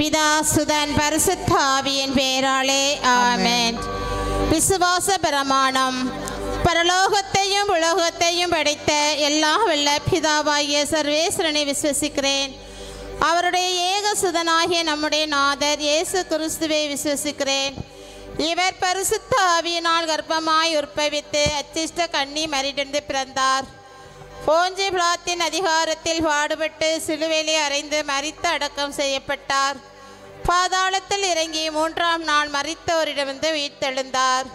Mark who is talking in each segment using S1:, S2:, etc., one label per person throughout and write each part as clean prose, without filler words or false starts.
S1: பிதா சுதன் பரிசுத்த ஆவியின் பெயராலே ஆமென். விசுவாச பிரமாணம். பரலோகத்தையும் உலகத்தையும் படைத்த எல்லா வல்ல பிதாவாகிய சர்வேஸ்வரனை விசுவசிக்கிறேன். அவருடைய ஏக சுதனாகிய நம்முடைய நாதர் இயேசு கிறிஸ்துவை விசுவசிக்கிறேன். இவர் பரிசுத்த ஆவியினால் கர்ப்பமாய் உற்பவித்து அச்சிஷ்ட கன்னி மரியிலிருந்து பிறந்தார். போஞ்சி பிலாத்தின் அதிகாரத்தில் பாடுபட்டு சிலுவையிலே அறைந்து மரித்து அடக்கம் செய்யப்பட்டார். பாதாளத்தில் இறங்கி 3ஆம் நாள் மரித்தோரிடமிருந்து உயிர்த்தெழுந்தார்.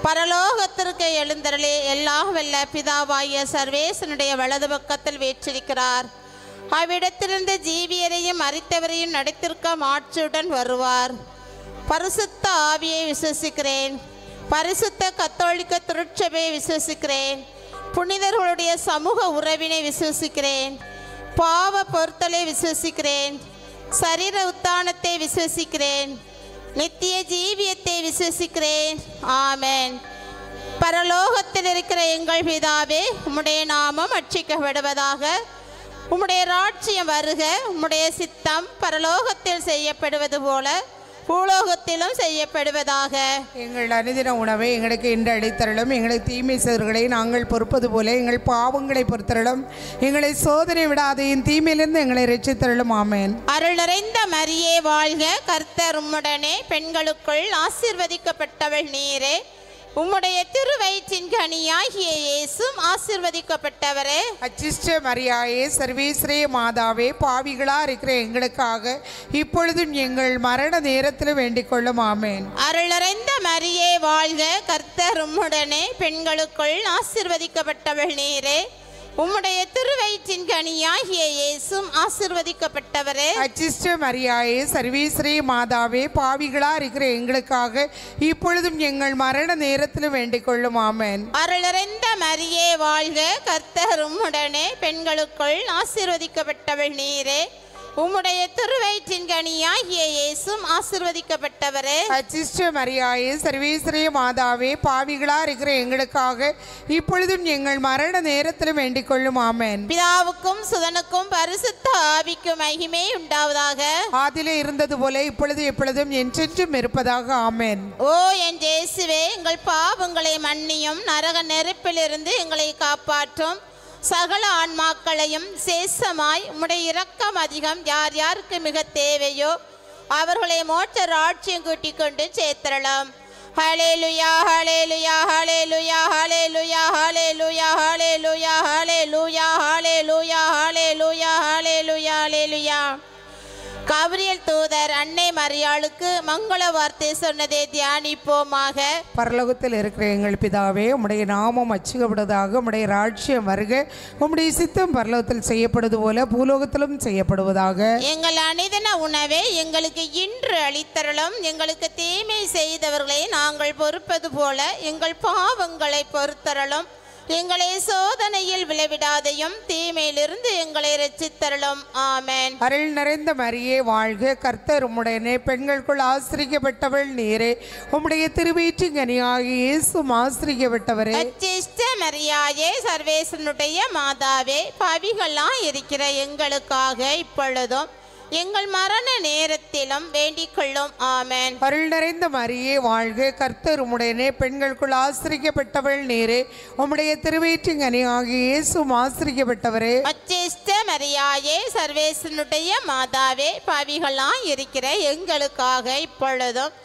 S1: பரலோகத்திற்கு எழுந்தருளி எல்லா வல்ல பிதாவாகிய சர்வேசனுடைய வலது பக்கத்தில் வீற்றிருக்கிறார். அவ்விடத்திலிருந்து ஜீவியரையும் மரித்தவரையும் நடத்திருக்க மாட்சியுடன் வருவார். பரிசுத்த ஆவியை விசுவசிக்கிறேன். பரிசுத்த கத்தோலிக்க திருச்சபையை விசுவசிக்கிறேன். புனிதர்களுடைய சமூக உறவினை விசுவசிக்கிறேன். பாவ பொறுத்தலை விசுவசிக்கிறேன். சரீர உத்தானத்தை விசுவசிக்கிறேன். நித்திய ஜீவியத்தை விசுவசிக்கிறேன். ஆமென். பரலோகத்தில் இருக்கிற எங்கள் பிதாவே, உம்முடைய நாமம் அர்ச்சிக்கப்படுவதாக. உம்முடைய ராஜ்யம் வருக. உம்முடைய சித்தம் பரலோகத்தில் செய்யப்படுவது போல பூலோகத்திலும் செய்யப்படுவதாக.
S2: எங்கள் அனுதின உணவை எங்களுக்கு இன்று அளித்தருளும். எங்களுக்கு தீமை செய்தவர்களை நாங்கள் பொறுப்பது போல எங்கள் பாவங்களை பொறுத்தருளும். எங்களை சோதனை விடாதையும் தீமையிலிருந்து எங்களை ரட்சித்தருளும். ஆமென்.
S1: அருள் நிறைந்த மரியே வாழ்க. கர்த்தர் உம்முடனே, பெண்களுக்குள் ஆசீர்வதிக்கப்பட்டவள் நீரே. உம்முடைய திருவயிற்றின் கனியாகிய இயேசும் ஆசீர்வதிக்கப்பட்டவரே.
S2: அச்சிஷ்ட மரியாயே, சர்வேஸ்வரே மாதாவே, பாவிகளா இருக்கிற எங்களுக்காக இப்பொழுதும் எங்கள் மரண நேரத்தில் வேண்டிக் கொள்ளும். ஆமென்.
S1: அருள் நிறைந்த மரியே வாழ்க. கர்த்தர் உம்முடனே, பெண்களுக்குள் ஆசீர்வதிக்கப்பட்டவள் நீரே. உம்முடைய திருவயிற்றின் கனியாகிய இயேசும் ஆசீர்வதிக்கப்பட்டவரே.
S2: அச்சிஷ்ட மரியாயே, சர்வேஸ்வரே மாதாவே, பாவிகளா இருக்கிற எங்களுக்காக இப்பொழுதும் எங்கள் மரண நேரத்தில் வேண்டிக் கொள்ளும். ஆமென்.
S1: அருள் நிறைந்த மரியே வாழ்க. கர்த்தர் உம்முடனே, பெண்களுக்குள் ஆசீர்வதிக்கப்பட்டவள் நீரே. உம்முடைய திருவயிற்றின் கனியாகிய இயேசும் ஆசீர்வதிக்கப்பட்டவரே.
S2: அச்சிஷ்ட மரியாயே, சர்வேஸ்வரே மாதாவே, பாவிகளா இருக்கிற எங்களுக்காக இப்பொழுதும் எங்கள் மரண நேரத்தில் வேண்டிக் கொள்ளும். ஆமென்.
S1: பிதாவுக்கும் சுதனுக்கும் பரிசுத்த ஆவிக்கும் மகிமை உண்டாவதாக.
S2: ஆதிலே இருந்தது போல இப்பொழுது எப்பொழுதும் என்றென்றும் இருப்பதாக. ஆமென்.
S1: ஓ என் இயேசுவே, எங்கள் பாவங்களை மன்னியும். நரக நெருப்பிலிருந்து எங்களை காப்பாற்றும். சகல ஆன்மாக்களையும் சேசமாய் உம்முடைய இரக்கம் அதிகம் யார் யாருக்கு மிக தேவையோ அவர்களை மோட்ச ராஜ்யம் கூட்டிக் கொண்டு சேர்த்தரலாம். ஹல்லேலூயா, ஹல்லேலூயா, ஹல்லேலூயா, ஹல்லேலூயா, ஹல்லேலூயா, ஹல்லேலூயா, ஹல்லேலூயா, ஹல்லேலூயா, ஹல்லேலூயா, ஹல்லேலூயா, ஹல்லேலூயா. கபிரியேல் தூதர் அன்னை மரியாளுக்கு மங்கள வார்த்தை சொன்னதை தியானிப்போமாக.
S2: பரலோகத்தில் இருக்கிற எங்கள் பிதாவே, உம்முடைய நாமம் அச்சிக்கப்படுவதாக. உம்முடைய ராஜ்யம் வருக. உம்முடைய சித்தம் பரலோகத்தில் செய்யப்படுவது போல பூலோகத்திலும் செய்யப்படுவதாக.
S1: எங்கள் அனுதின உணவை எங்களுக்கு இன்று அளித்தருளும். எங்களுக்கு தீமை செய்தவர்களை நாங்கள் பொறுப்பது போல எங்கள் பாவங்களை பொறுத்தருளும். எங்களை சோதனையில் விளைவிடாதையும் தீமையிலிருந்து எங்களை ரட்சித்தருளும். ஆமென்.
S2: அருள் நிறைந்த மரியே வாழ்க. கர்த்தர் உம்முடனே, பெண்களுக்குள் ஆசிரிக்கப்பட்டவள் நீரே. உம்முடைய திருவயிற்றின் கனியாகிய இயேசும் ஆசிரிக்கப்பட்டவரே.
S1: அச்சிஷ்ட மரியாயே, சர்வேசனுடைய மாதாவே, பாவிகளாய் இருக்கிற எங்களுக்காக இப்பொழுதும் எங்கள் மரண நேரத்திலும் வேண்டிக் கொள்ளும். ஆமென்.
S2: அருள் நிறைந்த மரியே வாழ்க. கர்த்தர் உம்முடனே, பெண்களுக்குள் ஆசிரிக்கப்பட்டவள் நீரே. உம்முடைய திருவயிற்றின் கனியாகிய இயேசும் ஆசிரிக்கப்பட்டவரே.
S1: அச்சிஷ்ட மரியாயே, சர்வேசனுடைய மாதாவே, பாவிகளாய் இருக்கிற எங்களுக்காக இப்பொழுதும்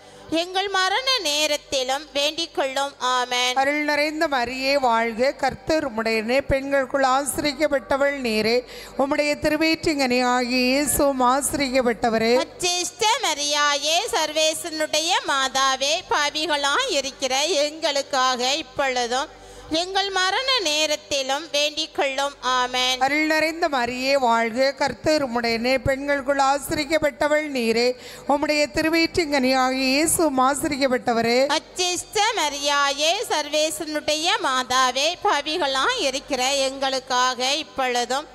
S1: எங்கள் மரண நேரத்திலும் வேண்டிக் கொள்ளும். ஆமென்.
S2: அருள் நிறைந்த மரியே வாழ்க. கர்த்தர் உம்முடனே, பெண்களுக்குள் ஆசிரிக்கப்பட்டவள் நீரே. உம்முடைய திருவயிற்றின் கனியாகிய இயேசுவும் ஆசிரிக்கப்பட்டவரே.
S1: அச்சிஷ்ட மரியாயே, சர்வேசனுடைய மாதாவே, பாவிகளாய் இருக்கிற எங்களுக்காக இப்பொழுதும் எங்கள் மரண நேரத்திலும் வேண்டிக் கொள்ளும். ஆமென்.
S2: அருள் நிறைந்த மரியே வாழ்க. கர்த்தர் உம்முடனே, பெண்களுக்குள் ஆசிரிக்கப்பட்டவள் நீரே. உம்முடைய திருவயிற்றின் கனியாகிய இயேசுவும் ஆசிரிக்கப்பட்டவரே.
S1: அச்சிஷ்ட மரியாயே, சர்வேசனுடைய மாதாவே, பாவிகளாய் இருக்கிற எங்களுக்காக இப்பொழுதும்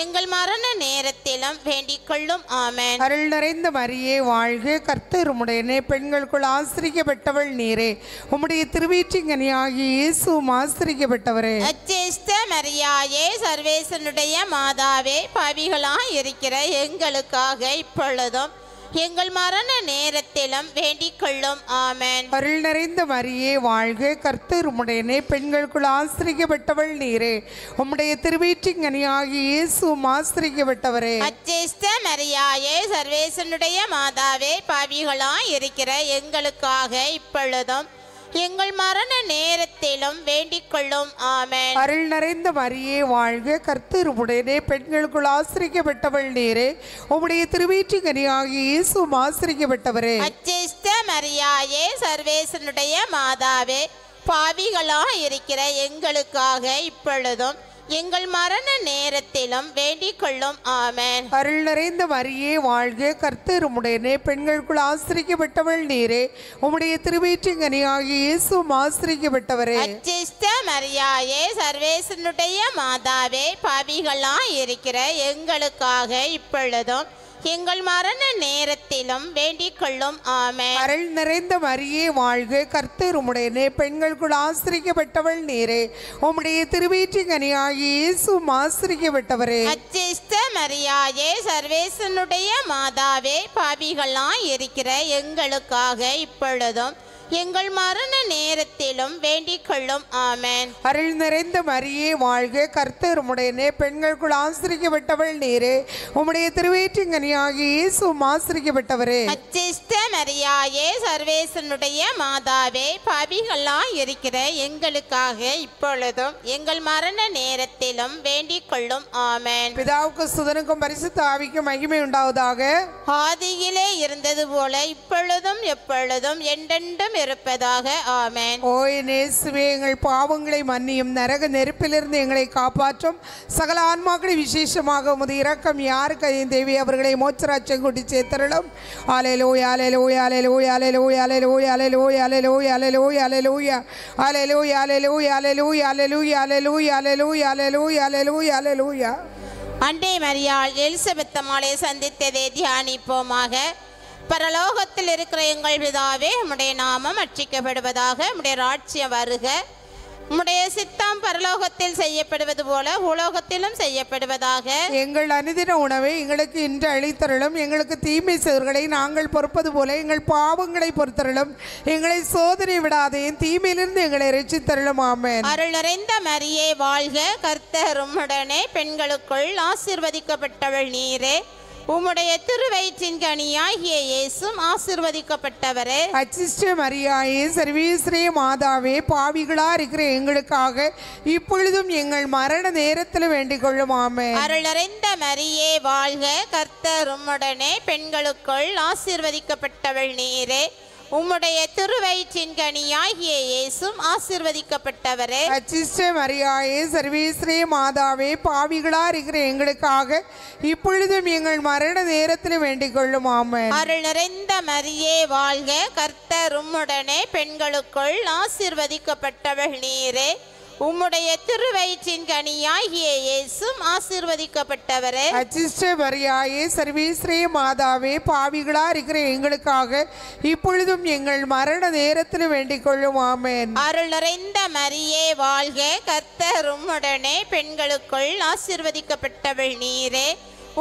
S1: எங்கள் மரண நேரத்திலும் வேண்டிக் கொள்ளும். ஆமென்.
S2: அருள் நிறைந்த மரியே வாழ்க. கர்த்தர் உம்முடனே, பெண்களுக்குள் ஆசிரிக்கப்பட்டவள் நீரே. உம்முடைய திருவயிற்றின் கனியாகிய இயேசுவும் ஆசிரிக்கப்பட்டவரே.
S1: அச்சிஷ்ட மரியாயே, சர்வேசனுடைய மாதாவே, பாவிகளாய் இருக்கிற எங்களுக்காக இப்பொழுதும் எங்கள் மரண நேரத்திலும் வேண்டிக் கொள்ளும். ஆமென்.
S2: அருள் நிறைந்த மரியே வாழ்க, கர்த்தர் உம்முடையனே, பெண்களுக்குள் ஆசிரியப்பட்டவள் நீரே, உம்முடைய திருவயிற்றின் கனியாகிய இயேசுவும் ஆசிரியப்பட்டவரே.
S1: அச்சேஷ்ட மரியாயே, சர்வேசனுடைய மாதாவே, பாவிகளாய் இருக்கிற எங்களுக்காக இப்பொழுதும் எங்கள் மரண நேரத்திலும் வேண்டிக் கொள்ளும். ஆமென்.
S2: அருள் நிறைந்த மரியே வாழ்க, கர்த்தர் உம்முடையனே, பெண்களுக்குள் ஆசிரியப்பட்டவள் நீரே, உம்முடைய திருவயிற்றின் கனியாகிய இயேசுவும் ஆசிரியப்பட்டவரே.
S1: அச்சேஷ்ட மரியாயே, சர்வேசனுடைய மாதாவே, பாவிகளாய் இருக்கிற எங்களுக்காக இப்பொழுதும் எங்கள் மரண நேரத்திலும் வேண்டிக் கொள்ளும். ஆமென்.
S2: அருள் நிறைந்த மரியே வாழ்க, கர்த்தர் உம்முடையனே, பெண்களுக்குள் ஆசிரியப்பட்டவள் நீரே, உம்முடைய திருவயிற்றின் கனியாகிய இயேசுவும் ஆசிரியப்பட்டவரே.
S1: அச்சேஷ்ட மரியாயே, சர்வேசனுடைய மாதாவே, பாவிகளாய் இருக்கிற எங்களுக்காக இப்பொழுதும் எங்கள் மரண நேரத்திலும் வேண்டிக் கொள்ளும். ஆமென்.
S2: அருள் நிறைந்த மரியே வாழ்க, கர்த்தர் உம்முடையனே, பெண்களுக்குள் ஆசிரியப்பட்டவள் நீரே, உம்முடைய திருவயிற்றின் கனியாகிய இயேசுவும் ஆசிரியப்பட்டவரே.
S1: அச்சேஷ்ட மரியாயே, சர்வேசனுடைய மாதாவே, பாவிகளாய் இருக்கிற எங்களுக்காக இப்பொழுதும் எங்கள் மரண நேரத்திலும் வேண்டிக் கொள்ளும். ஆமென்.
S2: அருள் நிறைந்த மரியே வாழ்க, கர்த்தர் உம்முடையனே, பெண்களுக்குள் ஆசிரியப்பட்டவள் நீரே, உம்முடைய திருவயிற்றின் கனியாகிய இயேசுவும் ஆசிரியப்பட்டவரே.
S1: அச்சேஷ்ட மரியாயே, சர்வேசனுடைய மாதாவே, பாவிகளாய் இருக்கிற எங்களுக்காக இப்பொழுதும் எங்கள் மரண நேரத்திலும் வேண்டிக் கொள்ளும். ஆமென்.
S2: பிதாவுக்கு சுதனுக்கும் பரிசுத்த ஆவிக்கும் மகிமை உண்டாவதாக.
S1: ஆதியிலே இருந்தது போல இப்பொழுதும் எப்பொழுதும் என்றென்றும் இருப்பதாக. ஆமென்.
S2: ஓய் நேசுவே, எங்கள் பாவங்களை மன்னியும், நரக நெருப்பிலிருந்து எங்களை காப்பாற்றும், சகல ஆன்மாக்களை விசேஷமாக உமது இரக்கம் யாருக்கு தேவி அவர்களை மோட்சராஜ்யம் கூட்டி சேர்த்தருளும். அல்லேலூயா alleluia alleluia alleluia alleluia alleluia alleluia alleluia alleluia alleluia alleluia alleluia alleluia alleluia alleluia alleluia அல்லேலூயா.
S1: அண்டை மரியாள் எலிசபெத் அம்மாளை சந்தித்ததை தியானிப்போமாக. பரலோகத்தில் இருக்கிற எங்கள் பிதாவே, உம்முடைய நாமம் அர்ச்சிக்கப்படுவதாக, உம்முடைய ராஜ்யம் வருக, உம்முடைய சித்தம் பரலோகத்தில் செய்யப்படுவது போல உலோகத்திலும் செய்யப்படுவதாக.
S2: எங்கள் அனுதின உணவை எங்களுக்கு இன்று அளித்தருளும், எங்களுக்கு தீமை செய்வர்களை நாங்கள் பொறுப்பது போல எங்கள் பாவங்களை பொறுத்தருளும், எங்களை சோதனை விடாதேயும், தீமையிலிருந்து எங்களை ரட்சித்தருளும். ஆமென்.
S1: அருள் நிறைந்த மரியே வாழ்க, கர்த்தர் உம்முடனே, பெண்களுக்குள் ஆசீர்வதிக்கப்பட்டவள் நீரே, உம்முடைய திருவயிற்றின் கனியாகிய இயேசுவும் ஆசீர்வதிக்கப்பட்டவரே.
S2: அச்சிஷ்ட மரியாயே, சர்வேஸ்வரே மாதாவே, பாவிகளா இருக்கிற எங்களுக்காக இப்பொழுதும் எங்கள் மரண நேரத்தில் வேண்டிக் கொள்ளும். ஆமென்.
S1: அருள் நிறைந்த மரியே வாழ்க, கர்த்தர் உம்முடனே, பெண்களுக்குள் ஆசீர்வதிக்கப்பட்டவள் நீரே, உம்முடைய திருவயிற்றின் கனியாகிய இயேசுவும் ஆசீர்வதிக்கப்பட்டவரே.
S2: அச்சிஷ்ட மரியாயே, சர்வேஸ்வரே மாதாவே, பாவிகளா இருக்கிற எங்களுக்காக இப்பொழுதும் எங்கள் மரண நேரத்தில் வேண்டிக் கொள்ளும். ஆமென்.
S1: அருள் நிறைந்த மரியே வாழ்க, கர்த்தர் உம்முடனே, பெண்களுக்குள் ஆசீர்வதிக்கப்பட்டவள் நீரே, உம்முடைய திருவயிற்றின் கனியாகிய இயேசுவும் ஆசீர்வதிக்கப்பட்டவரே.
S2: அச்சிஷ்ட மரியாயே, சர்வேஸ்வரே மாதாவே, பாவிகளா இருக்கிற எங்களுக்காக இப்பொழுதும் எங்கள் மரண நேரத்தில் வேண்டிக் கொள்ளும். ஆமென்.
S1: அருள் நிறைந்த மரியே வாழ்க, கர்த்தர் உம்முடனே, பெண்களுக்குள் ஆசீர்வதிக்கப்பட்டவள் நீரே,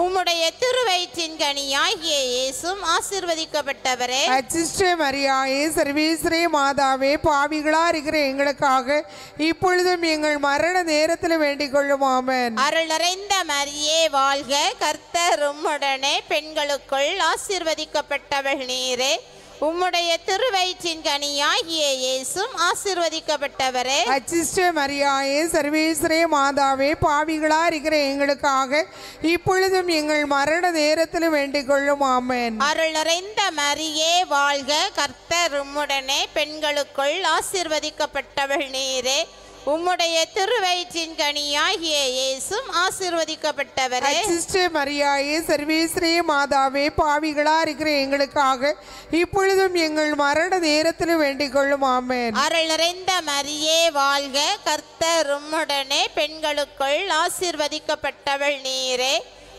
S1: உம்முடைய திருவயிற்றின் கனியாகிய இயேசுவும் ஆசீர்வதிக்கப்பட்டவரே.
S2: அச்சிஷ்ட மரியாயே, சர்வேஸ்வரே மாதாவே, பாவிகளா இருக்கிற எங்களுக்காக இப்பொழுதும் எங்கள் மரண நேரத்தில் வேண்டிக் கொள்ளும். ஆமென்.
S1: அருள் நிறைந்த மரியே வாழ்க, கர்த்தர் உம்முடனே, பெண்களுக்குள் ஆசீர்வதிக்கப்பட்டவள் நீரே, உம்முடைய திருவயிற்றின் கனியாகிய இயேசுவும் ஆசீர்வதிக்கப்பட்டவரே.
S2: அச்சிஷ்ட மரியாயே, சர்வேஸ்வரே மாதாவே, பாவிகளா இருக்கிற எங்களுக்காக இப்பொழுதும் எங்கள் மரண நேரத்தில் வேண்டிக் கொள்ளும். ஆமென்.
S1: அருள் நிறைந்த மரியே வாழ்க, கர்த்தர் உம்முடனே, பெண்களுக்குள் ஆசீர்வதிக்கப்பட்டவள் நீரே, உம்முடைய திருவயிற்றின் கனியாகிய இயேசுவும் ஆசீர்வதிக்கப்பட்டவரே.
S2: அச்சிஷ்ட மரியாயே, சர்வேஸ்வரே மாதாவே, பாவிகளா இருக்கிற எங்களுக்காக இப்பொழுதும் எங்கள் மரண நேரத்தில் வேண்டிக் கொள்ளும். ஆமென்.
S1: அருள் நிறைந்த மரியே வாழ்க, கர்த்தர் உம்முடனே, பெண்களுக்குள் ஆசீர்வதிக்கப்பட்டவள் நீரே,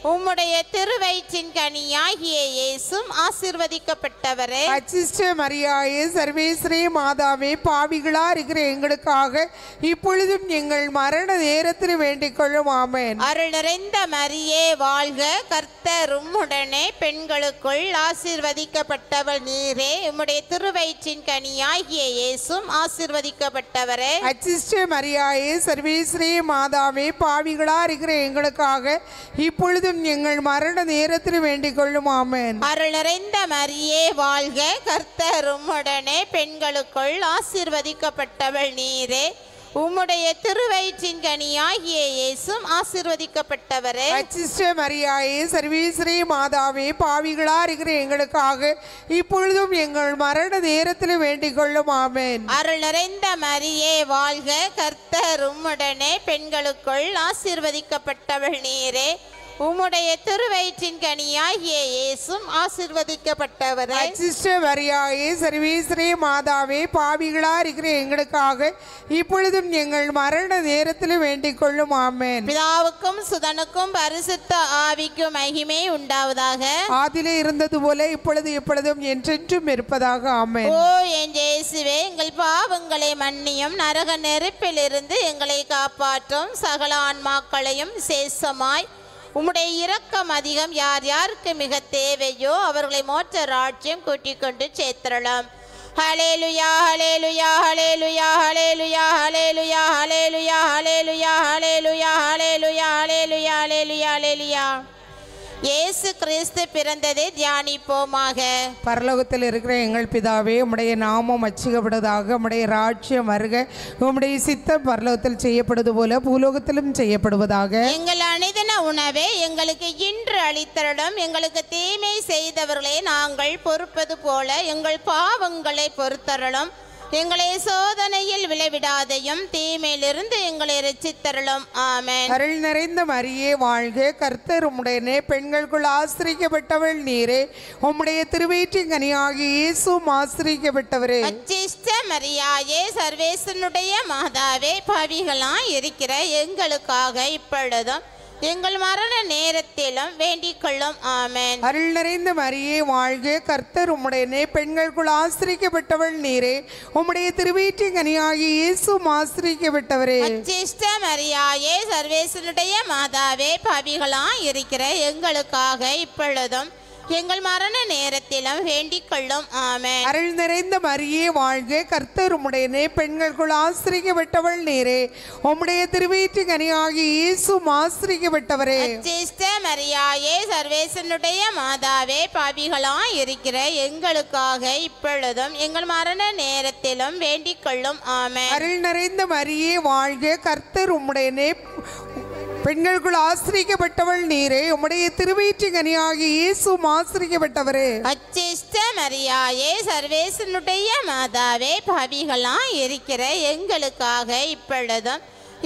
S1: உம்முடைய திருவயிற்றின் கனியாகிய இயேசும் ஆசீர்வதிக்கப்பட்டவரே.
S2: அச்சிஷ்ட மரியாயே சர்வேஸ்வரே மாதாவே, பாவிகளா இருக்கிற எங்களுக்காக இப்பொழுதும் எங்கள் மரண நேரத்தில் வேண்டிக் கொள்ளும். ஆமென்.
S1: அருள் நிறைந்த மரியே வாழ்க, கர்த்தர் உம்முடனே பெண்களுக்குள் ஆசீர்வதிக்கப்பட்டவள் நீரே. உம்முடைய திருவயிற்றின் கனியாகிய இயேசும் ஆசீர்வதிக்கப்பட்டவரே.
S2: அச்சிஷ்ட மரியாயே சர்வேஸ்வரே மாதாவே, பாவிகளா இருக்கிற எங்களுக்காக இப்பொழுதும் எங்கள் மரண நேரத்தில் வேண்டிக் கொள்ளும். ஆமென்.
S1: அருள் நிறைந்த மரியே வாழ்க, கர்த்தர் உம்முடனே பெண்களுக்குள் ஆசீர்வதிக்கப்பட்டவள் நீரே. உம்முடைய திருவயிற்றின் கனியாகிய இயேசும் ஆசீர்வதிக்கப்பட்டவரே.
S2: அச்சிஷ்ட மரியாயே சர்வேஸ்வரே மாதாவே, பாவிகளா இருக்கிற எங்களுக்காக இப்பொழுதும் எங்கள் மரண நேரத்தில் வேண்டிக் கொள்ளும். ஆமென்.
S1: அருள் நிறைந்த மரியே வாழ்க, கர்த்தர் உம்முடனே பெண்களுக்குள் ஆசீர்வதிக்கப்பட்டவள் நீரே. உம்முடைய திருவயிற்றின் கனியாகிய இயேசும் ஆசீர்வதிக்கப்பட்டவரே.
S2: அச்சிஷ்ட மரியாயே சர்வேஸ்வரே மாதாவே, பாவிகளா இருக்கிற எங்களுக்காக இப்பொழுதும் எங்கள் மரண நேரத்தில் வேண்டிக் கொள்ளும். ஆமென்.
S1: பிதாவுக்கும் சுதனுக்கும் பரிசுத்த ஆவிக்கும் மகிமை உண்டாவதாக.
S2: ஆதிலே இருந்தது போல இப்பொழுது எப்பொழுதும் என்றென்றும் இருப்பதாக. ஆமென்.
S1: ஓ என் இயேசுவே, எங்கள் பாவங்களை மன்னியும், நரக நெருப்பிலிருந்து எங்களை காப்பாற்றும், சகல ஆன்மாக்களையும் சேசமாய் உம்முடைய இரக்கம் அதிகம் யார் யாருக்கு மிக தேவையோ அவர்களை மோட்ச ராஜ்யம் கூட்டிக் கொண்டு சேர்த்தரலாம். ஹல்லேலூயா ஹல்லேலூயா ஹல்லேலூயா ஹல்லேலூயா ஹல்லேலூயா ஹல்லேலூயா ஹல்லேலூயா ஹல்லேலூயா ஹல்லேலூயா ஹல்லேலூயா ஹல்லேலூயா ஹல்லேலூயா. இயேசு கிறிஸ்து பிறந்ததை தியானிப்போமாக.
S2: பரலோகத்தில் இருக்கிற எங்கள் பிதாவே, உம்முடைய நாமம் அச்சிக்கப்படுவதாக, உம்முடைய ராஜ்யம் வருக, உம்முடைய சித்தம் பரலோகத்தில் செய்யப்படுவது போல பூலோகத்திலும் செய்யப்படுவதாக.
S1: எங்கள் அனுதின உணவை எங்களுக்கு இன்று அளித்தருளும். எங்களுக்கு தீமை செய்தவர்களை நாங்கள் பொறுப்பது போல எங்கள் பாவங்களை பொறுத்தருளும். எங்களை சோதனையில் விளைவிடாதையும் தீமையிலிருந்து எங்களை இரட்சித்தருளும். ஆமென்.
S2: அருள் நிறைந்த மரியே வாழ்க, கர்த்தர் உம்முடனே பெண்களுக்குள் ஆசிரிக்கப்பட்டவள் நீரே. உம்முடைய திருவயிற்றின் கனியாகிய இயேசுவும் ஆசிரிக்கப்பட்டவரே.
S1: அச்சிஷ்ட மரியாயே சர்வேசனுடைய மாதாவே, பாவிகளாய் இருக்கிற எங்களுக்காக இப்பொழுதும் எங்கள் மரண நேரத்திலும் வேண்டிக் கொள்ளும். ஆமென்.
S2: அருள் நிறைந்த மரியே வாழ்க, கர்த்தர் உம்முடனே பெண்களுக்குள் ஆசிரிக்கப்பட்டவள் நீரே. உம்முடைய திருவயிற்றின் கனியாகிய இயேசுவும் ஆசிரிக்கப்பட்டவரே.
S1: அச்சிஷ்ட மரியாயே சர்வேசனுடைய மாதாவே, பாவிகளாய் இருக்கிற எங்களுக்காக இப்பொழுதும் எங்கள் மரண நேரத்திலும் வேண்டிக் கொள்ளும். ஆமென்.
S2: அருள் நிறைந்த மரியே வாழ்க, கர்த்தர் உம்முடனே பெண்களுக்குள் ஆசிரிக்கப்பட்டவள் நீரே. உம்முடைய திருவயிற்றின் கனியாகிய இயேசுவும் ஆசிரிக்கப்பட்டவரே.
S1: அச்சிஷ்ட மரியாயே சர்வேசனுடைய மாதாவே, பாவிகளாய் இருக்கிற எங்களுக்காக இப்பொழுதும் எங்கள் மரண நேரத்திலும் வேண்டிக் கொள்ளும். ஆமென்.
S2: அருள் நிறைந்த மரியே வாழ்க, கர்த்தர் உம்முடனே பெண்களுக்குள் ஆசிரிக்கப்பட்டவள் நீரே. உம்முடைய திருவயிற்றின் கனியாகிய இயேசுவும் ஆசிரிக்கப்பட்டவரே.
S1: அச்சிஷ்ட மரியாயே சர்வேசனுடைய மாதாவே, பாவிகளாய் இருக்கிற எங்களுக்காக இப்பொழுதும்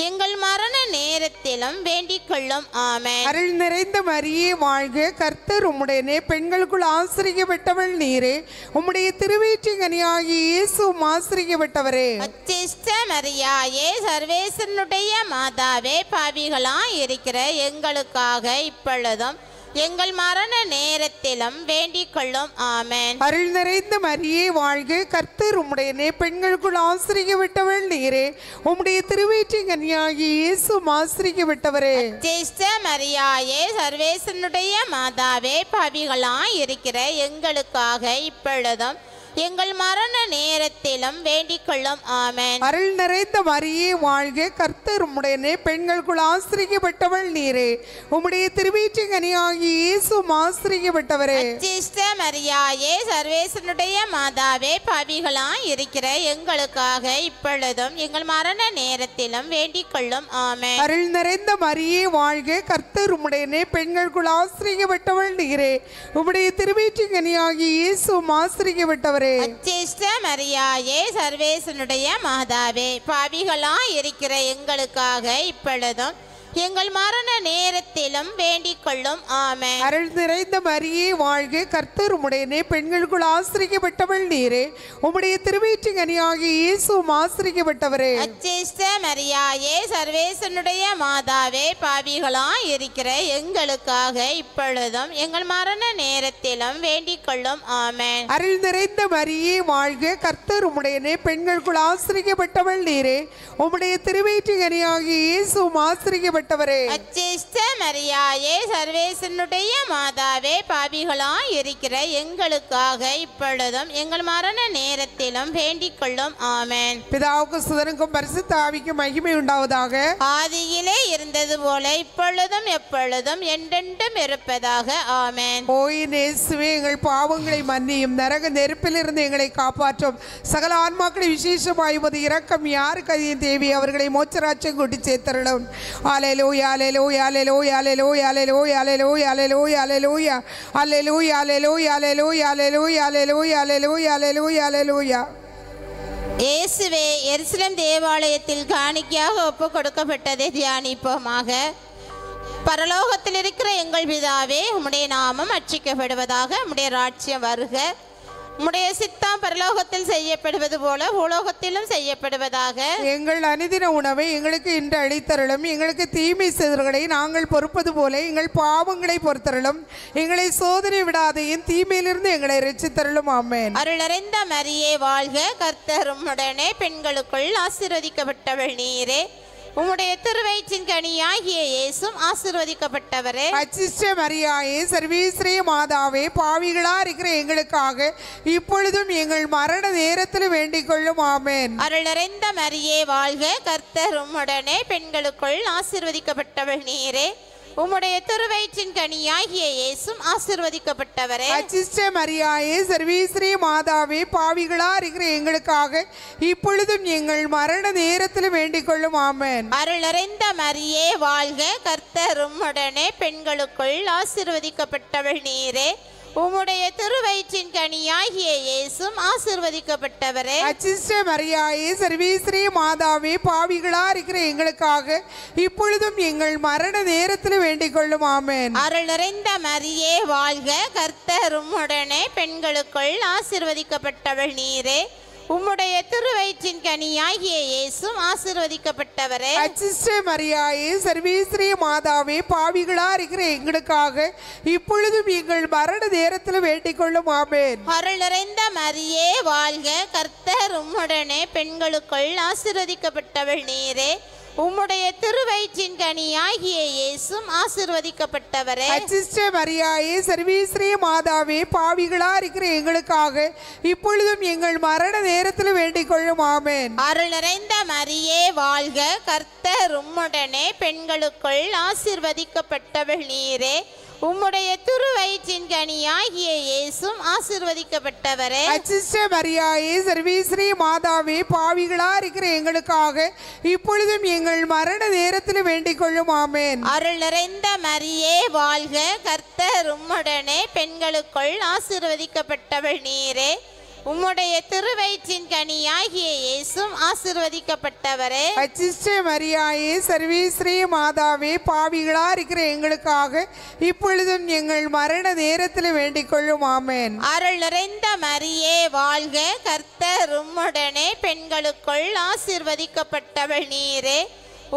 S1: எங்கள் மரண நேரத்திலும் வேண்டிக் கொள்ளும். ஆமென்.
S2: அருள் நிறைந்த மரியே வாழ்க, கர்த்தர் உம்முடனே பெண்களுக்குள் ஆசிரிக்கப்பட்டவள் நீரே. உம்முடைய திருவயிற்றின் கனியாகிய இயேசுவும் ஆசிரிக்கப்பட்டவரே.
S1: அச்சிஷ்ட மரியாயே சர்வேசனுடைய மாதாவே, பாவிகளாய் இருக்கிற எங்களுக்காக இப்பொழுதும் எங்கள் மரண நேரத்திலும் வேண்டிக் கொள்ளும். ஆமென்.
S2: அருள் நிறைந்த மரியே வாழ்க, கர்த்தர் உம்முடனே பெண்களுக்குள் ஆசிரிக்கப்பட்டவள் நீரே. உம்முடைய திருவயிற்றின் கனியாகிய இயேசுவும் ஆசிரிக்கப்பட்டவரே.
S1: அச்சிஷ்ட மரியாயே சர்வேசனுடைய மாதாவே, பாவிகளாய் இருக்கிற எங்களுக்காக இப்பொழுதும் எங்கள் மரண நேரத்திலும் வேண்டிக் கொள்ளும். ஆமென்.
S2: அருள் நிறைந்த மரியே வாழ்க, கர்த்தர் உம்முடனே பெண்களுக்குள் ஆசிரிக்கப்பட்டவள் நீரே. உம்முடைய திருவயிற்றின் கனியாகிய இயேசுவும் ஆசிரிக்கப்பட்டவரே.
S1: அச்சிஷ்ட மரியாயே சர்வேசனுடைய மாதாவே, பாவிகளாய் இருக்கிற எங்களுக்காக இப்பொழுதும் எங்கள் மரண நேரத்திலும் வேண்டிக் கொள்ளும். ஆமென்.
S2: அருள் நிறைந்த மரியே வாழ்க, கர்த்தர் உம்முடனே பெண்களுக்குள் ஆசிரிக்கப்பட்டவள் நீரே. உம்முடைய திருவயிற்றின் கனியாகிய இயேசுவும் ஆசிரிக்கப்பட்டவரே.
S1: அச்சிஷ்ட மரியாயே சர்வேசனுடைய மாதாவே, பாவிகளாய் இருக்கிற எங்களுக்காக இப்பொழுதும் எங்கள் மரண நேரத்திலும் வேண்டிக் கொள்ளும். ஆமென்.
S2: அருள் நிறைந்த மரியே வாழ்க, கர்த்தர் உம்முடையனே, பெண்களுக்குள் ஆசிரிக்கப்பட்டவள் நீரே, உம்முடைய திருவயிற்றின் கனியாகிய இயேசுவும் ஆசிரிக்கப்பட்டவரே.
S1: அச்சிஷ்ட மரியாயே, சர்வேசனுடைய மாதாவே, பாவிகளாய் இருக்கிற எங்களுக்காக இப்பொழுதும் எங்கள் மரண நேரத்திலும் வேண்டிக் கொள்ளும். ஆமென்.
S2: அருள் நிறைந்த மரியே வாழ்க, கர்த்தர் உம்முடையனே, பெண்களுக்குள் ஆசிரிக்கப்பட்டவள் நீரே, உம்முடைய திருவயிற்றின் கனியாகிய இயேசுவும் ஆசிரிக்கப்பட்டவரே.
S1: அச்சிஷ்ட மரியாயே, சர்வேசனுடைய மாதாவே, பாவிகளாய் இருக்கிற எங்களுக்காக இப்பொழுதும் எங்கள் மரண நேரத்திலும் வேண்டிக் கொள்ளும். ஆமென்.
S2: பிதாவுக்கும் சுதனுக்கும் பரிசுத்த ஆவிக்கும் மகிமை உண்டாவதாக.
S1: ஆதியிலே இருந்தது போல இப்பொழுதும் எப்பொழுதும் என்றென்றும் இருப்பதாக. ஆமென்.
S2: ஓய் இயேசுவே, எங்கள் பாவங்களை மன்னியும், நரக நெருப்பிலிருந்து எங்களை காப்பாற்றும். சகல ஆன்மாக்களை விசேஷமாய் உமது இரக்கம் யாருக்கு அதிகம் தேவை அவர்களை மோட்சராஜ்யம் கூட்டி சேர்த்தருளும். அல்லேலூயா, alleluia, alleluia, alleluia, alleluia, alleluia, alleluia, alleluia, alleluia, alleluia, alleluia, alleluia, alleluia, alleluia, alleluia, அல்லேலூயா.
S1: இயேசுவே, எருசலேம் தேவாலயத்தில் காணிக்கையாக ஒப்பு கொடுக்கப்பட்டதை தியானிப்போமாக. பரலோகத்தில் இருக்கிற எங்கள் பிதாவே, உம்முடைய நாமம் அர்ச்சிக்கப்படுவதாக, உம்முடைய ராஜ்யம் வருக, உம்முடைய சித்தம் பரலோகத்தில் செய்யப்படுவது போல பூலோகத்திலும் செய்யப்படுவதாக.
S2: எங்கள் அனுதின உணவை எங்களுக்கு இன்று அளித்தருளும். எங்களுக்கு தீமை செய்தவர்களை நாங்கள் பொறுப்பது போல எங்கள் பாவங்களை பொறுத்தருளும். எங்களை சோதனை விடாதையும் தீமையிலிருந்து எங்களை இரட்சித்தருளும். ஆமென்.
S1: அருள் நிறைந்த மரியே வாழ்க, கர்த்தர் உம்முடனே, பெண்களுக்குள் ஆசீர்வதிக்கப்பட்டவள் நீரே, உம்முடைய திருவயிற்றின் கனியாகிய இயேசுவும் ஆசீர்வதிக்கப்பட்டவரே.
S2: அச்சிஷ்ட மரியாயே, சர்வேஸ்வரே மாதாவே, பாவிகளா இருக்கிற எங்களுக்காக இப்பொழுதும் எங்கள் மரண நேரத்தில் வேண்டிக் கொள்ளும். ஆமென்.
S1: அருள் நிறைந்த மரியே வாழ்க, கர்த்தர் உம்முடனே, பெண்களுக்குள் ஆசீர்வதிக்கப்பட்டவள் நீரே, உம்முடைய திருவயிற்றின் கனியாகிய இயேசுவும் ஆசீர்வதிக்கப்பட்டவரே.
S2: அச்சிஷ்ட மரியாயே, சர்வேஸ்வரே மாதாவே, பாவிகளா இருக்கிற எங்களுக்காக இப்பொழுதும் எங்கள் மரண நேரத்தில் வேண்டிக் கொள்ளும். ஆமென்.
S1: அருள் நிறைந்த மரியே வாழ்க, கர்த்தர் உம்முடனே, பெண்களுக்குள் ஆசீர்வதிக்கப்பட்டவள் நீரே, உம்முடைய திருவயிற்றின் கனியாகிய இயேசுவும் ஆசீர்வதிக்கப்பட்டவரே.
S2: அச்சிஷ்ட மரியாயே, சர்வேஸ்வரே மாதாவே, பாவிகளா இருக்கிற எங்களுக்காக இப்பொழுதும் எங்கள் மரண நேரத்தில் வேண்டிக் கொள்ளும். ஆமென்.
S1: அருள் நிறைந்த மரியே வாழ்க, கர்த்தர் உம்முடனே, பெண்களுக்குள் ஆசீர்வதிக்கப்பட்டவள் நீரே, உம்முடைய திருவயிற்றின் கனியாகிய இயேசுவும் ஆசீர்வதிக்கப்பட்டவரே.
S2: அச்சிஷ்ட மரியாயே, சர்வேஸ்வரே மாதாவே, பாவிகளா இருக்கிற எங்களுக்காக இப்பொழுதும் எங்கள் மரண நேரத்தில் வேண்டிக் கொள்ளும். ஆமென்.
S1: அருள் நிறைந்த மரியே வாழ்க, கர்த்தர் உம்முடனே, பெண்களுக்குள் ஆசீர்வதிக்கப்பட்டவள் நீரே, உம்முடைய திருவயிற்றின் கனியாகிய இயேசுவும் ஆசீர்வதிக்கப்பட்டவரே.
S2: அச்சிஷ்ட மரியாயே, சர்வேஸ்வரே மாதாவே, பாவிகளா இருக்கிற எங்களுக்காக இப்பொழுதும் எங்கள் மரண நேரத்தில் வேண்டிக் கொள்ளும். ஆமென்.
S1: அருள் நிறைந்த மரியே வாழ்க, கர்த்தர் உம்முடனே, பெண்களுக்குள் ஆசீர்வதிக்கப்பட்டவள் நீரே, உம்முடைய திருவயிற்றின் கனியாகிய இயேசுவும் ஆசீர்வதிக்கப்பட்டவரே.
S2: அச்சிஷ்ட மரியாயே, சர்வேஸ்வரே மாதாவே, பாவிகளா இருக்கிற எங்களுக்காக இப்பொழுதும் எங்கள் மரண நேரத்தில் வேண்டிக் கொள்ளும். ஆமென்.
S1: அருள் நிறைந்த மரியே வாழ்க, கர்த்தர் உம்முடனே, பெண்களுக்குள் ஆசீர்வதிக்கப்பட்டவள் நீரே, உம்முடைய திருவயிற்றின் கனியாகிய இயேசுவும் ஆசீர்வதிக்கப்பட்டவரே.
S2: அச்சிஷ்ட மரியாயே, சர்வேஸ்வரே மாதாவே, பாவிகளா இருக்கிற எங்களுக்காக இப்பொழுதும் எங்கள் மரண நேரத்தில் வேண்டிக் கொள்ளும். ஆமென்.
S1: அருள் நிறைந்த மரியே வாழ்க, கர்த்தர் உம்முடனே, பெண்களுக்குள் ஆசீர்வதிக்கப்பட்டவள் நீரே,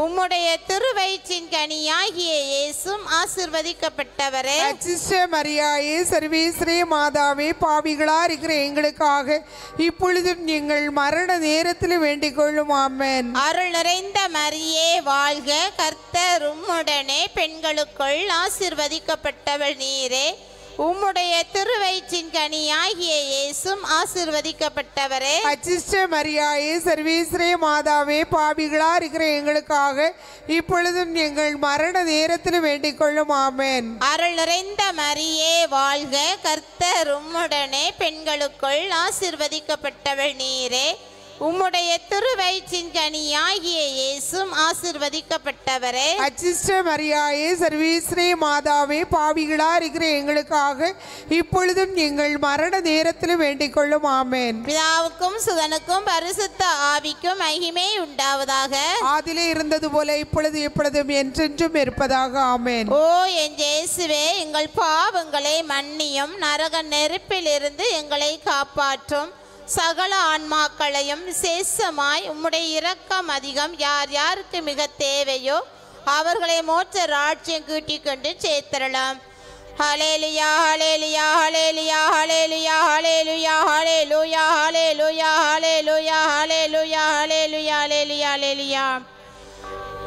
S1: உம்முடைய திருவயிற்றின் கனியாகிய இயேசுவும் ஆசீர்வதிக்கப்பட்டவரே.
S2: அச்சிஷ்ட மரியாயே, சர்வேஸ்வரே மாதாவே, பாவிகளா இருக்கிற எங்களுக்காக இப்பொழுதும் எங்கள் மரண நேரத்தில் வேண்டிக் கொள்ளும். ஆமென்.
S1: அருள் நிறைந்த மரியே வாழ்க, கர்த்தர் உம்முடனே, பெண்களுக்குள் ஆசீர்வதிக்கப்பட்டவள் நீரே, உம்முடைய திருவயிற்றின் கனியாகிய இயேசுவும் ஆசீர்வதிக்கப்பட்டவரே.
S2: அச்சிஷ்ட மரியாயே, சர்வேஸ்வரே மாதாவே, பாவிகளா இருக்கிற எங்களுக்காக இப்பொழுதும் எங்கள் மரண நேரத்தில் வேண்டிக் கொள்ளும். ஆமென்.
S1: அருள் நிறைந்த மரியே வாழ்க, கர்த்தர் உம்முடனே, பெண்களுக்குள் ஆசீர்வதிக்கப்பட்டவள் நீரே, உம்முடைய திருவயிற்றின் கனியாகிய இயேசும் ஆசீர்வதிக்கப்பட்டவரே.
S2: அச்சிஷ்ட மரியாயே, சர்வேஸ்வரே மாதாவே, பாவிகளா இருக்கிற எங்களுக்காக இப்பொழுதும் எங்கள் மரண நேரத்திலும் வேண்டிக் கொள்ளும். ஆமென்.
S1: பிதாவுக்கும் சுதனுக்கும் பரிசுத்த ஆவிக்கும் மகிமை உண்டாவதாக.
S2: ஆதிலே இருந்தது போல இப்பொழுது எப்பொழுதும் என்றென்றும் இருப்பதாக. ஆமென்.
S1: ஓ என் இயேசுவே, எங்கள் பாவங்களை மன்னியும், நரக நெருப்பிலிருந்து எங்களை காப்பாற்றும். சகல ஆன்மாக்களையும் விசேஷமாய் உம்முடைய இரக்கம் அதிகம் யார் யாருக்கு மிக தேவையோ அவர்களை மோட்ச ராஜ்யம் கூட்டிக் கொண்டு சேர்த்தரலாம். ஹல்லேலூயா ஹல்லேலூயா ஹல்லேலூயா ஹல்லேலூயா ஹல்லேலூயா ஹல்லேலூயா ஹல்லேலூயா ஹல்லேலூயா ஹல்லேலூயா ஹல்லேலூயா ஹல்லேலூயா ஹல்லேலூயா.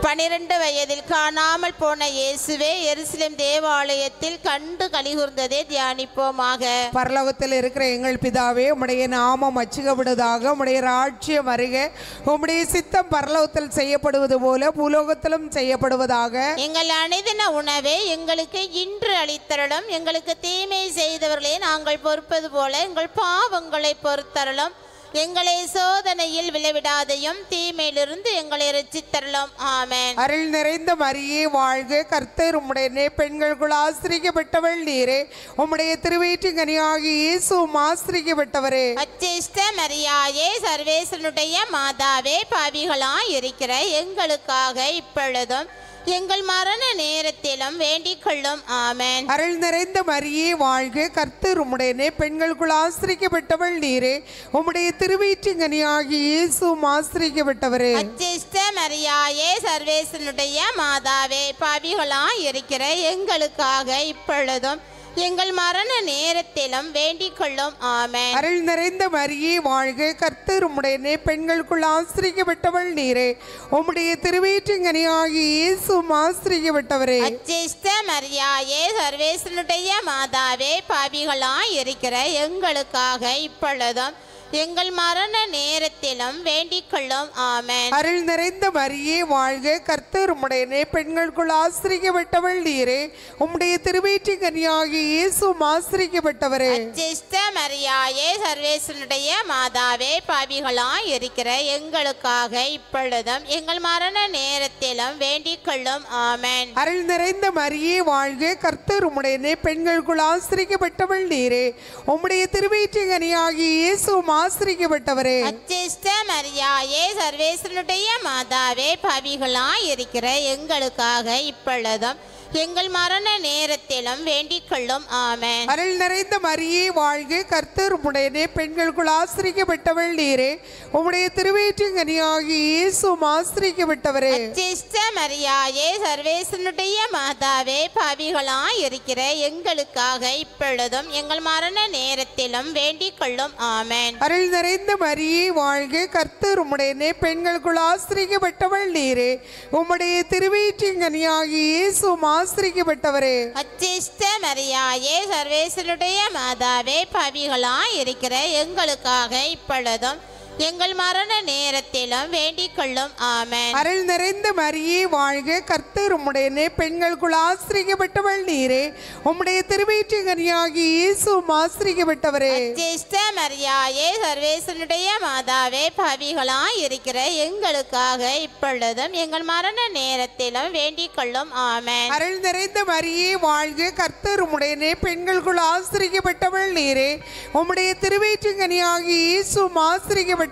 S1: 12 வயதில் காணாமல் போன இயேசுவே எருசலேம் தேவாலயத்தில் கண்டு கலிகூர்ந்ததை தியானிப்போமாக.
S2: பரலோகத்தில் இருக்கிற எங்கள் பிதாவே, உம்முடைய நாமம் அச்சுகப்படுவதாக. உம்முடைய ராஜ்யம் வருக. உம்முடைய சித்தம் பரலோகத்தில் செய்யப்படுவது போல பூலோகத்திலும் செய்யப்படுவதாக.
S1: எங்கள் அனுதின உணவை எங்களுக்கு இன்று அளித்தரலும். எங்களுக்கு தீமை செய்தவர்களே நாங்கள் பொறுப்பது போல எங்கள் பாவங்களை பொறுத்தரலும். எங்களை சோதனையில் விளைவிடாதையும் தீமையிலிருந்து எங்களை ரட்சித்தரலும். ஆமென்.
S2: அருள் நிறைந்த மரியே வாழ்க, கர்த்தர் உம்முடனே, பெண்களுக்குள் ஆசிரிக்கப்பட்டவள் நீரே. உம்முடைய திருவயிற்றின் கனியாகிய இயேசுவும் ஆசிரிக்கப்பட்டவரே.
S1: அச்சிஷ்ட மரியாயே, சர்வேசனுடைய மாதாவே, பாவிகளாய் இருக்கிற எங்களுக்காக இப்பொழுதும் எங்கள் மரண நேரத்திலும் வேண்டிக் கொள்ளும். ஆமென்.
S2: அருள் நிறைந்த மரியே வாழ்க, கர்த்தர் உம்முடனே, பெண்களுக்குள் ஆசிரிக்கப்பட்டவள் நீரே. உம்முடைய திருவயிற்றின் கனியாகிய இயேசுவும் ஆசிரிக்கப்பட்டவரே.
S1: அச்சிஷ்ட மரியாயே, சர்வேசனுடைய மாதாவே, பாவிகளாய் இருக்கிற எங்களுக்காக இப்பொழுதும் எங்கள் மரண நேரத்திலும் வேண்டிக் கொள்ளும். ஆமென்.
S2: அருள் நிறைந்த மரியே வாழ்க, கர்த்தர் உம்முடனே, பெண்களுக்குள் ஆசிரிக்கப்பட்டவள் நீரே. உம்முடைய திருவயிற்றின் கனியாகிய இயேசுவும் ஆசிரிக்கப்பட்டவரே.
S1: அச்சிஷ்ட மரியாயே, சர்வேசனுடைய மாதாவே, பாவிகளாய் இருக்கிற எங்களுக்காக இப்பொழுதும் எங்கள் மரண நேரத்திலும் வேண்டிக் கொள்ளும். ஆமென்.
S2: அருள் நிறைந்த மரியே வாழ்க, கர்த்தர் உம்முடனே, பெண்களுக்குள் ஆசிரிக்கப்பட்டவள் நீரே. உம்முடைய திருவயிற்றின் கனியாகிய இயேசுவும் ஆசிரிக்கப்பட்டவரே.
S1: அச்சிஷ்ட மரியாயே, சர்வேசனுடைய மாதாவே, பாவிகளாய் இருக்கிற எங்களுக்காக இப்பொழுதும் எங்கள் மரண நேரத்திலும் வேண்டிக் கொள்ளும். ஆமென்.
S2: அருள் நிறைந்த மரியே வாழ்க, கர்த்தர் உம்முடனே, பெண்களுக்குள் ஆசிரிக்கப்பட்டவள் நீரே. உம்முடைய திருவயிற்றின் கனியாகிய இயேசுவும் ஆசிரிக்கப்பட்டவரே.
S1: அச்சிஷ்ட மரியாயே, சர்வேசனுடைய மாதாவே, பாவிகளாய் இருக்கிற எங்களுக்காக இப்பொழுதும் எங்கள் மரண நேரத்திலும் வேண்டிக் கொள்ளும். ஆமென்.
S2: அருள் நிறைந்த மரியே வாழ்க, கர்த்தர் உம்முடனே, பெண்களுக்குள் ஆசிரிக்கப்பட்டவள் நீரே. உம்முடைய திருவயிற்றின் கனியாகிய இயேசுவும் ஆசிரிக்கப்பட்டவரே.
S1: அச்சிஷ்ட மரியாயே, சர்வேசனுடைய மாதாவே, பாவிகளாய் இருக்கிற எங்களுக்காக இப்பொழுதும் எங்கள் மரண நேரத்திலும் வேண்டிக் கொள்ளும். ஆமென்.
S2: அருள் நிறைந்த மரியே வாழ்க, கர்த்தர் உம்முடனே, பெண்களுக்குள் ஆசிரிக்கப்பட்டவள் நீரே. உம்முடைய திருவயிற்றின் கனியாகிய இயேசுவும் ஆசிரிக்கப்பட்டவரே.
S1: அச்சிஷ்ட மரியாயே, சர்வேசனுடைய மாதாவே, பாவிகளாய் இருக்கிற எங்களுக்காக இப்பொழுதும் எங்கள் மரண நேரத்திலும் வேண்டிக் கொள்ளும். ஆமென்.
S2: அருள் நிறைந்த மரியே வாழ்க, கர்த்தர் உம்முடனே, பெண்களுக்குள் ஆசிரிக்கப்பட்டவள் நீரே. உம்முடைய திருவயிற்றின் கனியாகிய இயேசுவும் ஆசிரிக்கப்பட்டவரே.
S1: அச்சிஷ்ட மரியாயே, சர்வேசனுடைய மாதாவே, பாவிகளாய் இருக்கிற எங்களுக்காக இப்பொழுதும் எங்கள் மரண நேரத்திலும் வேண்டிக் கொள்ளும். ஆமென்.
S2: அருள் நிறைந்த மரியே வாழ்க, கர்த்தர் உம்முடனே, பெண்களுக்குள் ஆசிரிக்கப்பட்டவள் நீரே. உம்முடைய திருவயிற்றின் கனியாகிய இயேசுவும் ஆசிரிக்கப்பட்டவரே.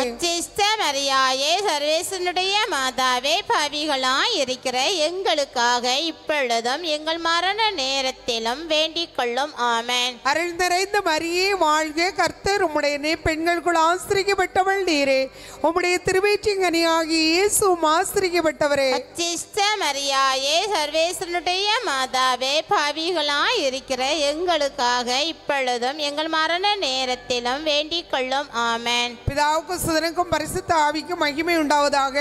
S1: அச்சிஷ்ட மரியாயே, சர்வேசனுடைய மாதாவே, பாவிகளாய் இருக்கிற எங்களுக்காக இப்பொழுதும் எங்கள் மரண நேரத்திலும் வேண்டிக் கொள்ளும். ஆமென்.
S2: அருள் நிறைந்த மரியே வாழ்க, கர்த்தர் உம்முடனே, பெண்களுக்குள் ஆசிரிக்கப்பட்டவள் நீரே. உம்முடைய திருவயிற்றின் கனியாகிய இயேசுவும் ஆசிரிக்கப்பட்டவரே.
S1: அச்சிஷ்ட மரியாயே, சர்வேசனுடைய மாதாவே, பாவிகளாய் இருக்கிற எங்களுக்காக இப்பொழுதும் எங்கள் மரண நேரத்திலும் வேண்டிக் கொள்ளும். ஆமென்.
S2: பிதாவுக்கும் சுதனுக்கும் பரிசுத்த ஆவிக்கும் மகிமை உண்டாவதாக.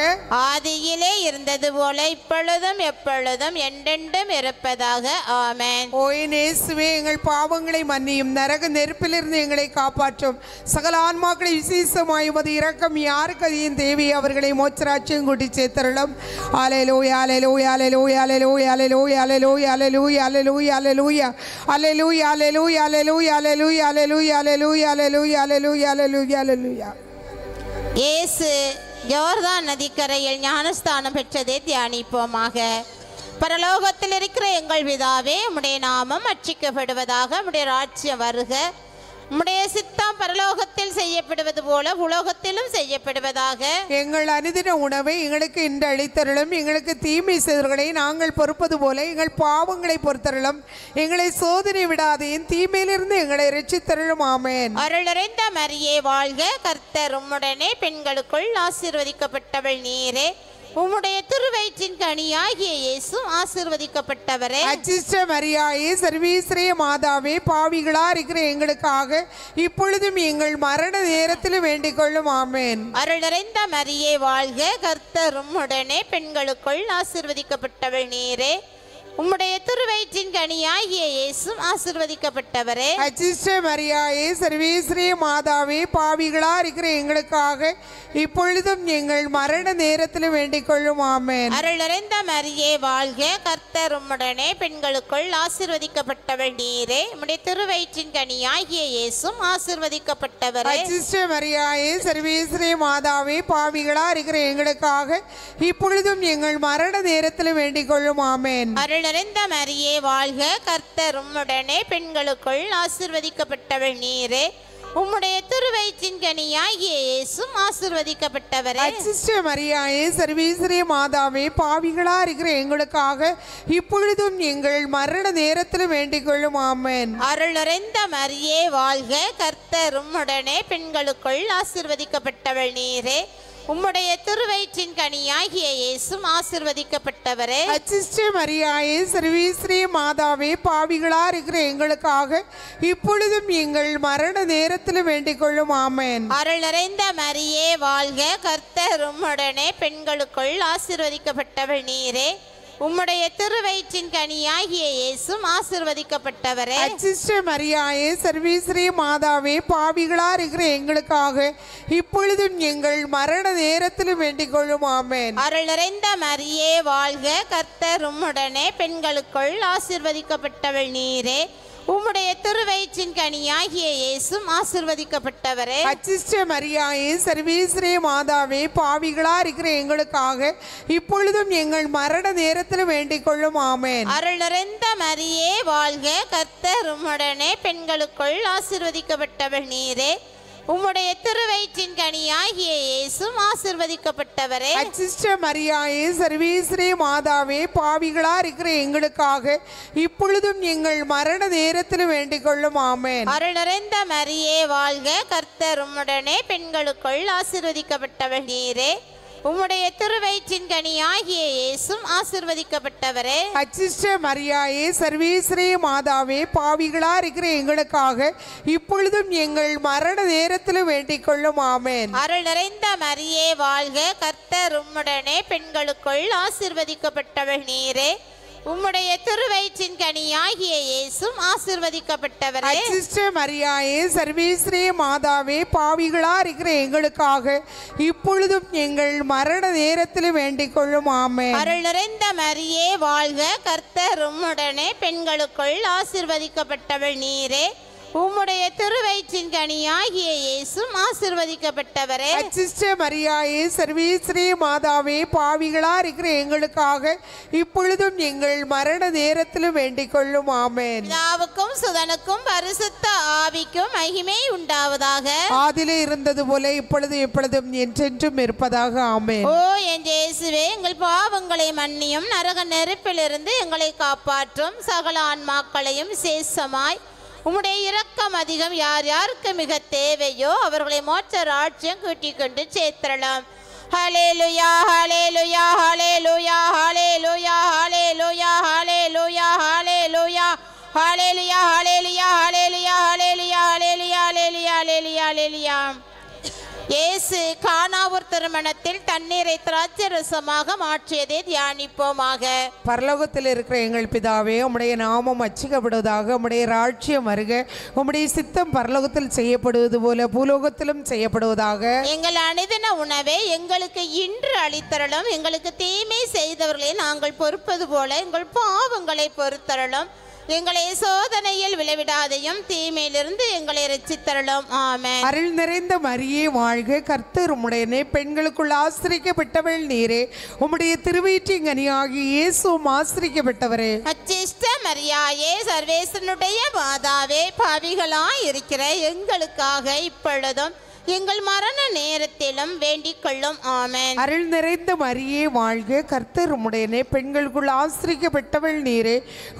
S1: ஆதியிலே இருந்தது போல இப்பொழுதும் எப்பொழுதும் என்றென்றும் இருப்பதாக. ஆமென்.
S2: ஓ என் இயேசுவே, எங்கள் பாவங்களை மன்னியும், நரக நெருப்பிலிருந்து எங்களை காப்பாற்றும். சகல ஆன்மாக்களை விசேஷமாய் உமது இரக்கம் யாருக்கு அதிகம் தேவை அவர்களை மோட்சராஜ்யம் கூட்டி சேர்த்தருளும். அல்லேலூயா alleluia alleluia alleluia alleluia alleluia alleluia alleluia alleluia alleluia alleluia alleluia alleluia alleluia alleluia alleluia alleluia alleluia alleluia.
S1: இயேசு யோர்தான் நதிக்கரையில் ஞானஸ்தானம் பெற்றதை தியானிப்போமாக. பரலோகத்தில் இருக்கிற எங்கள் பிதாவே, உம்முடைய நாமம் அர்ச்சிக்கப்படுவதாக, உம்முடைய ராஜ்யம் வருக, உம்முடைய சித்தம் பரலோகத்தில் செய்யப்படுவது போல உலோகத்திலும் செய்யப்படுவதாக.
S2: எங்கள் அனுதின உணவை எங்களுக்கு இன்று அளித்தருளும். எங்களுக்கு தீமை செய்தவர்களை நாங்கள் பொறுப்பது போல எங்கள் பாவங்களை பொறுத்தருளும். எங்களை சோதனை விடாதையும் தீமையிலிருந்து எங்களை இரட்சித்தருளும். ஆமென்.
S1: அருள் நிறைந்த மரியே வாழ்க, கர்த்தர் உம்முடனே, பெண்களுக்குள் ஆசீர்வதிக்கப்பட்டவள் நீரே, உம்முடைய திருவயிற்றின் கனியாகிய இயேசு ஆசீர்வதிக்கப்பட்டவரே.
S2: அச்சிஷ்ட மரியாயே, சர்வீஸ்வரிய மாதாவே, பாவிகளா இருக்கிற எங்களுக்காக இப்பொழுதும் எங்கள் மரண நேரத்தில் வேண்டிக் கொள்ளும். ஆமென்.
S1: அருள் நிறைந்த மரியே வாழ்க, கர்த்தர் உம்முடனே, பெண்களுக்குள் ஆசீர்வதிக்கப்பட்டவள் நீரே, உம்முடைய திருவயிற்றின் கனியாகிய இயேசு ஆசீர்வதிக்கப்பட்டவரே.
S2: அச்சிஷ்ட மரியாயே, சர்வீஸ்வரிய மாதாவே, பாவிகளா இருக்கிற எங்களுக்காக இப்பொழுதும் எங்கள் மரண நேரத்தில் வேண்டிக் கொள்ளும். ஆமென்.
S1: அருள் நிறைந்த மரியே வாழ்க, கர்த்தர் உம்முடனே, பெண்களுக்குள் ஆசீர்வதிக்கப்பட்டவள் நீரே, உம்முடைய திருவயிற்றின் கனியாகிய இயேசு ஆசீர்வதிக்கப்பட்டவரே.
S2: அச்சிஷ்ட மரியாயே, சர்வீஸ்வரிய மாதாவே, பாவிகளா இருக்கிற எங்களுக்காக இப்பொழுதும் எங்கள் மரண நேரத்தில் வேண்டிக் கொள்ளும். ஆமென்.
S1: அருள் நிறைந்த மரியே வாழ்க, கர்த்தர் உம்முடனே, பெண்களுக்குள் ஆசீர்வதிக்கப்பட்டவள் நீரே, உம்முடைய திருவயிற்றின் கனியாகிய இயேசு ஆசீர்வதிக்கப்பட்டவரே.
S2: அச்சிஷ்ட மரியாயே, சர்வீஸ்வரிய மாதாவே, பாவிகளா இருக்கிற எங்களுக்காக இப்பொழுதும் எங்கள் மரண நேரத்தில் வேண்டிக் கொள்ளும். ஆமென்.
S1: அருள் நிறைந்த மரியே வாழ்க, கர்த்தர் உம்முடனே, பெண்களுக்குள் ஆசீர்வதிக்கப்பட்டவள் நீரே, உம்முடைய திருவயிற்றின் கனியாகிய இயேசு ஆசீர்வதிக்கப்பட்டவரே.
S2: அச்சிஷ்ட மரியாயே, சர்வீஸ்வரிய மாதாவே, பாவிகளா இருக்கிற எங்களுக்காக இப்பொழுதும் எங்கள் மரண நேரத்தில் வேண்டிக் கொள்ளும். ஆமென்.
S1: அருள் நிறைந்த மரியே வாழ்க, கர்த்தர் உம்முடனே, பெண்களுக்குள் ஆசீர்வதிக்கப்பட்டவள் நீரே, உம்முடைய திருவயிற்றின் கனியாகிய இயேசு ஆசீர்வதிக்கப்பட்டவரே.
S2: அச்சிஷ்ட மரியாயே, சர்வீஸ்வரிய மாதாவே, பாவிகளா இருக்கிற எங்களுக்காக இப்பொழுதும் எங்கள் மரண நேரத்தில் வேண்டிக் கொள்ளும். ஆமென்.
S1: அருள் நிறைந்த மரியே வாழ்க, கர்த்தர் உம்முடனே, பெண்களுக்குள் ஆசீர்வதிக்கப்பட்டவள் நீரே, உம்முடைய திருவயிற்றின் கனியாகிய இயேசு ஆசீர்வதிக்கப்பட்டவரே.
S2: அச்சிஷ்ட மரியாயே, சர்வீஸ்வரிய மாதாவே, பாவிகளா இருக்கிற எங்களுக்காக இப்பொழுதும் எங்கள் மரண நேரத்தில் வேண்டிக் கொள்ளும். ஆமென்.
S1: அருள் நிறைந்த மரியே வாழ்க, கர்த்தர் உம்முடனே, பெண்களுக்குள் ஆசீர்வதிக்கப்பட்டவள் நீரே, உம்முடைய திருவயிற்றின் கனியாகிய இயேசு ஆசீர்வதிக்கப்பட்டவரே.
S2: அச்சிஷ்ட மரியாயே, சர்வீஸ்வரிய மாதாவே, பாவிகளா இருக்கிற எங்களுக்காக இப்பொழுதும் எங்கள் மரண நேரத்தில் வேண்டிக் கொள்ளும். ஆமென்.
S1: அருள் நிறைந்த மரியே வாழ்க, கர்த்தர் உம்முடனே, பெண்களுக்குள் ஆசீர்வதிக்கப்பட்டவள் நீரே, உம்முடைய திருவயிற்றின் கனியாகிய இயேசு ஆசீர்வதிக்கப்பட்டவரே.
S2: அச்சிஷ்ட மரியாயே, சர்வீஸ்வரிய மாதாவே, பாவிகளா இருக்கிற எங்களுக்காக இப்பொழுதும் எங்கள் மரண நேரத்தில் வேண்டிக் கொள்ளும். ஆமென்.
S1: அருள் நிறைந்த மரியே வாழ்க, கர்த்தர் உம்முடனே, பெண்களுக்குள் ஆசீர்வதிக்கப்பட்டவள் நீரே, உம்முடைய திருவயிற்றின் கனியாகிய இயேசு ஆசீர்வதிக்கப்பட்டவரே.
S2: அச்சிஷ்ட மரியாயே, சர்வீஸ்வரிய மாதாவே, பாவிகளா இருக்கிற எங்களுக்காக இப்பொழுதும் எங்கள் மரண நேரத்தில் வேண்டிக் கொள்ளும். ஆமென்.
S1: அருள் நிறைந்த மரியே வாழ்க, கர்த்தர் உம்முடனே, பெண்களுக்குள் ஆசீர்வதிக்கப்பட்டவள் நீரே, உம்முடைய திருவயிற்றின் கனியாகிய இயேசு ஆசீர்வதிக்கப்பட்டவரே.
S2: அச்சிஷ்ட மரியாயே, சர்வீஸ்வரிய மாதாவே, பாவிகளா இருக்கிற எங்களுக்காக இப்பொழுதும் எங்கள் மரண நேரத்தில் வேண்டிக் கொள்ளும். ஆமென்.
S1: பிதாவுக்கும் சுதனுக்கும் பரிசுத்த ஆவிக்கும் மகிமை உண்டாவதாக.
S2: ஆதிலே இருந்தது போல இப்பொழுது எப்பொழுதும் என்றென்றும் இருப்பதாக. ஆமென்.
S1: ஓ என் இயேசுவே, எங்கள் பாவங்களை மன்னியும், நரக நெருப்பிலிருந்து எங்களை காப்பாற்றும், சகல ஆன்மாக்களையும் சேசமாய் உம்முடைய இரக்கம் அதிகம் யார் யாருக்கு மிக தேவையோ அவர்களை மோட்ச ராஜ்யம் கூட்டிக் கொண்டு சேர்த்தரலாம். ஹல்லேலூயா, ஹல்லேலூயா, ஹல்லேலூயா, ஹல்லேலூயா, ஹல்லேலூயா, ஹல்லேலூயா, ஹல்லேலூயா, ஹல்லேலூயா, ஹல்லேலூயா, ஹல்லேலூயா, ஹல்லேலூயா, ஹல்லேலூயா, ஹல்லேலூயா, ஹல்லேலூயா, ஹல்லேலூயா. இயேசு கானாவூர் திருமணத்தில் தண்ணீரை திராட்சை ரசமாக மாற்றியதை தியானிப்போமாக.
S2: பரலோகத்தில் இருக்கிற எங்கள் பிதாவே, உம்முடைய நாமம் அச்சிக்கப்படுவதாக, உம்முடைய ராஜ்யம் வருக, உம்முடைய சித்தம் பரலோகத்தில் செய்யப்படுவது போல பூலோகத்திலும் செய்யப்படுவதாக.
S1: எங்கள் அனுதின உணவை எங்களுக்கு இன்று அளித்தரலும், எங்களுக்கு தீமை செய்தவர்களை நாங்கள் பொறுப்பது போல எங்கள் பாவங்களை பொறுத்தரலும், எங்களை சோதனையில் விளைவிடாதையும் தீமையிலிருந்து எங்களை ரட்சித்தருளும். ஆமென்.
S2: அருள் நிறைந்த மரியே வாழ்க, கர்த்தர் உம்முடையனே, பெண்களுக்குள் ஆசிரிக்கப்பட்டவள் நீரே, உம்முடைய திருவயிற்றின் கனியாகிய இயேசுவும் ஆசிரிக்கப்பட்டவரே.
S1: அச்சிஷ்ட மரியாயே, சர்வேசனுடைய மாதாவே, பாவிகளாய் இருக்கிற எங்களுக்காக இப்பொழுதும் எங்கள் மரண நேரத்திலும் வேண்டிக் கொள்ளும். ஆமென்.
S2: அருள் நிறைந்த மரியே வாழ்க, கர்த்தர் உம்முடையனே, பெண்களுக்குள் ஆசிரிக்கப்பட்டவள் நீரே,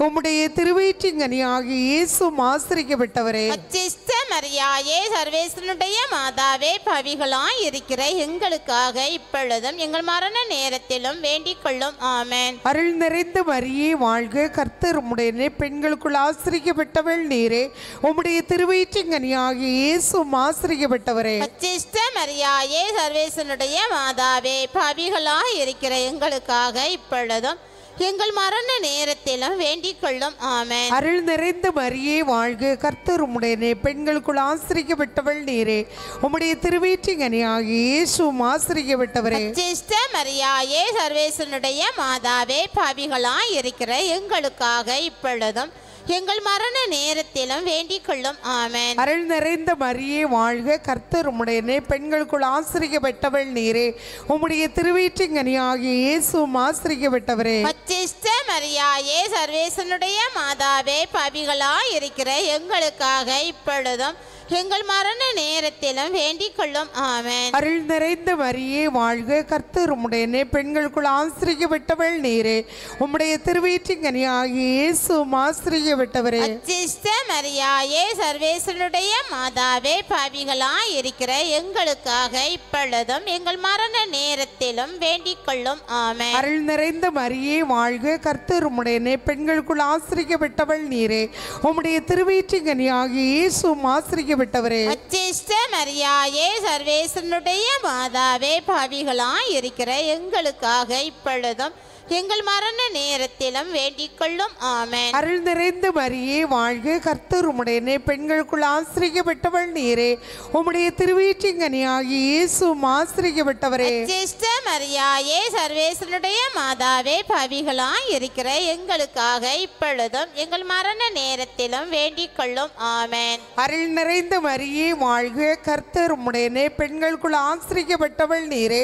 S2: உம்முடைய திருவயிற்றின் கனியாகிய இயேசுவும் ஆசிரிக்கப்பட்டவரே.
S1: அச்சிஷ்ட மரியாயே, சர்வேசனுடைய மாதாவே, பாவிகளாய் இருக்கிற எங்களுக்காக இப்பொழுதும் எங்கள் மரண நேரத்திலும் வேண்டிக் கொள்ளும். ஆமென்.
S2: அருள் நிறைந்த மரியே வாழ்க, கர்த்தர் உம்முடையனே, பெண்களுக்குள் ஆசிரிக்கப்பட்டவள் நீரே, உம்முடைய திருவயிற்றின் கனியாகிய இயேசுவும் ஆசிரிக்கப்பட்டவரே.
S1: அச்சிஷ்ட மரியாயே, சர்வேசனுடைய மாதாவே, பாவிகளாய் இருக்கிற எங்களுக்காக இப்பொழுதும் எங்கள் மரண நேரத்திலும் வேண்டிக் கொள்ளும். ஆமென்.
S2: அருள் நிறைந்த மரியே வாழ்க, கர்த்தர் உம்முடையனே, பெண்களுக்குள் ஆசிரிக்கப்பட்டவள் நீரே, உம்முடைய திருவயிற்றின் கனியாகிய இயேசுவும் ஆசிரிக்கப்பட்டவரே.
S1: அச்சிஷ்ட மரியாயே, சர்வேசனுடைய மாதாவே, பாவிகளாய் இருக்கிற எங்களுக்காக இப்பொழுதும் எங்கள் மரண நேரத்திலும் வேண்டிக் கொள்ளும். ஆமென்.
S2: அருள் நிறைந்த மரியே வாழ்க, கர்த்தர் உம்முடையனே, பெண்களுக்குள் ஆசிரிக்கப்பட்டவள் நீரே, உம்முடைய திருவயிற்றின் கனியாகிய இயேசுவும் ஆசிரிக்கப்பட்டவரே.
S1: அச்சிஷ்ட மரியாயே, சர்வேசனுடைய மாதாவே, பாவிகளாய் இருக்கிற எங்களுக்காக இப்பொழுதும் எங்கள் மரண நேரத்திலும் வேண்டிக் கொள்ளும். ஆமென்.
S2: அருள் நிறைந்த மரியே வாழ்க, கர்த்தர் உம்முடையனே, பெண்களுக்குள் ஆசிரிக்கப்பட்டவள் நீரே, உம்முடைய திருவயிற்றின் கனியாகிய இயேசுவும் ஆசிரிக்கப்பட்டவரே.
S1: அச்சிஷ்ட மரியாயே, சர்வேசனுடைய மாதாவே, பாவிகளாய் இருக்கிற எங்களுக்காக இப்பொழுதும் எங்கள் மரண நேரத்திலும் வேண்டிக் கொள்ளும். ஆமென்.
S2: அருள் நிறைந்த மரியே வாழ்க, கர்த்தர் உம்முடையனே, பெண்களுக்குள் ஆசிரிக்கப்பட்டவள் நீரே, உம்முடைய திருவயிற்றின் கனியாகிய இயேசுவும் ஆசிரிக்கப்பட்டவரே.
S1: அச்சிஷ்ட மரியாயே, சர்வேசனுடைய மாதாவே, பாவிகளாய் இருக்கிற எங்களுக்காக இப்பொழுதும் எங்கள் மரண நேரத்திலும் வேண்டிக் கொள்ளும். ஆமென்.
S2: அருள் நிறைந்த மரியே வாழ்க, கர்த்தர் உம்முடையனே, பெண்களுக்குள் ஆசிரிக்கப்பட்டவள் நீரே, உம்முடைய திருவயிற்றின் கனியாகிய இயேசுவும் ஆசிரிக்கப்பட்டவரே.
S1: அச்சிஷ்ட மரியாயே, சர்வேசனுடைய மாதாவே, பாவிகளாய் இருக்கிற எங்களுக்காக இப்பொழுதும் எங்கள் மரண நேரத்திலும் வேண்டிக் கொள்ளும். ஆமென்.
S2: அருள் நிறைந்த மரியே வாழ்க, கர்த்தர் உம்முடையனே, பெண்களுக்குள் ஆசிரிக்கப்பட்டவள் நீரே,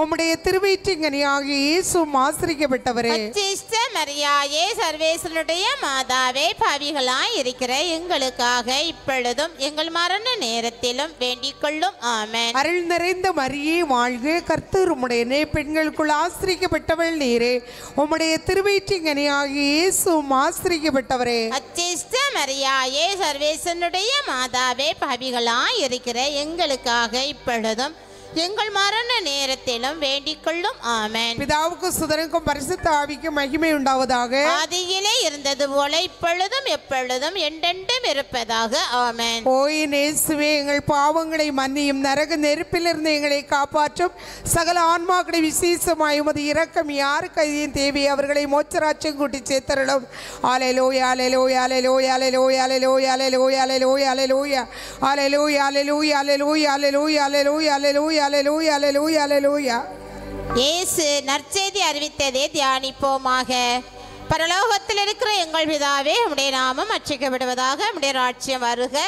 S2: உம்முடைய திருவயிற்றின் கனியாகிய இயேசுவும் ஆசிரிக்கப்பட்டவரே.
S1: அச்சிஷ்ட மரியாயே, சர்வேசனுடைய மாதாவே, பாவிகளாய் இருக்கிற எங்களுக்காக இப்பொழுதும் எங்கள் மரண நேரத்திலும் வேண்டிக் கொள்ளும். ஆமென்.
S2: அருள் நிறைந்த மரியே வாழ்க, கர்த்தர் உம்முடையனே, பெண்களுக்குள் ஆசிரிக்கப்பட்டவள் நீரே, உம்முடைய திருவயிற்றின் கனியாகிய இயேசுவும் ஆசிரிக்கப்பட்டவரே.
S1: அச்சிஷ்ட மரியாயே, சர்வேசனுடைய மாதாவே, பாவிகளாய் இருக்கிற எங்களுக்காக இப்பொழுதும் எங்கள் மரண நேரத்திலும் வேண்டிக் கொள்ளும். ஆமென்.
S2: பிதாவுக்கும் சுதனுக்கும் பரிசுத்த ஆவிக்கும் மகிமை உண்டாவதாக.
S1: ஆதியிலே இருந்தது போல இப்பொழுதும் எப்பொழுதும் என்றென்றும் இருப்பதாக. ஆமென்.
S2: ஓய் நேசுவே, எங்கள் பாவங்களை மன்னியும், நரக நெருப்பிலிருந்து எங்களை காப்பாற்றும், சகல ஆன்மாக்களை விசேஷமாய் உமது இரக்கம் யாருக்கு அதிகம் தேவை அவர்களை மோட்சராட்சியம் கூட்டி சேர்த்தருளும். Alleluia, alleluia, alleluia, alleluia, alleluia, alleluia, alleluia, alleluia, alleluia, alleluia, alleluia, alleluia, alleluia, alleluia, alleluia, alleluia, alleluia.
S1: இயேசு நற்செய்தி அறிவித்ததை தியானிப்போமாக. பரலோகத்தில் இருக்கிற எங்கள் பிதாவே, உம்முடைய நாமம் அர்ச்சிக்கப்படுவதாக, உம்முடைய ராஜ்யம் வருக,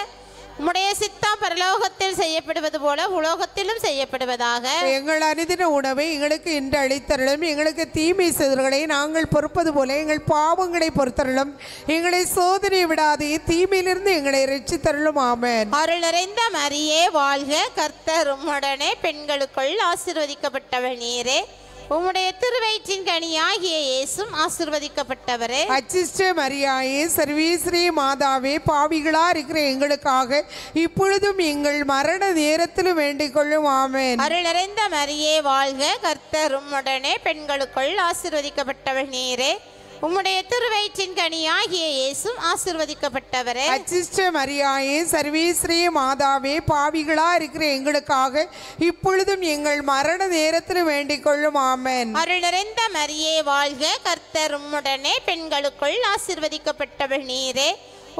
S1: உம்முடைய சித்தம் பரலோகத்தில் செய்யப்படுவது போல உலோகத்திலும் செய்யப்படுவதாக.
S2: எங்கள் அனுதின உணவை எங்களுக்கு இன்று அளித்தருளும், எங்களுக்கு தீமை செய்தவர்களை நாங்கள் பொறுப்பது போல எங்கள் பாவங்களை பொறுத்தருளும், எங்களை சோதனை விடாதே, தீமையிலிருந்து எங்களை ரட்சித்தருளும். ஆமென்.
S1: அருள் நிறைந்த மரியே வாழ்க, கர்த்தர் உம்முடனே, பெண்களுக்குள் ஆசீர்வதிக்கப்பட்டவள் நீரே, உம்முடைய திருவயிற்றின் கனியாகிய இயேசுவும் ஆசீர்வதிக்கப்பட்டவரே.
S2: அச்சிஷ்ட மரியாயே, சர்வேஸ்வரி மாதாவே, பாவிகளா இருக்கிற எங்களுக்காக இப்பொழுதும் எங்கள் மரண நேரத்திலும் வேண்டிக் கொள்ளும். ஆமென்.
S1: அருள் நிறைந்த மரியே வாழ்க, கர்த்தர் உம்முடனே, பெண்களுக்குள் ஆசீர்வதிக்கப்பட்டவள் நீரே, உம்முடைய திருவயிற்றின் கனியாகிய இயேசுவும் ஆசீர்வதிக்கப்பட்டவரே.
S2: அச்சிஷ்ட மரியாயே, சர்வேஸ்வரி மாதாவே, பாவிகளா இருக்கிற எங்களுக்காக இப்பொழுதும் எங்கள் மரண நேரத்தில் வேண்டிக் கொள்ளும். ஆமென்.
S1: அருள் நிறைந்த மரியே வாழ்க, கர்த்தர் உம்முடனே, பெண்களுக்குள் ஆசீர்வதிக்கப்பட்டவள் நீரே,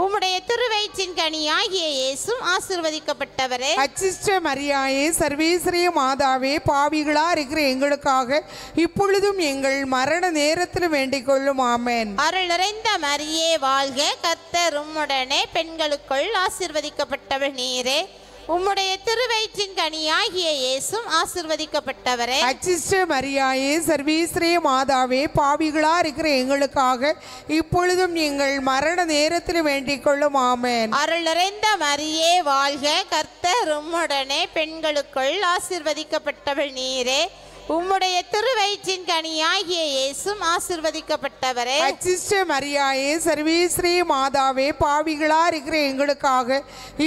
S1: உம்முடைய திருவயிற்றின் கனியாகிய இயேசும் ஆசீர்வதிக்கப்பட்டவரே.
S2: அச்சிஷ்ட மரியாயே சர்வேஸ்வரிய மாதாவே, பாவிகளா இருக்கிற எங்களுக்காக இப்பொழுதும் எங்கள் மரண நேரத்தில் வேண்டிக் கொள்ளும். ஆமென்.
S1: அருள் நிறைந்த மரியே வாழ்க, கர்த்தர் உம்முடனே, பெண்களுக்குள் ஆசீர்வதிக்கப்பட்டவள் நீரே. உம்முடைய திருவயிற்றின் கனியாகிய இயேசும் ஆசீர்வதிக்கப்பட்டவரே.
S2: அச்சிஷ்ட மரியாயே சர்வேஸ்வரிய மாதாவே, பாவிகளா இருக்கிற எங்களுக்காக இப்பொழுதும் எங்கள் மரண நேரத்தில் வேண்டிக் கொள்ளும். ஆமென்.
S1: அருள் நிறைந்த மரியே வாழ்க, கர்த்தர் உம்முடனே, பெண்களுக்குள் ஆசீர்வதிக்கப்பட்டவள் நீரே. உம்முடைய திருவயிற்றின் கனியாகிய இயேசும் ஆசீர்வதிக்கப்பட்டவரே.
S2: அச்சிஷ்ட மரியாயே சர்வேஸ்வரிய மாதாவே, பாவிகளா இருக்கிற எங்களுக்காக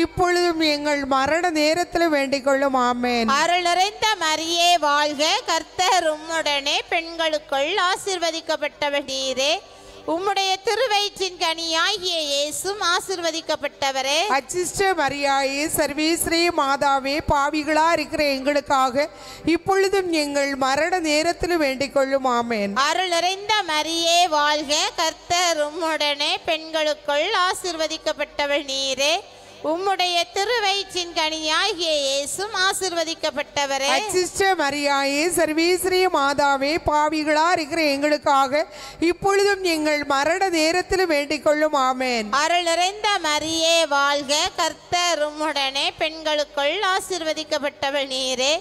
S2: இப்பொழுதும் எங்கள் மரண நேரத்தில் வேண்டிக் கொள்ளும். ஆமென்.
S1: அருள் நிறைந்த மரியே வாழ்க, கர்த்தர் உம்முடனே, பெண்களுக்குள் ஆசீர்வதிக்கப்பட்டவள் நீரே. உம்முடைய திருவயிற்றின் கனியாகிய இயேசும் ஆசீர்வதிக்கப்பட்டவரே.
S2: அச்சிஷ்ட மரியாயே சர்வேஸ்வரிய மாதாவே, பாவிகளா இருக்கிற எங்களுக்காக இப்பொழுதும் எங்கள் மரண நேரத்தில் வேண்டிக் கொள்ளும். ஆமென்.
S1: அருள் நிறைந்த மரியே வாழ்க, கர்த்தர் உம்முடனே, பெண்களுக்குள் ஆசீர்வதிக்கப்பட்டவள் நீரே. உம்முடைய திருவயிற்றின் கனியாகிய இயேசும் ஆசீர்வதிக்கப்பட்டவரே.
S2: அச்சிஷ்ட மரியாயே சர்வேஸ்வரிய மாதாவே, பாவிகளா இருக்கிற எங்களுக்காக இப்பொழுதும் எங்கள் மரண நேரத்தில் வேண்டிக் கொள்ளும். ஆமென்.
S1: அருள் நிறைந்த மரியே வாழ்க, கர்த்தர் உம்முடனே, பெண்களுக்குள் ஆசீர்வதிக்கப்பட்டவள் நீரே.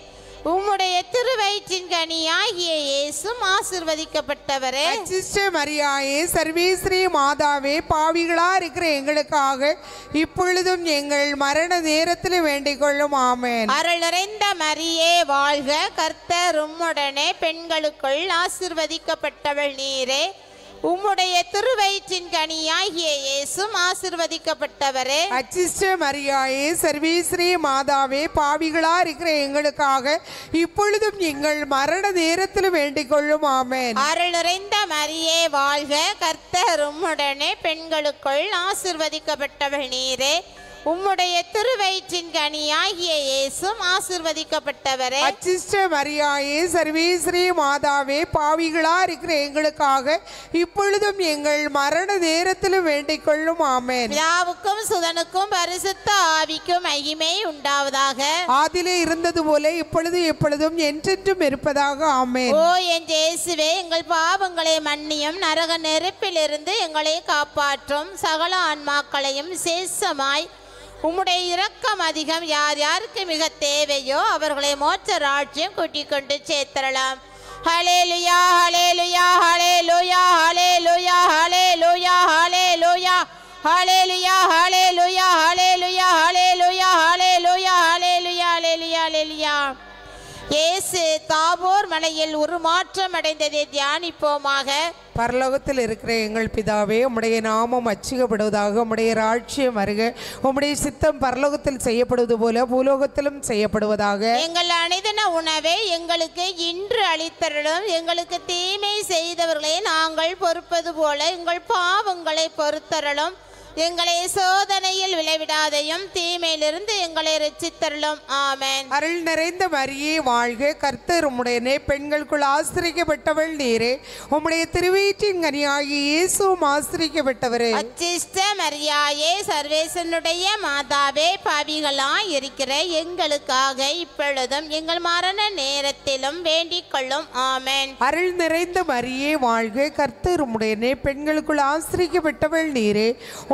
S1: உம்முடைய திருவயிற்றின் கனியாகிய இயேசும் ஆசீர்வதிக்கப்பட்டவரே.
S2: அச்சிஷ்ட மரியாயே சர்வேஸ்வரிய மாதாவே, பாவிகளா இருக்கிற எங்களுக்காக இப்பொழுதும் எங்கள் மரண நேரத்தில் வேண்டிக் கொள்ளும். ஆமென்.
S1: அருள் நிறைந்த மரியே வாழ்க, கர்த்தர் உம்முடனே, பெண்களுக்குள் ஆசீர்வதிக்கப்பட்டவள் நீரே. உம்முடைய திருவயிற்றின் கனியாகிய இயேசும் ஆசீர்வதிக்கப்பட்டவரே.
S2: அச்சிஷ்ட மரியாயே சர்வேஸ்வரிய மாதாவே, பாவிகளா இருக்கிற எங்களுக்காக இப்பொழுதும் எங்கள் மரண நேரத்தில் வேண்டிக் கொள்ளும். ஆமென்.
S1: அருள் நிறைந்த மரியே வாழ்க, கர்த்தர் உம்முடனே, பெண்களுக்குள் ஆசீர்வதிக்கப்பட்டவள் நீரே. உம்முடைய திருவயிற்றின் கனியாகிய இயேசும் ஆசீர்வதிக்கப்பட்டவரே.
S2: அச்சிஷ்ட மரியாயே சர்வேஸ்வரிய மாதாவே, பாவிகளா இருக்கிற எங்களுக்காக இப்பொழுதும் எங்கள் மரண நேரத்தில் வேண்டிக் கொள்ளும். ஆமென்.
S1: பிதாவுக்கும் சுதனுக்கும் பரிசுத்த ஆவிக்கும் மகிமை உண்டாவதாக.
S2: ஆதிலே இருந்தது போல இப்பொழுது எப்பொழுதும் என்றென்றும் இருப்பதாக. ஆமென்.
S1: ஓ என் இயேசுவே, எங்கள் பாவங்களை மன்னியும், நரக நெருப்பிலிருந்து எங்களை காப்பாற்றும், சகல ஆன்மாக்களையும் சேஷமாய் உம்முடைய இரக்கம் அதிகம் யார் யாருக்கு மிக தேவையோ அவர்களை மோட்ச ராஜ்யம் கூட்டிக் கொண்டு சேர்த்தரலாம். ஹல்லேலூயா, ஹல்லேலூயா, ஹல்லேலூயா, ஹல்லேலூயா, ஹல்லேலூயா, ஹல்லேலூயா, ஹல்லேலூயா, ஹல்லேலூயா, ஹல்லேலூயா, ஹல்லேலூயா, ஹல்லேலூயா, ஹல்லேலூயா, ஹல்லேலூயா, ஹல்லேலூயா. இயேசு தாபோர் மலையில் உருமாற்றம் அடைந்ததை தியானிப்போமாக.
S2: பரலோகத்தில் இருக்கிற எங்கள் பிதாவே, உம்முடைய நாமம் அச்சிக்கப்படுவதாக, உம்முடைய ராஜ்யம் வருக, உம்முடைய சித்தம் பரலோகத்தில் செய்யப்படுவது போல பூலோகத்திலும் செய்யப்படுவதாக.
S1: எங்கள் அனுதின உணவை எங்களுக்கு இன்று அளித்தருளும். எங்களுக்கு தீமை செய்தவர்களை நாங்கள் பொறுப்பது போல எங்கள் பாவங்களை பொறுத்தருளும். எங்களை சோதனையில் விளைவிடாதையும் தீமையிலிருந்து எங்களை ரட்சித்தருளும். ஆமென்.
S2: அருள் நிறைந்த மரியே வாழ்க, கர்த்தர் உம்முடனே, பெண்களுக்குள் ஆசிரிக்கப்பட்டவள் நீரே. உம்முடைய திருவயிற்றின் கனியாகிய இயேசுவும் ஆசிரிக்கப்பட்டவரே.
S1: அச்சிஷ்ட மரியாயே சர்வேசனுடைய மாதாவே, பாவிகளாய் இருக்கிற எங்களுக்காக இப்பொழுதும் எங்கள் மரண நேரத்திலும் வேண்டிக் கொள்ளும். ஆமென்.
S2: அருள் நிறைந்த மரியே வாழ்க, கர்த்தர் உம்முடனே, பெண்களுக்குள் ஆசிரிக்கப்பட்டவள் நீரே.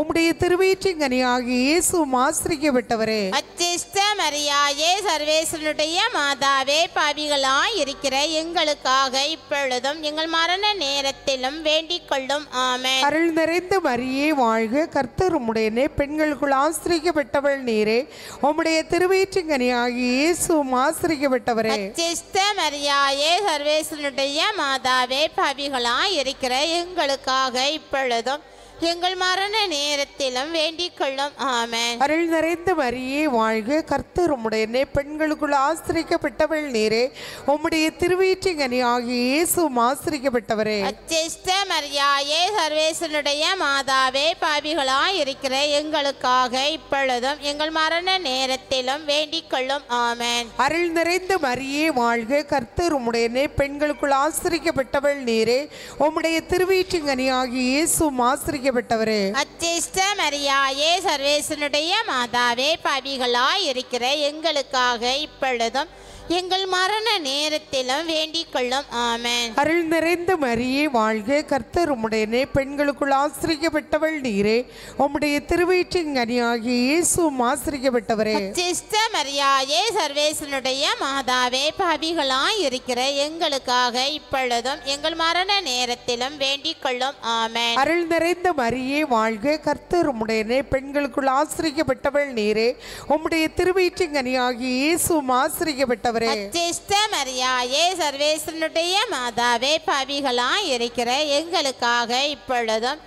S2: உம்முடைய திருவயிற்றின் கனியாகிய இயேசுவும் ஆசிரிக்கப்பட்டவரே.
S1: அச்சிஷ்ட மரியாயே சர்வேசனுடைய மாதாவே, பாவிகளாய் இருக்கிற எங்களுக்காக இப்பொழுதும் எங்கள் மரண நேரத்திலும் வேண்டிக் கொள்ளும். ஆமென்.
S2: அருள் நிறைந்த மரியே வாழ்க, கர்த்தர் உம்முடனே, பெண்களுக்குள் ஆசிரிக்கப்பட்டவள் நீரே. உம்முடைய திருவயிற்றின் கனியாகிய இயேசுவும் ஆசிரிக்கப்பட்டவரே.
S1: அச்சிஷ்ட மரியாயே சர்வேசனுடைய மாதாவே, பாவிகளாய் இருக்கிற எங்களுக்காக இப்பொழுதும் எங்கள் மரண நேரத்திலும் வேண்டிக் கொள்ளும். ஆமென்.
S2: அருள் நிறைந்த மரியே வாழ்க, கர்த்தர் உம்முடனே, பெண்களுக்குள் ஆசிரிக்கப்பட்டவள் நீரே. உம்முடைய திருவயிற்றின் கனியாகிய இயேசுவும் ஆசிரிக்கப்பட்டவரே.
S1: அச்சிஷ்ட மரியாயே சர்வேசனுடைய மாதாவே, பாவிகளாய் இருக்கிற எங்களுக்காக இப்பொழுதும் எங்கள் மரண நேரத்திலும் வேண்டிக் கொள்ளும். ஆமென்.
S2: அருள் நிறைந்த மரியே வாழ்க, கர்த்தர் உம்முடனே, பெண்களுக்குள் ஆசிரிக்கப்பட்டவள் நீரே. உம்முடைய திருவயிற்றின் கனியாகிய இயேசுவும் ஆசிரிக்கப்பட்டவரே. ஆசிரிக்கப்பட்டவரே.
S1: அச்சிஷ்ட மரியாயே சர்வேசனுடைய மாதாவே பாவிகளாய் இருக்கிற எங்களுக்காக இப்பொழுதும் எங்கள் மரண நேரத்திலும் வேண்டிக் கொள்ளும். ஆமென்.
S2: அருள் நிறைந்த மரியே வாழ்க, கர்த்தர் உம்முடையனே, பெண்களுக்குள் ஆசிரிக்கப்பட்டவள் நீரே, உம்முடைய திருவயிற்றின் கனியாகிய இயேசுவும் ஆசிரிக்கப்பட்டவரே.
S1: அச்சிஷ்ட மரியாயே சர்வேசனுடைய மாதாவே பாவிகளாய் இருக்கிற எங்களுக்காக இப்பொழுதும் எங்கள் மரண நேரத்திலும் வேண்டிக் கொள்ளும். ஆமென்.
S2: அருள் நிறைந்த மரியே வாழ்க, கர்த்தர் உம்முடையனே, பெண்களுக்குள் ஆசிரிக்கப்பட்டவள் நீரே, உம்முடைய திருவயிற்றின் கனியாகிய இயேசுவும் ஆசிரிக்கப்பட்டவரே.
S1: அச்சிஷ்ட மரியாயே சர்வேசனுடைய மாதாவே பாவிகளாய் இருக்கிற எங்களுக்காக இப்பொழுதும்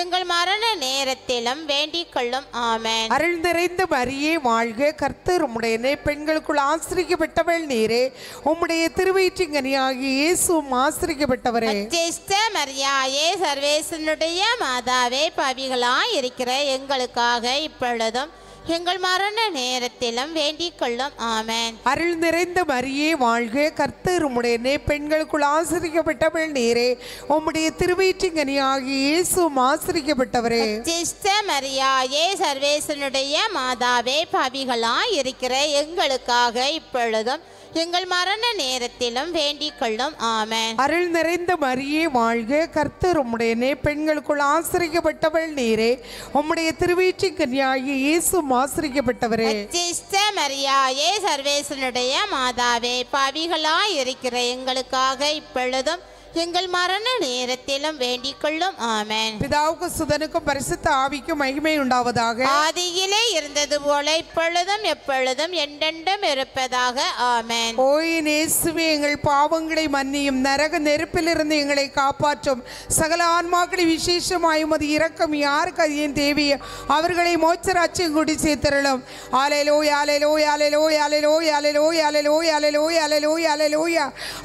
S1: எங்கள் மரண நேரத்திலும் வேண்டிக் கொள்ளும். ஆமென்.
S2: அருள் நிறைந்த மரியே வாழ்க, கர்த்தர் உம்முடையனே, பெண்களுக்குள் ஆசிரிக்கப்பட்டவள் நீரே, உம்முடைய திருவயிற்றின் கனியாகிய இயேசுவும் ஆசிரிக்கப்பட்டவரே.
S1: அச்சிஷ்ட மரியாயே சர்வேசனுடைய மாதாவே பாவிகளாய் இருக்கிற எங்களுக்காக இப்பொழுதும் எங்கள் மரண நேரத்திலும் வேண்டிக் கொள்ளும். ஆமென்.
S2: அருள் நிறைந்த மரியே வாழ்க, கர்த்தர் உம்முடையனே, பெண்களுக்குள் ஆசிரிக்கப்பட்டவள் நீரே, உம்முடைய திருவயிற்றின் கனியாகிய இயேசுவும் ஆசிரிக்கப்பட்டவரே.
S1: அச்சிஷ்ட மரியாயே சர்வேசனுடைய மாதாவே பாவிகளாய் இருக்கிற எங்களுக்காக இப்பொழுதும் எங்கள் மரண நேரத்திலும் வேண்டிக் கொள்ளும். ஆமென்.
S2: அருள் நிறைந்த மரியே வாழ்க, கர்த்தர் உம்முடையனே, பெண்களுக்குள் ஆசிரிக்கப்பட்டவள் நீரே, உம்முடைய திருவயிற்றின் கனியாகிய இயேசுவும் ஆசிரிக்கப்பட்டவரே.
S1: அச்சிஷ்ட மரியாயே சர்வேசனுடைய மாதாவே பாவிகளாய் இருக்கிற எங்களுக்காக இப்பொழுதும் எங்கள் மரண நேரத்திலும் வேண்டிக் கொள்ளும். ஆமென்.
S2: பிதாவுக்கும் சுதனுக்கும் பரிசுத்த ஆவிக்கும் மகிமை உண்டாவதாக.
S1: ஆதியிலே இருந்தது போல இப்பொழுதும் எப்பொழுதும் என்றென்றும் இருப்பதாக. ஆமென்.
S2: ஓய் இயேசுவே, எங்கள் பாவங்களை மன்னியும், நரக நெருப்பிலிருந்து எங்களை காப்பாற்றும், சகல ஆன்மாக்களை விசேஷமாய் உமது இரக்கம் யாருக்கு அதிகம் தேவையோ அவர்களை மோட்சராட்சியம் கூடி சேர்த்தருளும். அல்லேலூயா alleluia alleluia alleluia alleluia alleluia alleluia alleluia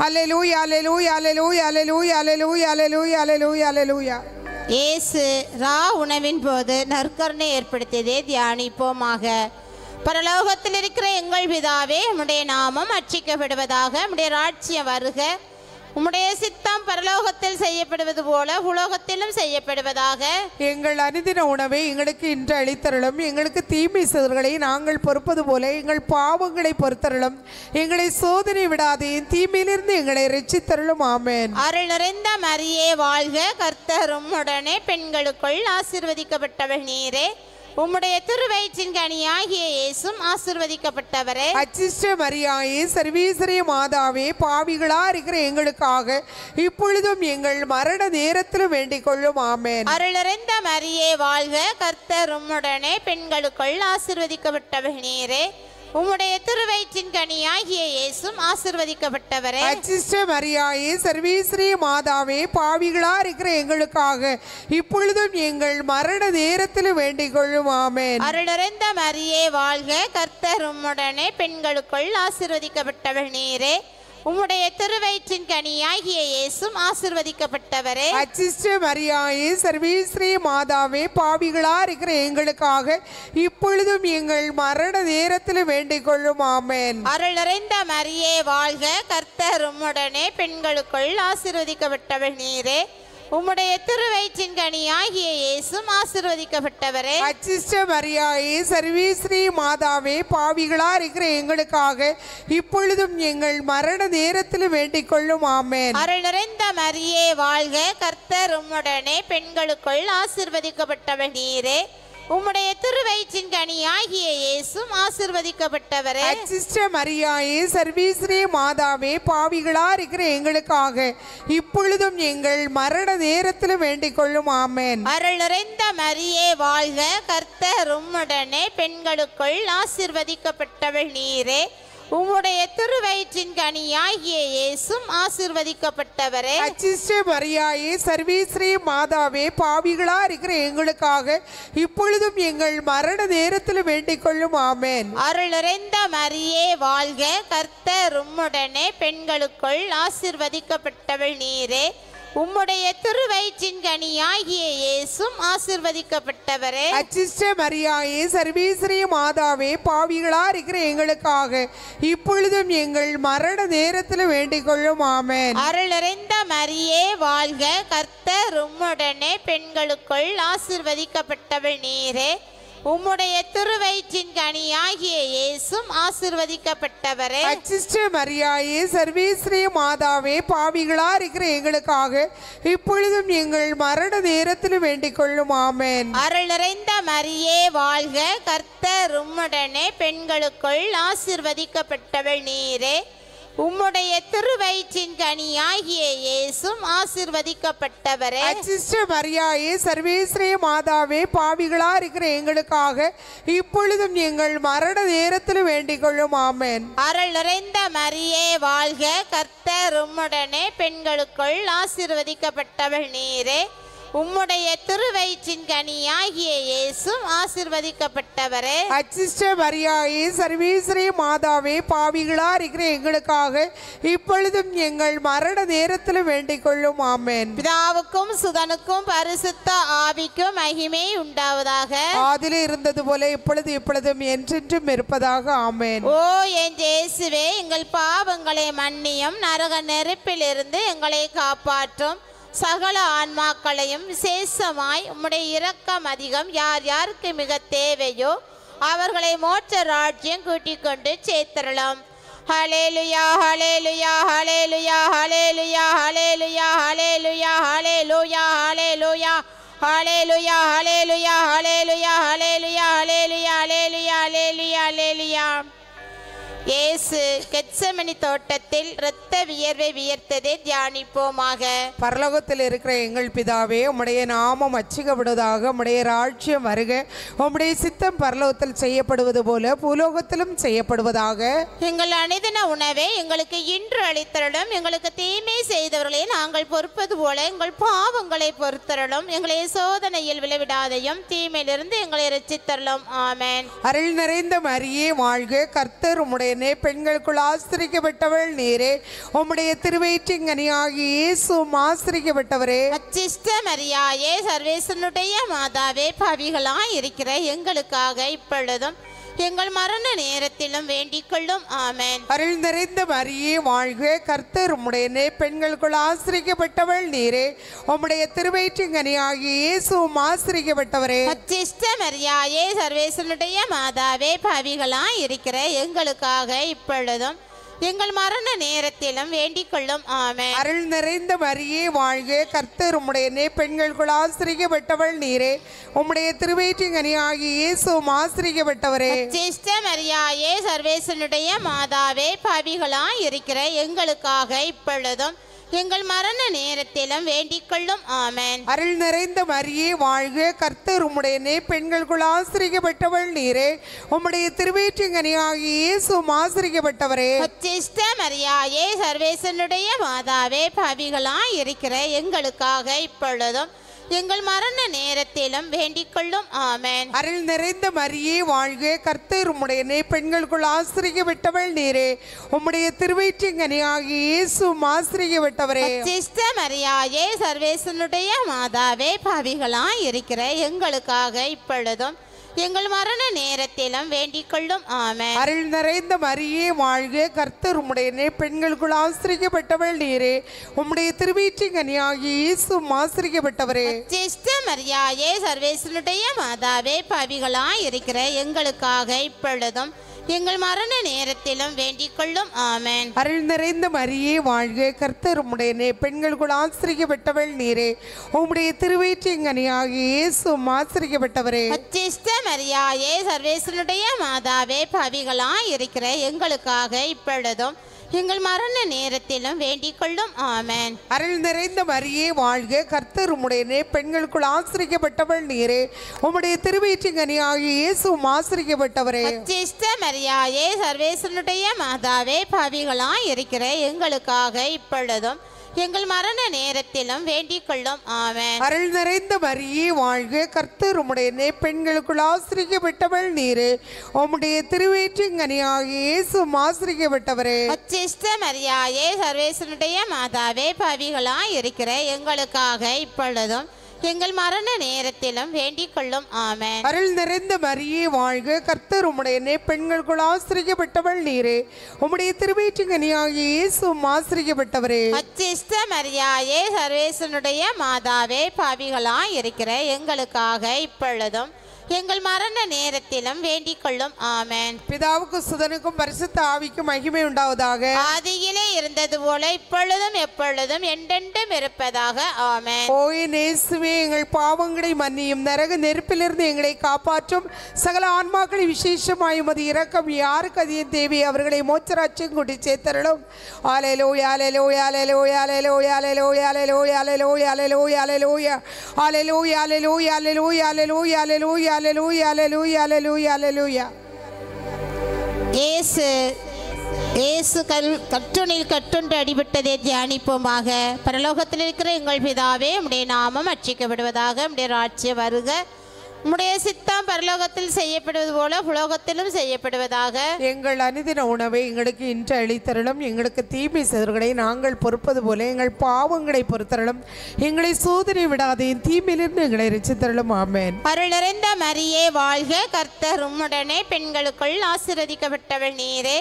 S2: alleluia alleluia alleluia alleluia alleluia alleluia alleluia alleluia.
S1: இயேசு ரா உணவின் போது நற்கருணை ஏற்படுத்தியதை தியானிப்போமாக. பரலோகத்தில் இருக்கிற எங்கள் பிதாவே, உம்முடைய நாமம் அர்ச்சிக்கப்படுவதாக, உம்முடைய ராஜ்யம் வருக, உம்முடைய சித்தம் பரலோகத்தில் செய்யப்படுவது போல உலோகத்திலும் செய்யப்படுவதாக.
S2: எங்கள் அனுதின உணவை எங்களுக்கு இன்று அளித்தருளும், எங்களுக்கு தீமை செய்தவர்களை நாங்கள் பொறுப்பது போல எங்கள் பாவங்களை பொறுத்தருளும், எங்களை சோதனை விடாதே, தீமையிலிருந்து எங்களை ரட்சித்தருளும். ஆமென்.
S1: அருள் நிறைந்த மரியே வாழ்க, கர்த்தர் உம்முடனே, பெண்களுக்குள் ஆசீர்வதிக்கப்பட்டவள் நீரே, உம்முடைய திருவயிற்றின் கனியாகிய இயேசுவும் ஆசீர்வதிக்கப்பட்டவரே.
S2: அச்சிஷ்ட மரியாயே சர்வேஸ்வரிய மாதாவே, பாவிகளா இருக்கிற எங்களுக்காக இப்பொழுதும் எங்கள் மரண நேரத்திலும் வேண்டிக் கொள்ளும். ஆமென்.
S1: அருள் நிறைந்த மரியே வாழ்க, கர்த்தர் உம்முடனே, பெண்களுக்குள் ஆசீர்வதிக்கப்பட்டவள் நீரே, உம்முடைய திருவயிற்றின் கனியாகிய இயேசுவும் ஆசீர்வதிக்கப்பட்டவரே.
S2: அச்சிஷ்ட மரியாயே சர்வேஸ்வரிய மாதாவே, பாவிகளா இருக்கிற எங்களுக்காக இப்பொழுதும் எங்கள் மரண நேரத்திலும் வேண்டிக் கொள்ளும். ஆமென்.
S1: அருள் நிறைந்த மரியே வாழ்க, கர்த்தர் உம்முடனே, பெண்களுக்குள் ஆசீர்வதிக்கப்பட்டவள் நீரே, உம்முடைய திருவயிற்றின் கனியாகிய இயேசுவும் ஆசீர்வதிக்கப்பட்டவரே.
S2: அச்சிஷ்ட மரியாயே சர்வேஸ்வரிய மாதாவே, பாவிகளா இருக்கிற எங்களுக்காக இப்பொழுதும் எங்கள் மரண நேரத்தில் வேண்டிக் கொள்ளும். ஆமென்.
S1: அருள் நிறைந்த மரியே வாழ்க, கர்த்தர் உம்முடனே, பெண்களுக்குள் ஆசீர்வதிக்கப்பட்டவள் நீரே, உம்முடைய திருவயிற்றின் கனியாகிய இயேசுவும் ஆசீர்வதிக்கப்பட்டவரே.
S2: அச்சிஷ்ட மரியாயே சர்வேஸ்வரிய மாதாவே, பாவிகளா இருக்கிற எங்களுக்காக இப்பொழுதும் எங்கள் மரண நேரத்தில் வேண்டிக் கொள்ளும். ஆமென்.
S1: அருள் நிறைந்த மரியே வாழ்க, கர்த்தர் உம்முடனே, பெண்களுக்குள் ஆசீர்வதிக்கப்பட்டவள் நீரே, உம்முடைய திருவயிற்றின் கனியாகிய இயேசுவும் ஆசீர்வதிக்கப்பட்டவரே.
S2: அச்சிஷ்ட மரியாயே சர்வேஸ்வரிய மாதாவே, பாவிகளா இருக்கிற எங்களுக்காக இப்பொழுதும் எங்கள் மரண நேரத்தில் வேண்டிக் கொள்ளும். ஆமென்.
S1: அருள் நிறைந்த மரியே வாழ்க, கர்த்தர் உம்முடனே, பெண்களுக்குள் ஆசீர்வதிக்கப்பட்டவள் நீரே, உம்முடைய திருவயிற்றின் கனியாகிய இயேசுவும் ஆசீர்வதிக்கப்பட்டவரே.
S2: அச்சிஷ்ட மரியாயே சர்வேஸ்வரிய மாதாவே, பாவிகளா இருக்கிற எங்களுக்காக இப்பொழுதும் எங்கள் மரண நேரத்தில் வேண்டிக் கொள்ளும். ஆமென்.
S1: அருள் நிறைந்த மரியே வாழ்க, கர்த்தர் உம்முடனே, பெண்களுக்குள் ஆசீர்வதிக்கப்பட்டவள் நீரே, உம்முடைய திருவயிற்றின் கனியாகிய இயேசும் ஆசீர்வதிக்கப்பட்டவரே.
S2: அச்சிஷ்ட மரியாயே சர்வேஸ்வரிய மாதாவே பாவிகளா இருக்கிற எங்களுக்காக இப்பொழுதும் எங்கள் மரண நேரத்தில் வேண்டிக் கொள்ளும். ஆமென்.
S1: அருள் நிறைந்த மரியே வாழ்க, கர்த்தர் உம்முடனே பெண்களுக்குள் ஆசீர்வதிக்கப்பட்டவள் நீரே. உம்முடைய திருவயிற்றின் கனியாகிய இயேசும் ஆசீர்வதிக்கப்பட்டவரே.
S2: அச்சிஷ்ட மரியாயே சர்வேஸ்வரிய மாதாவே பாவிகளா இருக்கிற எங்களுக்காக இப்பொழுதும் எங்கள் மரண நேரத்தில் வேண்டிக் கொள்ளும். ஆமென்.
S1: அருள் நிறைந்த மரியே வாழ்க, கர்த்தர் உம்முடனே பெண்களுக்குள் ஆசீர்வதிக்கப்பட்டவள் நீரே. உம்முடைய திருவயிற்றின் கனியாகிய இயேசும் ஆசீர்வதிக்கப்பட்டவரே.
S2: அச்சிஷ்ட மரியாயே சர்வேஸ்வரிய மாதாவே பாவிகளா இருக்கிற எங்களுக்காக இப்பொழுதும் எங்கள் மரண நேரத்தில் வேண்டிக் கொள்ளும். ஆமென்.
S1: அருள் நிறைந்த மரியே வாழ்க, கர்த்தர் உம்முடனே பெண்களுக்குள் ஆசீர்வதிக்கப்பட்டவள் நீரே. உம்முடைய திருவயிற்றின் கனியாகிய இயேசும் ஆசீர்வதிக்கப்பட்டவரே.
S2: அச்சிஷ்ட மரியாயே சர்வேஸ்வரிய மாதாவே பாவிகளா இருக்கிற எங்களுக்காக இப்பொழுதும் எங்கள் மரண நேரத்தில் வேண்டிக் கொள்ளும். ஆமென்.
S1: பிதாவுக்கும் சுதனுக்கும் பரிசுத்த ஆவிக்கும் மகிமை உண்டாவதாக.
S2: ஆதிலே இருந்தது போல இப்பொழுதும் என்றென்றும் இருப்பதாக. ஆமென்.
S1: ஓ என் இயேசுவே, எங்கள் பாவங்களை மன்னியும், நரக நெருப்பிலிருந்து எங்களை காப்பாற்றும். சகல ஆன்மாக்களையும் விசேஷமாய் உம்முடைய இரக்கம் அதிகம் யார் யாருக்கு மிக தேவையோ அவர்களை மோட்ச ராஜ்யம் கூட்டிக் கொண்டு சேர்த்தரலாம். ஹல்லேலூயா ஹல்லேலூயா ஹல்லேலூயா ஹல்லேலூயா ஹல்லேலூயா ஹல்லேலூயா ஹல்லேலூயா ஹல்லேலூயா ஹல்லேலூயா ஹல்லேலூயா ஹல்லேலூயா ஹல்லேலூயா ஹல்லேலூயா ஹல்லேலூயா ஹல்லேலூயா ஹல்லேலூயா. இயேசு கெத்செமனி தோட்டத்தில் இரத்த வியர்வை வியர்த்ததை தியானிப்போமாக.
S2: பரலோகத்தில் இருக்கிற எங்கள் பிதாவே, உம்முடைய நாமம் அச்சிக்கப்படுவதாக, உம்முடைய ராஜ்யம் வருக, உம்முடைய சித்தம் பரலோகத்தில் செய்யப்படுவது போல பூலோகத்திலும் செய்யப்படுவதாக.
S1: எங்கள் அனுதின உணவை எங்களுக்கு இன்று அளித்தரலும், எங்களுக்கு தீமை செய்தவர்களை நாங்கள் பொறுப்பது போல எங்கள் பாவங்களை பொறுத்தரலும், எங்களை சோதனையில் விளைவிடாதையும் தீமையிலிருந்து எங்களை இரட்சித்தரலும். ஆமென்.
S2: அருள் நிறைந்த மரியே வாழ்க, கர்த்தர் உம்முடைய பெண்களுக்குள் ஆசிரிக்கப்பட்டவள் நீரே. உம்முடைய திருவயிற்றின் கனியாகிய இயேசுவும் ஆசிரிக்கப்பட்டவரே.
S1: அச்சிஷ்ட மரியாயே சர்வேசனுடைய மாதாவே பாவிகளாய் இருக்கிற எங்களுக்காக இப்பொழுதும் எங்கள் மரண நேரத்திலும் வேண்டிக் கொள்ளும். ஆமென்.
S2: அருள் நிறைந்த மரியே வாழ்க, கர்த்தர் உம்முடைய பெண்களுக்குள் ஆசிரிக்கப்பட்டவள் நீரே. உம்முடைய திருவயிற்றின் கனியாகிய இயேசுவும் ஆசிரிக்கப்பட்டவரே.
S1: அச்சிஷ்ட மரியாயே சர்வேசனுடைய மாதாவே பாவிகளாய் இருக்கிற எங்களுக்காக இப்பொழுதும் எங்கள் மரண நேரத்திலும் வேண்டிக் கொள்ளும். ஆமென்.
S2: அருள் நிறைந்த மரியே வாழ்க, கர்த்தர் உம்முடைய பெண்களுக்குள் ஆசிரிக்கப்பட்டவள் நீரே. உம்முடைய திருவயிற்றின் கனியாகிய இயேசுவும் ஆசிரிக்கப்பட்டவரே.
S1: அச்சிஷ்ட மரியாயே சர்வேசனுடைய மாதாவே பாவிகளாய் இருக்கிற எங்களுக்காக இப்பொழுதும் எங்கள் மரண நேரத்திலும் வேண்டிக் கொள்ளும். ஆமென்.
S2: அருள் நிறைந்த மரியே வாழ்க, கர்த்தர் உம்முடைய பெண்களுக்குள் ஆசிரிக்கப்பட்டவள் நீரே. உம்முடைய திருவயிற்றின் கனியாகிய இயேசுவும் ஆசிரிக்கப்பட்டவரே.
S1: அச்சிஷ்ட மரியாயே சர்வேசனுடைய மாதாவே பாவிகளாய் இருக்கிற எங்களுக்காக இப்பொழுதும் எங்கள் மரண நேரத்திலும் வேண்டிக் கொள்ளும். ஆமென்.
S2: அருள் நிறைந்த மரியே வாழ்க, கர்த்தர் உம்முடைய பெண்களுக்குள் ஆசிரிக்கப்பட்டவள் நீரே. உம்முடைய திருவயிற்றின் கனியாகிய இயேசுவும் ஆசிரிக்கப்பட்டவரே.
S1: அச்சிஷ்ட மரியாயே சர்வேசனுடைய மாதாவே பாவிகளாய் இருக்கிற எங்களுக்காக இப்பொழுதும் எங்கள் மரண நேரத்திலும் வேண்டிக் கொள்ளும். ஆமென்.
S2: அருள் நிறைந்த மரியே வாழ்க, கர்த்தர் உம்முடைய பெண்களுக்குள் ஆசிரிக்கப்பட்டவள் நீரே. உம்முடைய திருவயிற்றின் கனியாகிய இயேசுவும் ஆசிரிக்கப்பட்டவரே.
S1: அச்சிஷ்ட மரியாயே சர்வேசனுடைய மாதாவே பாவிகளாய் இருக்கிற எங்களுக்காக இப்பொழுதும் எங்கள் மரண நேரத்திலும் வேண்டிக் கொள்ளும். ஆமென்.
S2: அருள் நிறைந்த மரியே வாழ்க, கர்த்தர் உம்முடைய பெண்களுக்குள் ஆசிரிக்கப்பட்டவள் நீரே. உம்முடைய திருவயிற்றின் கனியாகிய இயேசுவும் ஆசிரிக்கப்பட்டவரே.
S1: அச்சிஷ்ட மரியாயே சர்வேசனுடைய மாதாவே பாவிகளாய் இருக்கிற எங்களுக்காக இப்பொழுதும் எங்கள் மரண நேரத்திலும் வேண்டிக் கொள்ளும். ஆமென்.
S2: அருள் நிறைந்த மரியே வாழ்க, கர்த்தர் உம்முடைய பெண்களுக்குள் ஆசிரிக்கப்பட்டவள் நீரே. உம்முடைய திருவயிற்றின் கனியாகிய இயேசுவும் ஆசிரிக்கப்பட்டவரே.
S1: அச்சிஷ்ட மரியாயே சர்வேசனுடைய மாதாவே பாவிகளாய் இருக்கிற எங்களுக்காக இப்பொழுதும் எங்கள் மரண நேரத்திலும் வேண்டிக் கொள்ளும். ஆமென்.
S2: அருள் நிறைந்த மரியே வாழ்க, கர்த்தர் உம்முடைய பெண்களுக்குள் ஆசிரிக்கப்பட்டவள் நீரே. உம்முடைய திருவயிற்றின் கனியாகிய இயேசுவும் ஆசிரிக்கப்பட்டவரே.
S1: அச்சிஷ்ட மரியாயே, சர்வேசனுடைய மாதாவே, பாவிகளாய் இருக்கிற எங்களுக்காக இப்பொழுதும் எங்கள் மரண நேரத்திலும் வேண்டிக் கொள்ளும். ஆமென்.
S2: அருள் நிறைந்த மரியே வாழ்க, கர்த்தர் உம்முடைய பெண்களுக்குள் ஆசிரிக்கப்பட்டவள் நீரே. உம்முடைய திருவயிற்றின் கனியாகிய இயேசுவும் ஆசிரிக்கப்பட்டவரே.
S1: அச்சிஷ்ட மரியாயே, சர்வேசனுடைய மாதாவே, பாவிகளாய் இருக்கிற எங்களுக்காக இப்பொழுதும் எங்கள் மரண நேரத்திலும் வேண்டிக் கொள்ளும். ஆமென்.
S2: பிதாவுக்கும் சுதனுக்கும் பரிசுத்த ஆவிக்கும் மகிமை உண்டாவதாக.
S1: ஆதியிலே இருந்தது போல இப்பொழுதும் எப்பொழுதும் என்றென்றும் இருப்பதாக. ஆமென்.
S2: ஓயே நேசுவே, எங்கள் பாவங்களை மன்னியும், நரக நெருப்பிலிருந்து எங்களை காப்பாற்றும், சகல ஆன்மாக்களை விசேஷமாய் உமது இரக்கம் யாருக்கு அதிகம் தேவை அவர்களை மோட்சராஜ்யம் கூட்டி சேர்த்தருளும். ஹல்லேலூயா ஹல்லேலூயா ஹல்லேலூயா ஹல்லேலூயா ஹல்லேலூயா ஹல்லேலூயா ஹல்லேலூயா ஹல்லேலூயா ஹல்லேலூயா ஹல்லேலூயா ஹல்லேலூயா ஹல்லேலூயா ஹல்லேலூயா ஹல்லேலூயா ஹல்லேலூயா ஹல்லேலூயா ஹல்லேலூயா.
S1: இயேசு கற்றுணில் கட்டுண்டு அடிபட்டதை தியானிப்போமாக. பரலோகத்தில் இருக்கிற எங்கள் பிதாவே, உம்முடைய நாமம் அர்ச்சிக்கப்படுவதாக. உம்முடைய ராஜ்யம் வருக. உம்முடைய சித்தம் பரலோகத்தில் செய்யப்படுவது போல உலோகத்திலும் செய்யப்படுவதாக.
S2: எங்கள் அனுதின உணவை எங்களுக்கு இன்று அளித்தருளும். எங்களுக்கு தீமை செய்தவர்களை நாங்கள் பொறுப்பது போல எங்கள் பாவங்களை பொறுத்தருளும். எங்களை சோதனை விடாதே, தீமையிலிருந்து எங்களை ரட்சித்தருளும். ஆமென்.
S1: அருள் நிறைந்த மரியே வாழ்க, கர்த்தர் உம்முடனே பெண்களுக்குள் ஆசீர்வதிக்கப்பட்டவள் நீரே.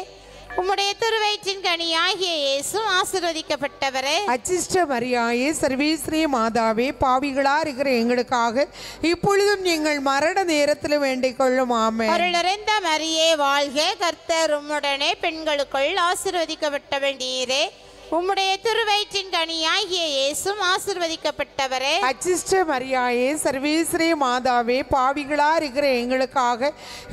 S1: உம்முடைய திருவயிற்றின் கனியாகிய இயேசு ஆசீர்வதிக்கப்பட்டவரே.
S2: அச்சிஷ்ட மரியாயே, சர்வேஸ்ரீ மாதாவே, பாவிகளா இருக்கிற எங்களுக்காக இப்பொழுதும் எங்கள் மரண நேரத்தில் வேண்டிக் கொள்ளும். ஆமென்.
S1: அருள் நிறைந்த மரியே வாழ்க, கர்த்தர் உம்முடனே பெண்களுக்குள் ஆசீர்வதிக்கப்பட்டவள் நீரே. உம்முடைய திருவயிற்றின் கனியாகிய இயேசு ஆசீர்வதிக்கப்பட்டவரே.
S2: அச்சிஷ்ட மரியாயே, சர்வேஸ்ரீ மாதாவே, பாவிகளா இருக்கிற எங்களுக்காக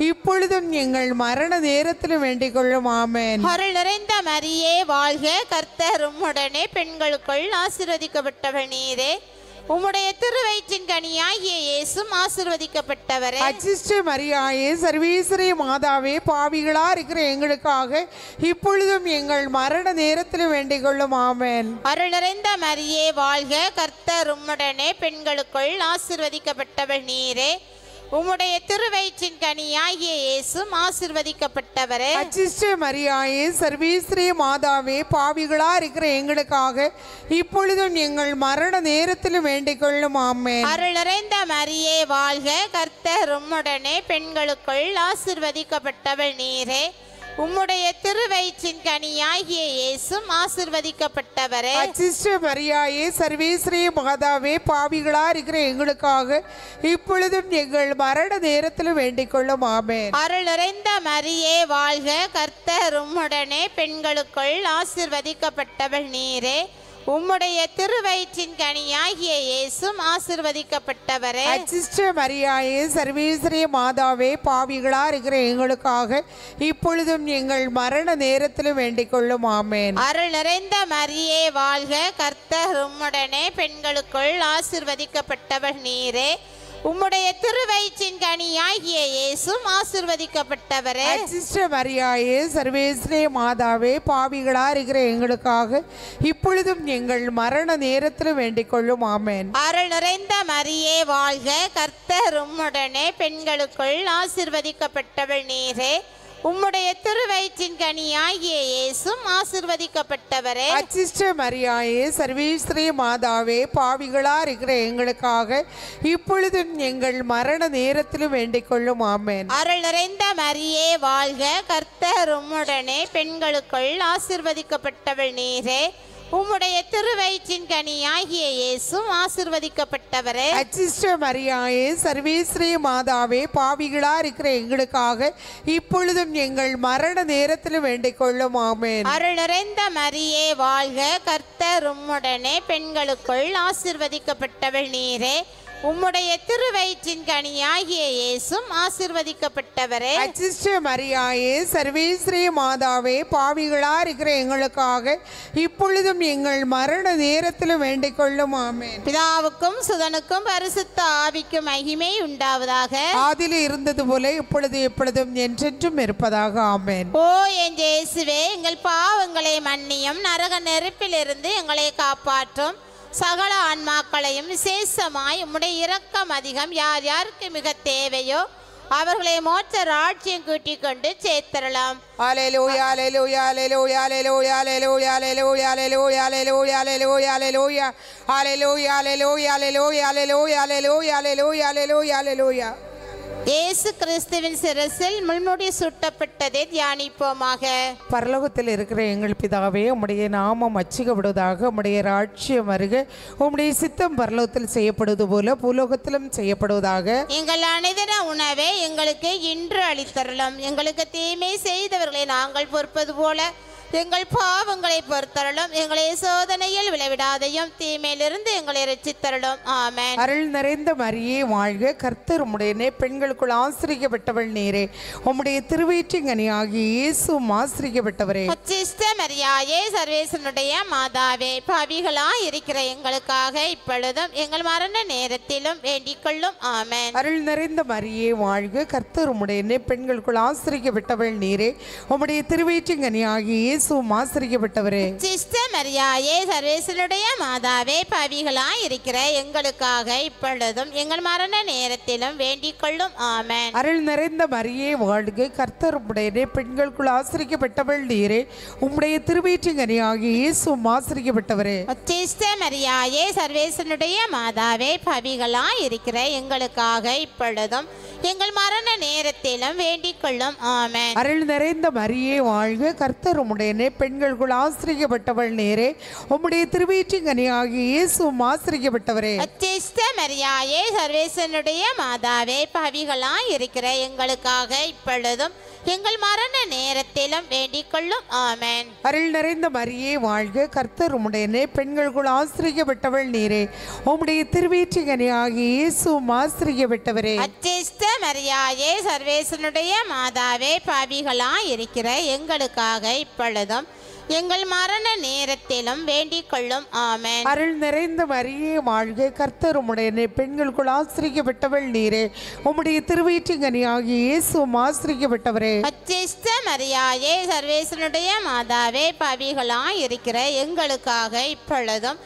S2: இப்பொழுதும் எங்கள் மரண நேரத்தில் வேண்டிக் கொள்ளும். ஆமென்.
S1: அருள் நிறைந்த மரியே வாழ்க, கர்த்தர் உம்முடனே பெண்களுக்குள் ஆசீர்வதிக்கப்பட்டவள் நீரே. உம்முடைய திருவயிற்றின் கனியாகிய இயேசு ஆசீர்வதிக்கப்பட்டவரே.
S2: அச்சிஷ்ட மரியாயே, சர்வேஸ்வரி மாதாவே, பாவிகளா இருக்கிற எங்களுக்காக இப்பொழுதும் எங்கள் மரண நேரத்தில் வேண்டிக் கொள்ளும். ஆமென்.
S1: அருள் நிறைந்த மரியே வாழ்க, கர்த்தர் உம்முடனே பெண்களுக்குள் ஆசீர்வதிக்கப்பட்டவள் நீரே. உம்முடைய திருவயிற்றின் கனியாகிய இயேசு ஆசீர்வதிக்கப்பட்டவரே.
S2: அச்சிஷ்ட மரியாயே, சர்வேஸ்வரி மாதாவே, பாவிகளா இருக்கிற எங்களுக்காக இப்பொழுதும் எங்கள் மரண நேரத்தில் வேண்டிக் கொள்ளும். ஆமென்.
S1: அருள் நிறைந்த மரியே வாழ்க, கர்த்தர் உம்முடனே பெண்களுக்குள் ஆசீர்வதிக்கப்பட்டவள் நீரே. உம்முடைய திருவயிற்றின் கனியாகிய இயேசு ஆசீர்வதிக்கப்பட்டவரே.
S2: அச்சிஷ்ட மரியாயே, சர்வேஸ்வரி மாதாவே, பாவிகளா இருக்கிற எங்களுக்காக இப்பொழுதும் எங்கள் மரண நேரத்தில் வேண்டிக் கொள்ளும். ஆமென்.
S1: அருள் நிறைந்த மரியே வாழ்க, கர்த்தர் உம்முடனே பெண்களுக்குள் ஆசீர்வதிக்கப்பட்டவள் நீரே. உம்முடைய திருவயிற்றின் கனியாகிய இயேசு ஆசீர்வதிக்கப்பட்டவரே.
S2: அச்சிஷ்ட மரியாயே, சர்வேஸ்வரி மாதாவே, பாவிகளா இருக்கிற எங்களுக்காக இப்பொழுதும் எங்கள் மரண நேரத்தில் வேண்டிக் கொள்ளும். ஆமென்.
S1: அருள் நிறைந்த மரியே வாழ்க, கர்த்தர் உம்முடனே பெண்களுக்குள் ஆசீர்வதிக்கப்பட்டவள் நீரே. உம்முடைய திருவயிற்றின் கனியாகிய இயேசு ஆசீர்வதிக்கப்பட்டவரே.
S2: அச்சிஷ்ட மரியாயே, சர்வேஸ்வரி மாதாவே, பாவிகளா இருக்கிற எங்களுக்காக இப்பொழுதும் எங்கள் மரண நேரத்தில் வேண்டிக் கொள்ளும். ஆமென்.
S1: அருள் நிறைந்த மரியே வாழ்க, கர்த்தர் உம்முடனே பெண்களுக்குள் ஆசீர்வதிக்கப்பட்டவள் நீரே. உம்முடைய திருவயிற்றின் கனியாகிய இயேசு ஆசீர்வதிக்கப்பட்டவரே.
S2: அச்சிஷ்ட மரியாயே, சர்வேஸ்வரி மாதாவே, பாவிகளா இருக்கிற எங்களுக்காக இப்பொழுதும் எங்கள் மரண நேரத்தில் வேண்டிக் கொள்ளும். ஆமென்.
S1: அருள் நிறைந்த மரியே வாழ்க, கர்த்தர் உம்முடனே பெண்களுக்குள் ஆசீர்வதிக்கப்பட்டவள் நீரே. உம்முடைய திருவயிற்றின் கனியாகிய இயேசு ஆசீர்வதிக்கப்பட்டவரே.
S2: அச்சிஷ்ட மரியாயே, சர்வேஸ்வரி மாதாவே, பாவிகளா இருக்கிற எங்களுக்காக இப்பொழுதும் எங்கள் மரண நேரத்தில் வேண்டிக் கொள்ளும். ஆமென்.
S1: அருள் நிறைந்த மரியே வாழ்க, கர்த்தர் உம்முடனே பெண்களுக்குள் ஆசீர்வதிக்கப்பட்டவள் நீரே. உம்முடைய திருவயிற்றின் கனியாகிய இயேசும் ஆசீர்வதிக்கப்பட்டவரே.
S2: அச்சிஷ்ட மரியாயே, சர்வேஸ்ரீ மாதாவே, பாவிகளா இருக்கிற எங்களுக்காக இப்பொழுதும் எங்கள் மரண நேரத்திலும் வேண்டிக் கொள்ளும். ஆமென்.
S1: பிதாவுக்கும் சுதனுக்கும் பரிசுத்த ஆவிக்கும் மகிமை உண்டாவதாக.
S2: ஆதியில் இருந்தது போல இப்பொழுது எப்பொழுதும் என்றென்றும் இருப்பதாக. ஆமென்.
S1: ஓ என் இயேசுவே, எங்கள் பாவங்களை மன்னியும், நரக நெருப்பிலிருந்து எங்களை காப்பாற்றும், சகல ஆன்மாக்களையும் விசேஷமாய் உம்முடைய இரக்கம் அதிகம் யார் யாருக்கு மிக தேவையோ அவர்களை மோட்ச ராஜ்யம் கூட்டிக் கொண்டு சேர்த்தரலாம்.
S2: Hallelujah, hallelujah, hallelujah, hallelujah, hallelujah, hallelujah, hallelujah, hallelujah, hallelujah, hallelujah, hallelujah, hallelujah, hallelujah, hallelujah, hallelujah, hallelujah, hallelujah, hallelujah.
S1: இயேசு கிறிஸ்துவின் சிரசில் முள்முடி சுட்டப்பட்டதை தியானிப்போமாக.
S2: பரலோகத்தில் இருக்கிற எங்கள் பிதாவே, உம்முடைய நாமம் அச்சிக்கப்படுவதாக, உம்முடைய ராஜ்யம் வருக, உம்முடைய சித்தம் பரலோகத்தில் செய்யப்படுவது போல பூலோகத்திலும் செய்யப்படுவதாக.
S1: எங்கள் அனுதின உணவை எங்களுக்கு இன்று அளித்தரலும், எங்களுக்கு தீமை செய்தவர்களை நாங்கள் பொறுப்பது போல எங்கள் பாவங்களை பொறுத்தரலும், எங்களை சோதனையில் விளைவிடாதையும் தீமையிலிருந்து எங்களை ரட்சித்தரலும். ஆமென்.
S2: அருள் நிறைந்த மரியே வாழ்க, கர்த்தர் உம்முடையனே, பெண்களுக்குள் ஆசிரியப்பட்டவள் நீரே, உம்முடைய திருவயிற்றின் கனியாகிய இயேசுவும் ஆசிரியப்பட்டவரே.
S1: அச்சிஷ்ட மரியாயே, சர்வேசனுடைய மாதாவே, பாவிகளாய் இருக்கிற எங்களுக்காக இப்பொழுதும் எங்கள் மரண நேரத்திலும் வேண்டிக் கொள்ளும். ஆமென்.
S2: அருள் நிறைந்த மரியே வாழ்க, கர்த்தர் உம்முடையனே, பெண்களுக்குள் ஆசிரியப்பட்டவள் நீரே, உம்முடைய திருவயிற்றின் கனியாகிய இயேசுவும் ஆசிரியப்பட்டவரே.
S1: அச்சிஷ்ட மரியாயே, சர்வேசனுடைய மாதாவே, பாவிகளாய் இருக்கிற எங்களுக்காக இப்பொழுதும் எங்கள் மரண நேரத்திலும் வேண்டிக் கொள்ளும். ஆமென்.
S2: அருள் நிறைந்த மரியே வாழ்க, கர்த்தர் உம்முடையனே, பெண்களுக்குள் ஆசிரியப்பட்டவள் நீரே, உம்முடைய திருவயிற்றின் கனியாகிய இயேசுவும் ஆசிரியப்பட்டவரே.
S1: அச்சிஷ்ட மரியாயே, சர்வேசனுடைய மாதாவே, பாவிகளாய் இருக்கிற எங்களுக்காக இப்பொழுதும் எங்கள் மரண நேரத்திலும் வேண்டிக் கொள்ளும். ஆமென்.
S2: அருள் நிறைந்த மரியே வாழ்க, கர்த்தர் உம்முடையனே, பெண்களுக்குள் ஆசிரியப்பட்டவள் நீரே, உம்முடைய திருவயிற்றின் கனியாகிய இயேசுவும் ஆசிரியப்பட்டவரே.
S1: அச்சிஷ்ட மரியாயே, சர்வேசனுடைய மாதாவே, பாவிகளாய் இருக்கிற எங்களுக்காக இப்பொழுதும் எங்கள் மரண நேரத்திலும் வேண்டிக் கொள்ளும். ஆமென்.
S2: அருள் நிறைந்த மரியே வாழ்க, கர்த்தர் உம்முடையனே, பெண்களுக்குள் ஆசிரியப்பட்டவள் நீரே, உம்முடைய திருவயிற்றின் கனியாகிய இயேசுவும் ஆசிரியப்பட்டவரே.
S1: அச்சிஷ்ட மரியாயே, சர்வேசனுடைய மாதாவே, பாவிகளாய் இருக்கிற எங்களுக்காக இப்பொழுதும் எங்கள் மரண நேரத்திலும் வேண்டிக் கொள்ளும். ஆமென்.
S2: அருள் நிறைந்த மரியே வாழ்க, கர்த்தர் உம்முடையனே, பெண்களுக்குள் ஆசிரியப்பட்டவள் நீரே, உம்முடைய திருவயிற்றின் கனியாகிய இயேசுவும் ஆசிரியப்பட்டவரே.
S1: அச்சிஷ்ட மரியாயே, சர்வேசனுடைய மாதாவே, பாவிகளாய் இருக்கிற எங்களுக்காக இப்பொழுதும்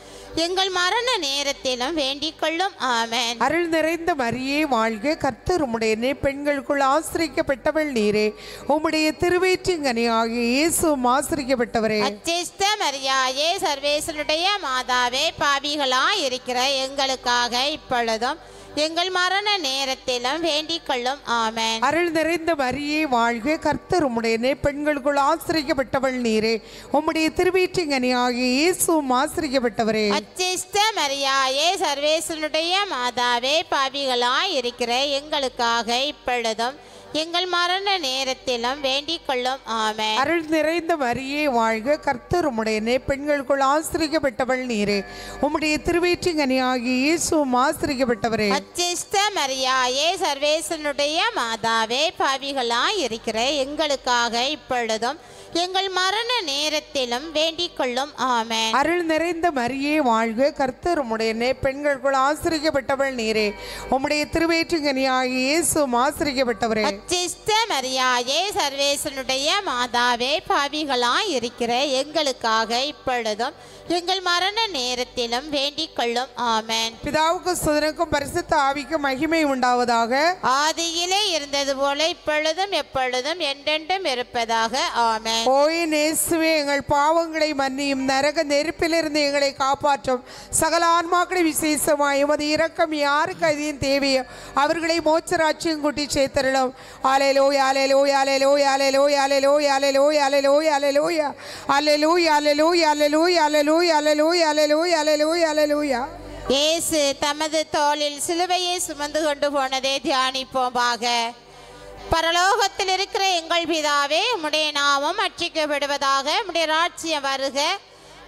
S1: எங்கள் மரண நேரத்திலும் வேண்டிக் கொள்ளும். ஆமென்.
S2: அருள் நிறைந்த மரியே வாழ்க, கர்த்தர் உம்முடையனே, பெண்களுக்குள் ஆசிரியப்பட்டவள் நீரே, உம்முடைய திருவயிற்றின் கனியாகிய இயேசுவும் ஆசிரியப்பட்டவரே.
S1: அச்சிஷ்ட மரியாயே, சர்வேசனுடைய மாதாவே, பாவிகளாய் இருக்கிற எங்களுக்காக இப்பொழுதும் எங்கள் மரண நேரத்திலும் வேண்டிக் கொள்ளும். ஆமென்.
S2: அருள் நிறைந்த மரியே வாழ்க, கர்த்தர் உம்முடையனே, பெண்களுக்குள் ஆசிரியப்பட்டவள் நீரே, உம்முடைய திருவயிற்றின் கனியாகிய இயேசுவும் ஆசிரியப்பட்டவரே.
S1: அச்சிஷ்ட மரியாயே, சர்வேசனுடைய மாதாவே, பாவிகளாய் இருக்கிற எங்களுக்காக இப்பொழுதும் எங்கள் மரண நேரத்திலும் வேண்டிக் கொள்ளும். ஆமென்.
S2: அருள் நிறைந்த மரியே வாழ்க, கர்த்தர் உம்முடையனே, பெண்களுக்குள் ஆசிரியப்பட்டவள் நீரே, உம்முடைய திருவயிற்றின் கனியாகிய இயேசுவும் ஆசிரியப்பட்டவரே.
S1: அச்சிஷ்ட மரியாயே, சர்வேசனுடைய மாதாவே, பாவிகளாய் இருக்கிற எங்களுக்காக இப்பொழுதும் எங்கள் மரண நேரத்திலும் வேண்டிக் கொள்ளும். ஆமென்.
S2: அருள் நிறைந்த மரியே வாழ்க, கர்த்தர் உம்முடையனே, பெண்களுக்குள் ஆசிரியப்பட்டவள் நீரே, உம்முடைய திருவயிற்றின் கனியாகிய இயேசுவும் ஆசிரியப்பட்டவரே.
S1: அச்சிஷ்ட மரியாயே, சர்வேசனுடைய மாதாவே, பாவிகளாய் இருக்கிற எங்களுக்காக இப்பொழுதும் எங்கள் மரண நேரத்திலும் வேண்டிக் கொள்ளும். ஆமென்.
S2: பிதாவுக்கும் சுதனுக்கும் பரிசுத்த ஆவிக்கும் மகிமை உண்டாவதாக.
S1: ஆதியிலே இருந்தது போல இப்பொழுதும் எப்பொழுதும் என்றென்றும் இருப்பதாக. ஆமென்.
S2: ஓய் நேசுவே, எங்கள் பாவங்களை மன்னியும், நரக நெருப்பிலிருந்து எங்களை காப்பாற்றும், சகல ஆன்மாக்களை விசேஷமாய் உமது இரக்கம் யாருக்கு அதிகம் தேவையோ அவர்களை மோட்சராட்சியம் கூட்டி சேர்த்தரலும். அல்லேலூயா, alleluia, alleluia, alleluia, alleluia, alleluia, alleluia, alleluia, alleluia, alleluia, alleluia, alleluia, alleluia, alleluia, alleluia.
S1: இயேசு தமது தோளில் சிலுவையை சுமந்து கொண்டு போனதை தியானிப்போமாக. பரலோகத்தில் இருக்கிற எங்கள் பிதாவே, உம்முடைய நாமம் அர்ச்சிக்கப்படுவதாக, உம்முடைய ராஜ்யம் வருக,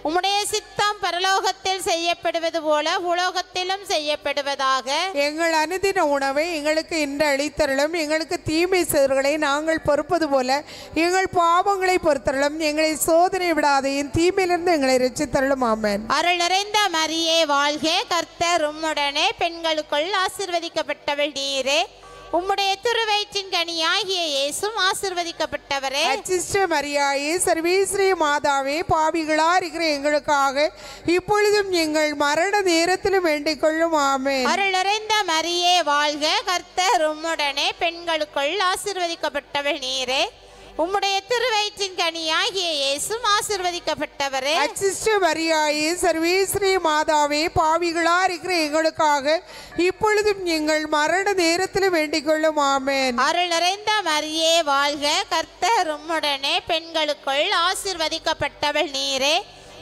S1: உம்முடைய சித்தம் பரலோகத்தில் செய்யப்படுவது போல உலோகத்திலும் செய்யப்படுவதாக.
S2: எங்கள் அனுதின உணவை எங்களுக்கு இன்று அளித்தருளும். எங்களுக்கு தீமை செய்தவர்களை நாங்கள் பொறுப்பது போல எங்கள் பாவங்களை பொறுத்தருளும். எங்களை சோதனை விடாதையும் தீமையிலிருந்து எங்களை ரட்சித்தருளும். ஆமென்.
S1: அருள் நிறைந்த மரியே வாழ்க, கர்த்தர் உம்முடனே, பெண்களுக்குள் ஆசீர்வதிக்கப்பட்டவள் நீரே. உம்முடைய திருவயிற்றின் கனியாகிய இயேசுவும் ஆசீர்வதிக்கப்பட்டவரே.
S2: அச்சிஷ்ட மரியாயே, சர்வேஸ்வரி மாதாவே, பாவிகளா இருக்கிற எங்களுக்காக இப்பொழுதும் எங்கள் மரண நேரத்திலும் வேண்டிக் கொள்ளும். ஆமென்.
S1: அருள் நிறைந்த மரியே வாழ்க, கர்த்தர் உம்முடனே, பெண்களுக்குள் ஆசீர்வதிக்கப்பட்டவள் நீரே. உம்முடைய திருவயிற்றின் கனியாகிய இயேசுவும் ஆசீர்வதிக்கப்பட்டவரே.
S2: அச்சிஷ்ட மரியாயே, சர்வேஸ்வரி மாதாவே, பாவிகளா இருக்கிற எங்களுக்காக இப்பொழுதும் எங்கள் மரண நேரத்திலும் வேண்டிக் கொள்ளும். ஆமென்.
S1: அருள் நிறைந்த மரியே வாழ்க, கர்த்தர் உம்முடனே, பெண்களுக்குள் ஆசீர்வதிக்கப்பட்டவள் நீரே.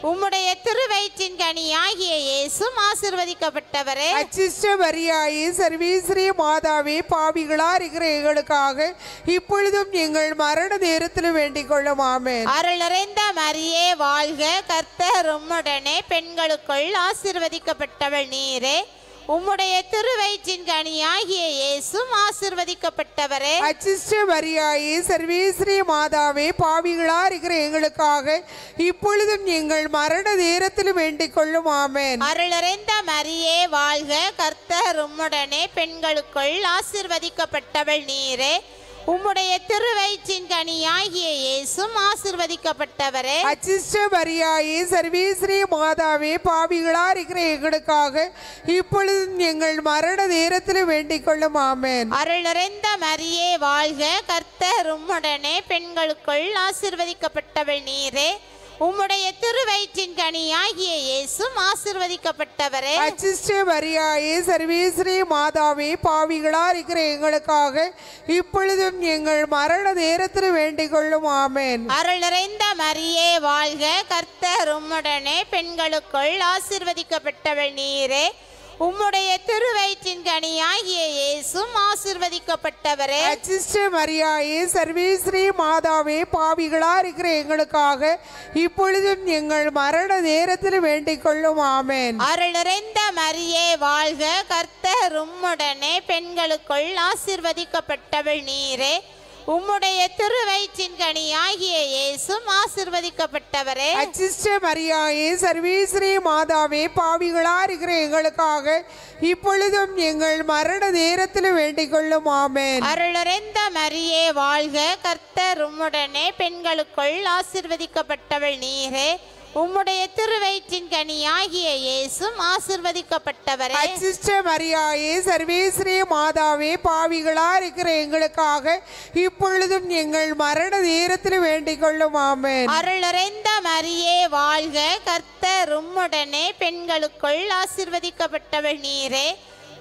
S1: உம்முடைய திருவயிற்றின் கனியாகிய இயேசுவும் ஆசீர்வதிக்கப்பட்டவரே.
S2: அச்சிஷ்ட மரியாயே, சர்வேஸ்வரி மாதாவே, பாவிகளா இருக்கிற எங்களுக்காக இப்பொழுதும் எங்கள் மரண நேரத்தில் வேண்டிக் கொள்ளும். ஆமென்.
S1: அருள் நிறைந்த மரியே வாழ்க, கர்த்தர் உம்முடனே, பெண்களுக்குள் ஆசீர்வதிக்கப்பட்டவள் நீரே. உம்முடைய திருவயிற்றின் கனியாகிய இயேசுவும் ஆசீர்வதிக்கப்பட்டவரே.
S2: அச்சிஷ்ட மரியாயே, சர்வேஸ்வரி மாதாவே, பாவிகளா இருக்கிற எங்களுக்காக இப்பொழுதும் எங்கள் மரண நேரத்தில் வேண்டிக் கொள்ளும். ஆமென்.
S1: அருள் நிறைந்த மரியே வாழ்க, கர்த்தர் உம்முடனே, பெண்களுக்குள் ஆசீர்வதிக்கப்பட்டவள் நீரே. உம்முடைய திருவயிற்றின் கனியாகிய இயேசுவும் ஆசீர்வதிக்கப்பட்டவரே.
S2: அச்சிஷ்ட மரியாயே, சர்வேஸ்வரி மாதாவே, பாவிகளா இருக்கிற எங்களுக்காக இப்பொழுதும் எங்கள் மரண நேரத்தில் வேண்டிக் கொள்ளும். ஆமென்.
S1: அருள் நிறைந்த மரியே வாழ்க, கர்த்தர் உம்முடனே, பெண்களுக்குள் ஆசீர்வதிக்கப்பட்டவள் நீரே. உம்முடைய திருவயிற்றின் கனியாகிய இயேசுவும் ஆசீர்வதிக்கப்பட்டவரே.
S2: அச்சிஷ்ட மரியாயே, சர்வேஸ்வரி மாதாவே, பாவிகளா இருக்கிற எங்களுக்காக இப்பொழுதும் எங்கள் மரண நேரத்தில் வேண்டிக் கொள்ளும். ஆமென்.
S1: அருள் நிறைந்த மரியே வாழ்க, கர்த்தர் உம்முடனே, பெண்களுக்குள் ஆசீர்வதிக்கப்பட்டவள் நீரே. உம்முடைய திருவயிற்றின் கனியாகிய இயேசுவும் ஆசீர்வதிக்கப்பட்டவரே.
S2: அச்சிஷ்ட மரியாயே, சர்வேஸ்வரி மாதாவே, பாவிகளா இருக்கிற எங்களுக்காக இப்பொழுதும் எங்கள் மரண நேரத்தில் வேண்டிக் கொள்ளும். ஆமென்.
S1: அருள் நிறைந்த மரியே வாழ்க, கர்த்தர் உம்முடனே, பெண்களுக்குள் ஆசீர்வதிக்கப்பட்டவள் நீரே. உம்முடைய திருவயிற்றின் கனியாகிய இயேசுவும் ஆசீர்வதிக்கப்பட்டவரே.
S2: அச்சிஷ்ட மரியாயே, சர்வேஸ்வரி மாதாவே, பாவிகளா இருக்கிற எங்களுக்காக இப்பொழுதும் எங்கள் மரண நேரத்தில் வேண்டிக் கொள்ளும். ஆமென்.
S1: அருள் நிறைந்த மரியே வாழ்க, கர்த்தர் உம்முடனே, பெண்களுக்குள் ஆசீர்வதிக்கப்பட்டவள் நீரே. உம்முடைய திருவயிற்றின் கனியாகிய இயேசுவும் ஆசீர்வதிக்கப்பட்டவரே.
S2: அச்சிஷ்ட மரியாயே, சர்வேஸ்வரி மாதாவே, பாவிகளா இருக்கிற எங்களுக்காக இப்பொழுதும் எங்கள் மரண நேரத்தில் வேண்டிக் கொள்ளும். ஆமென்.
S1: அருள் நிறைந்த மரியே வாழ்க, கர்த்தர் உம்முடனே, பெண்களுக்குள் ஆசீர்வதிக்கப்பட்டவள் நீரே.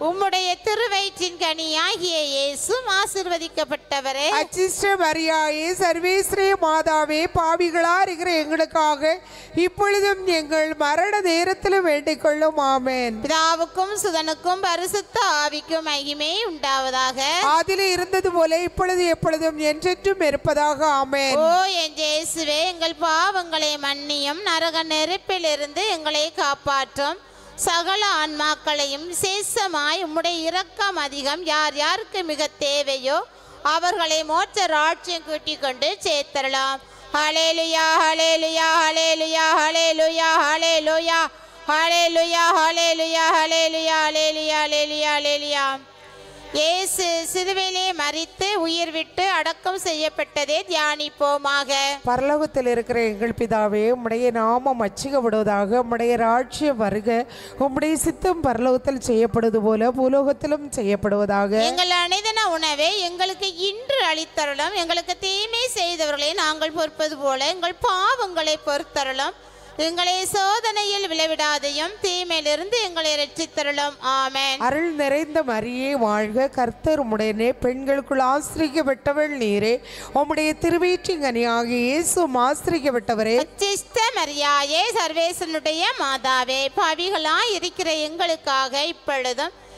S1: உம்முடைய திருவயிற்றின் கனியாகிய இயேசுவும் ஆசீர்வதிக்கப்பட்டவரே.
S2: அச்சிஷ்ட மரியாயே, சர்வேஸ்வரி மாதாவே, பாவிகளா இருக்கிற எங்களுக்காக இப்பொழுதும் எங்கள் மரண நேரத்தில் வேண்டிக் கொள்ளும். ஆமென்.
S1: பிதாவுக்கும் சுதனுக்கும் பரிசுத்த ஆவிக்கும் மகிமை உண்டாவதாக.
S2: அதில் இருந்தது போல இப்பொழுது எப்பொழுதும் என்றென்றும் இருப்பதாக. ஆமென்.
S1: ஓ என் இயேசுவே, எங்கள் பாவங்களை மன்னியும், நரக நெருப்பிலிருந்து எங்களை காப்பாற்றும். சகல ஆன்மாக்களையும் விசேஷமாய் உம்முடைய இரக்கம் அதிகம் யார் யாருக்கு மிக தேவையோ அவர்களை மோட்ச ராஜ்யம் கூட்டிக் கொண்டு சேர்த்தரலாம். ஹல்லேலூயா, ஹல்லேலூயா, ஹல்லேலூயா, ஹல்லேலூயா, ஹல்லேலூயா, ஹல்லேலூயா, ஹல்லேலூயா, ஹல்லேலூயா, ஹல்லேலூயா, ஹல்லேலூயா, ஹல்லேலூயா. இயேசு சிலுவையிலே மரித்து உயிர் விட்டு அடக்கம் செய்யப்பட்டதே தியானிப்போமாக.
S2: பரலோகத்தில் இருக்கிற எங்கள் பிதாவே, உம்முடைய நாமம் அச்சிக்கப்படுவதாக. உம்முடைய ராஜ்யம் வருக. உம்முடைய சித்தம் பரலோகத்தில் செய்யப்படுவது போல பூலோகத்திலும் செய்யப்படுவதாக.
S1: எங்கள் அனைதின உணவை எங்களுக்கு இன்று அளித்தருளும். எங்களுக்கு தீமை செய்தவர்களை நாங்கள் பொறுப்பது போல எங்கள் பாவங்களை பொறுத்தருளும். எங்களை சோதனையில் விளைவிடாதையும் தீமையிலிருந்து எங்களை ரட்சித்தருளும். ஆமென்.
S2: அருள் நிறைந்த மரியே வாழ்க, கர்த்தர் உம்முடனே, பெண்களுக்குள் ஆசிரிக்கப்பட்டவள் நீரே. உம்முடைய திருவயிற்றின் கனியாகிய இயேசுவும் ஆசிரிக்கப்பட்டவரே.
S1: அச்சிஷ்ட மரியாயே, சர்வேசனுடைய மாதாவே, பாவிகளாய் இருக்கிற எங்களுக்காக இப்பொழுதும்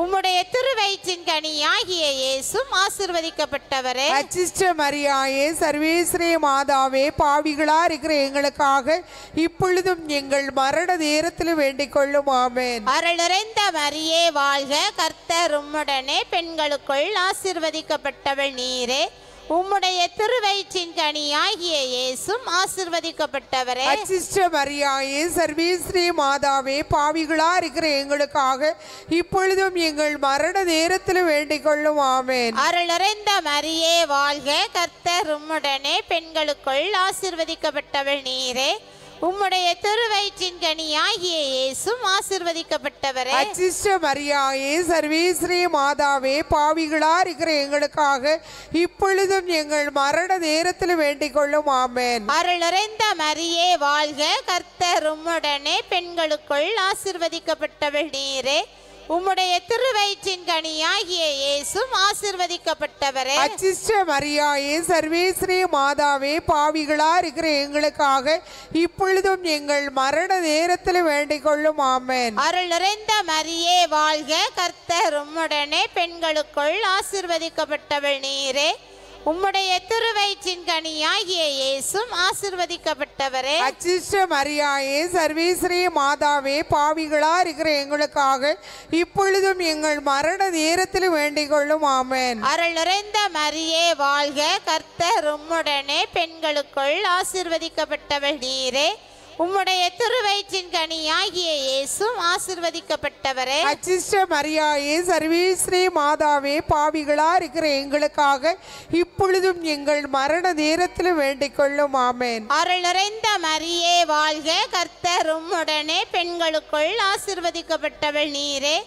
S1: உம்முடைய திருவயிற்றின் கனியாகிய இயேசும் ஆசீர்வதிக்கப்பட்டவரே.
S2: அச்சிஷ்ட மரியாயே சர்வேஸ்வரே மாதாவே பாவிகளா இருக்கிற எங்களுக்காக இப்பொழுதும் எங்கள் மரண நேரத்தில் வேண்டிக் கொள்ளும். ஆமென்.
S1: அருள் நிறைந்த மரியே வாழ்க, கர்த்தர் உம்முடனே, பெண்களுக்குள் ஆசீர்வதிக்கப்பட்டவள் நீரே. உம்முடைய திருவயிற்றின் கனியாகிய இயேசும் ஆசீர்வதிக்கப்பட்டவரே.
S2: அச்சிஷ்ட மரியாயே சர்வேஸ்வரே மாதாவே பாவிகளா இருக்கிற எங்களுக்காக இப்பொழுதும் எங்கள் மரண நேரத்தில் வேண்டிக் கொள்ளும். ஆமென்.
S1: அருள் நிறைந்த மரியே வாழ்க, கர்த்தர் உம்முடனே, பெண்களுக்குள் ஆசீர்வதிக்கப்பட்டவள் நீரே. உம்முடைய திருவயிற்றின் கனியாகிய இயேசும் ஆசீர்வதிக்கப்பட்டவரே.
S2: அச்சிஷ்ட மரியாயே சர்வேஸ்வரே மாதாவே பாவிகளா இருக்கிற எங்களுக்காக இப்பொழுதும் எங்கள் மரண நேரத்தில் வேண்டிக் கொள்ளும். ஆமென்.
S1: அருள் நிறைந்த மரியே வாழ்க, கர்த்தர் உம்முடனே, பெண்களுக்குள் ஆசீர்வதிக்கப்பட்டவள் நீரே. உம்முடைய திருவயிற்றின் கனியாகிய இயேசும் ஆசீர்வதிக்கப்பட்டவரே.
S2: அச்சிஷ்ட மரியாயே சர்வேஸ்வரே மாதாவே பாவிகளா இருக்கிற எங்களுக்காக இப்பொழுதும் எங்கள் மரண நேரத்தில் வேண்டிக் கொள்ளும். ஆமென்.
S1: அருள் நிறைந்த மரியே வாழ்க, கர்த்தர் உம்முடனே, பெண்களுக்குள் ஆசீர்வதிக்கப்பட்டவள் நீரே. உம்முடைய திருவயிற்றின் கனியாகிய இயேசும் ஆசீர்வதிக்கப்பட்டவரே.
S2: அச்சிஷ்ட மரியாயே சர்வேஸ்வரே மாதாவே பாவிகளா இருக்கிற எங்களுக்காக இப்பொழுதும் எங்கள் மரண நேரத்தில் வேண்டிக் கொள்ளும். ஆமென்.
S1: அருள் நிறைந்த மரியே வாழ்க, கர்த்தர் உம்முடனே, பெண்களுக்குள் ஆசீர்வதிக்கப்பட்டவள் நீரே. உம்முடைய திருவயிற்றின் கனியாகிய இயேசும் ஆசீர்வதிக்கப்பட்டவரே.
S2: அச்சிஷ்ட மரியாயே சர்வேஸ்வரே மாதாவே பாவிகளா இருக்கிற எங்களுக்காக இப்பொழுதும் எங்கள் மரண நேரத்தில் வேண்டிக் கொள்ளும். ஆமென்.
S1: அருள் நிறைந்த மரியே வாழ்க, கர்த்தர் உம்முடனே, பெண்களுக்குள் ஆசீர்வதிக்கப்பட்டவள் நீரே.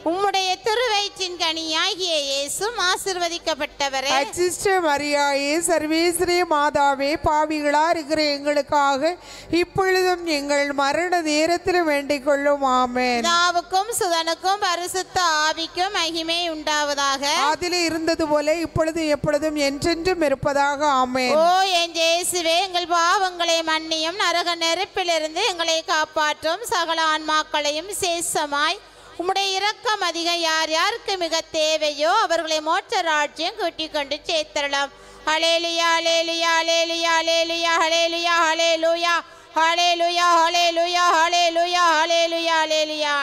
S1: உம்முடைய திருவயிற்றின் கனியாகிய இயேசும் ஆசீர்வதிக்கப்பட்டவரே.
S2: அச்சிஷ்ட மரியாயே சர்வேஸ்வரே மாதாவே பாவிகளா இருக்கிற எங்களுக்காக இப்பொழுதும் எங்கள் மரண நேரத்தில் வேண்டிக் கொள்ளும். ஆமென்.
S1: பிதாவுக்கும் சுதனுக்கும் பரிசுத்த ஆவிக்கும் மகிமை உண்டாவதாக.
S2: அதில் இருந்தது போல இப்பொழுதும் எப்பொழுதும் என்றென்றும் இருப்பதாக. ஆமென்.
S1: ஓ என் இயேசுவே, எங்கள் பாவங்களை மன்னியும், நரக நெருப்பிலிருந்து எங்களை காப்பாற்றும், சகல ஆன்மாக்களையும் விசேஷமாய் உம்முடைய இரக்கம் அதிகம் யார் யாருக்கு மிக தேவையோ அவர்களை மோட்ச ராஜ்யம் கூட்டிக் கொண்டு சேர்த்தரலாம். ஹல்லேலூயா ஹல்லேலூயா ஹல்லேலூயா ஹல்லேலூயா ஹல்லேலூயா ஹல்லேலூயா ஹல்லேலூயா ஹல்லேலூயா ஹல்லேலூயா ஹல்லேலூயா ஹல்லேலூயா.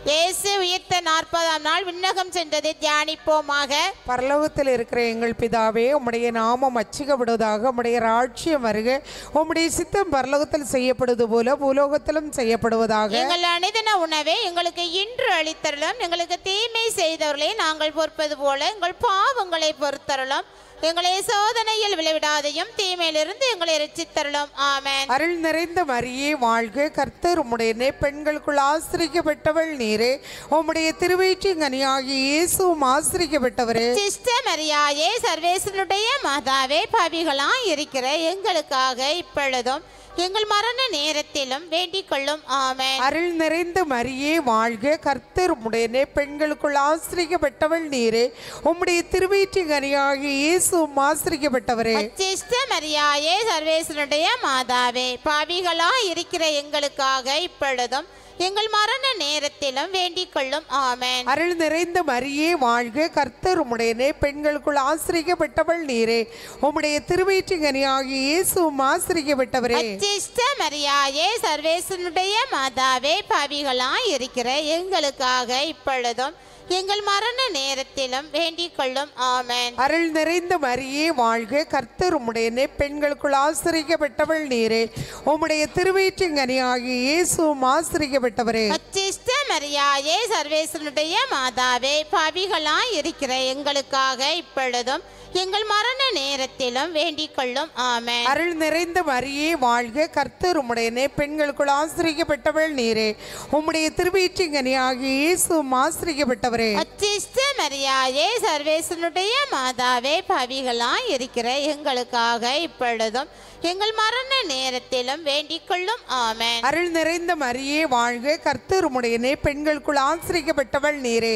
S1: இயேசு உயிர்த்த 40ஆம் நாள் விண்ணகம் சென்றதை தியானிப்போமாக.
S2: பரலோகத்தில் இருக்கிற எங்கள் பிதாவே, உம்முடைய நாமம் அச்சிக்கப்படுவதாக, உம்முடைய ராஜ்யம் வருக, உம்முடைய சித்தம் பரலோகத்தில் செய்யப்படுவது போல பூலோகத்திலும் செய்யப்படுவதாக.
S1: எங்கள் அனுதின உணவை எங்களுக்கு இன்று அளித்தரலும், எங்களுக்கு தீமை செய்தவர்களை நாங்கள் பொறுப்பது போல எங்கள் பாவங்களை பொறுத்தரலும், எங்களை சோதனையில் விளைவிடாதையும் தீமையிலிருந்து எங்களை இரட்சித்தரலும். ஆமென்.
S2: அருள் நிறைந்த மரியே வாழ்க, கர்த்தர் உம்முடைய பெண்களுக்குள் ஆசிரிக்கப்பட்டவள் நீரே. உம்முடைய திருவயிற்றின் கனியாகிய இயேசுவும் ஆசிரிக்கப்பட்டவரே.
S1: அச்சிஷ்ட மரியாயே சர்வேசனுடைய மாதாவே பாவிகளாய் இருக்கிற எங்களுக்காக இப்பொழுதும் எங்கள் மரண நேரத்திலும் வேண்டிக் கொள்ளும். ஆமென்.
S2: அருள் நிறைந்த மரியே வாழ்க, கர்த்தர் உம்முடைய பெண்களுக்குள் ஆசிரிக்கப்பட்டவள் நீரே. உம்முடைய திருவயிற்றின் கனியாகிய இயேசுவும் ஆசிரிக்கப்பட்டவரே.
S1: அச்சிஷ்ட மரியாயே சர்வேசனுடைய மாதாவே பாவிகளாய் இருக்கிற எங்களுக்காக இப்பொழுதும் எங்கள் மரண நேரத்திலும் வேண்டிக் கொள்ளும். ஆமென்.
S2: அருள் நிறைந்த மரியே வாழ்க, கர்த்தர் உம்முடைய பெண்களுக்குள் ஆசிரிக்கப்பட்டவள் நீரே. உம்முடைய திருவயிற்றின் கனியாகிய இயேசுவும் ஆசிரிக்கப்பட்டவரே.
S1: அச்சிஷ்ட மரியாயே சர்வேசனுடைய மாதாவே பாவிகளாய் இருக்கிற எங்களுக்காக இப்பொழுதும் எங்கள் மரண நேரத்திலும் வேண்டிக் கொள்ளும். ஆமென்.
S2: அருள் நிறைந்த மரியே வாழ்க, கர்த்தர் உம்முடைய பெண்களுக்குள் ஆசிரிக்கப்பட்டவள் நீரே. உம்முடைய திருவயிற்றின் கனியாகிய இயேசுவும் ஆசிரிக்கப்பட்டவரே.
S1: அச்சிஷ்ட மரியாயே சர்வேசனுடைய மாதாவே பாவிகளாய் இருக்கிற எங்களுக்காக இப்பொழுதும் எங்கள் மரண நேரத்திலும் வேண்டிக் கொள்ளும். ஆமென்.
S2: அருள் நிறைந்த மரியே வாழ்க, கர்த்தர் உம்முடைய பெண்களுக்குள் ஆசிரிக்கப்பட்டவள் நீரே. உம்முடைய திருவயிற்றின் கனியாகிய இயேசுவும் ஆசிரிக்கப்பட்டவரே.
S1: அச்சிஷ்ட மரியாயே சர்வேசனுடைய மாதாவே பாவிகளாய் இருக்கிற எங்களுக்காக இப்பொழுதும் எங்கள் மரண நேரத்திலும் வேண்டிக் கொள்ளும். ஆமென்.
S2: அருள் நிறைந்த மரியே வாழ்க, கர்த்தர் உம்முடைய பெண்களுக்குள் ஆசிரிக்கப்பட்டவள் நீரே.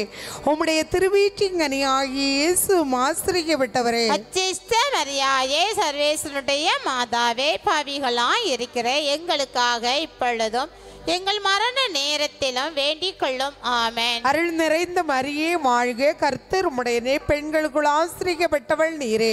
S2: உம்முடைய திருவயிற்றின் கனியாகிய இயேசுவும் ஆசிரிக்கப்பட்டவரே.
S1: அச்சிஷ்ட மரியாயே சர்வேசனுடைய மாதாவே பாவிகளாய் இருக்கிற எங்களுக்காக இப்பொழுதும் எங்கள் மரண நேரத்திலும் வேண்டிக் கொள்ளும். ஆமென்.
S2: அருள் நிறைந்த மரியே வாழ்க, கர்த்தர் உம்முடையனே, பெண்களுக்குள் ஆசிரிக்கப்பட்டவள் நீரே,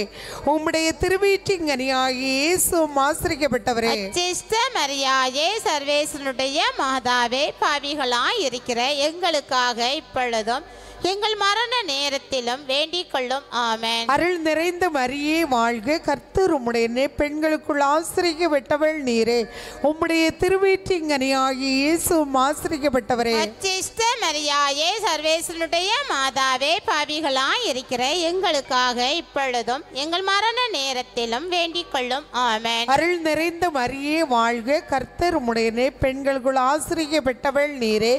S2: உம்முடைய திருவயிற்றின் கனியாகிய இயேசுவும் ஆசிரிக்கப்பட்டவரே.
S1: அச்சிஷ்ட மரியாயே, சர்வேசனுடைய மாதாவே, பாவிகளாய் இருக்கிற எங்களுக்காக இப்பொழுதும் எங்கள் மரண நேரத்திலும் வேண்டிக் கொள்ளும். ஆமென்.
S2: அருள் நிறைந்த மரியே வாழ்க, கர்த்தர் உம்முடையனே, பெண்களுக்குள் ஆசிரிக்கப்பட்டவள் நீரே, உம்முடைய திருவயிற்றின் கனியாகிய இயேசுவும் ஆசிரிக்கப்பட்டவரே.
S1: அச்சிஷ்ட மரியாயே, சர்வேசனுடைய மாதாவே, பாவிகளாய் இருக்கிற எங்களுக்காக இப்பொழுதும் எங்கள் மரண நேரத்திலும் வேண்டிக் கொள்ளும். ஆமென்.
S2: அருள் நிறைந்த மரியே வாழ்க, கர்த்தர் உம்முடையனே, பெண்களுக்குள் ஆசிரிக்கப்பட்டவள் நீரே,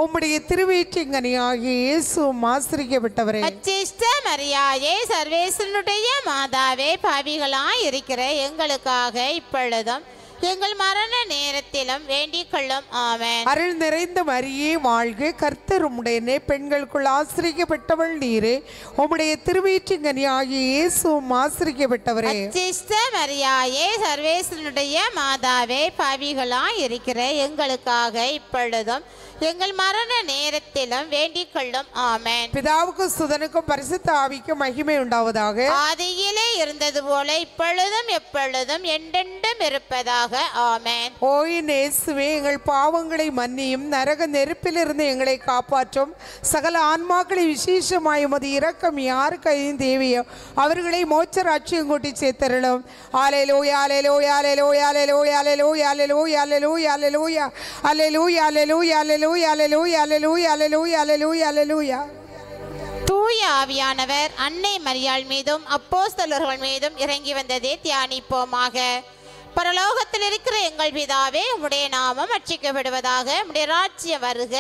S2: உம்முடைய திருவயிற்றின் கனியாகிய இயேசுவும் ஆசிரிக்கப்பட்டவரே.
S1: அச்சிஷ்ட மரியாயே, சர்வேசனுடைய மாதாவே, பாவிகளாய் இருக்கிற எங்களுக்காக இப்பொழுதும் எங்கள் மரண நேரத்திலும் வேண்டிக் கொள்ளும். ஆமென்.
S2: அருள் நிறைந்த மரியே வாழ்க, கர்த்தர் உம்முடையனே, பெண்களுக்குள் ஆசிரிக்கப்பட்டவள் நீரே, உம்முடைய திருவயிற்றின் கனியாகிய இயேசுவும் ஆசிரிக்கப்பட்டவரே.
S1: அச்சிஷ்ட மரியாயே, சர்வேசனுடைய மாதாவே, பாவிகளாய் இருக்கிற எங்களுக்காக இப்பொழுதும் எங்கள் மரண நேரத்திலும் வேண்டிக் கொள்ளும். ஆமென்.
S2: பிதாவுக்கும் சுதனுக்கும் பரிசுத்த ஆவிக்கும் மகிமை உண்டாவதாக.
S1: ஆதியிலே இருந்தது போல இப்பொழுதும் எப்பொழுதும் என்றென்றும் இருப்பதாக. ஆமென்.
S2: ஓயின் இயேசுவே, எங்கள் பாவங்களை மன்னியும், நரக நெருப்பிலிருந்து எங்களை காப்பாற்றும், சகல ஆன்மாக்களை விசேஷமாய் உமது இரக்கம் யாருக்கு தேவையோ அவர்களை மோட்ச ராஜ்யம் கூட்டி சேர்த்தருளும். அல்லேலூயா, alleluia, alleluia, alleluia, alleluia, alleluia, alleluia, alleluia, alleluia, alleluia, alleluia, alleluia, alleluia, alleluia, அல்லேலூயா.
S1: தூய ஆவியானவர் அன்னை மரியாள் மீதும் அப்போஸ்தலர்கள் மீதும் இறங்கி வந்ததை தியானிப்போமாக. பரலோகத்தில் இருக்கிற எங்கள் பிதாவே, உம்முடைய நாமம் அர்ச்சிக்கப்படுவதாக, உம்முடைய ராஜ்யம் வருக,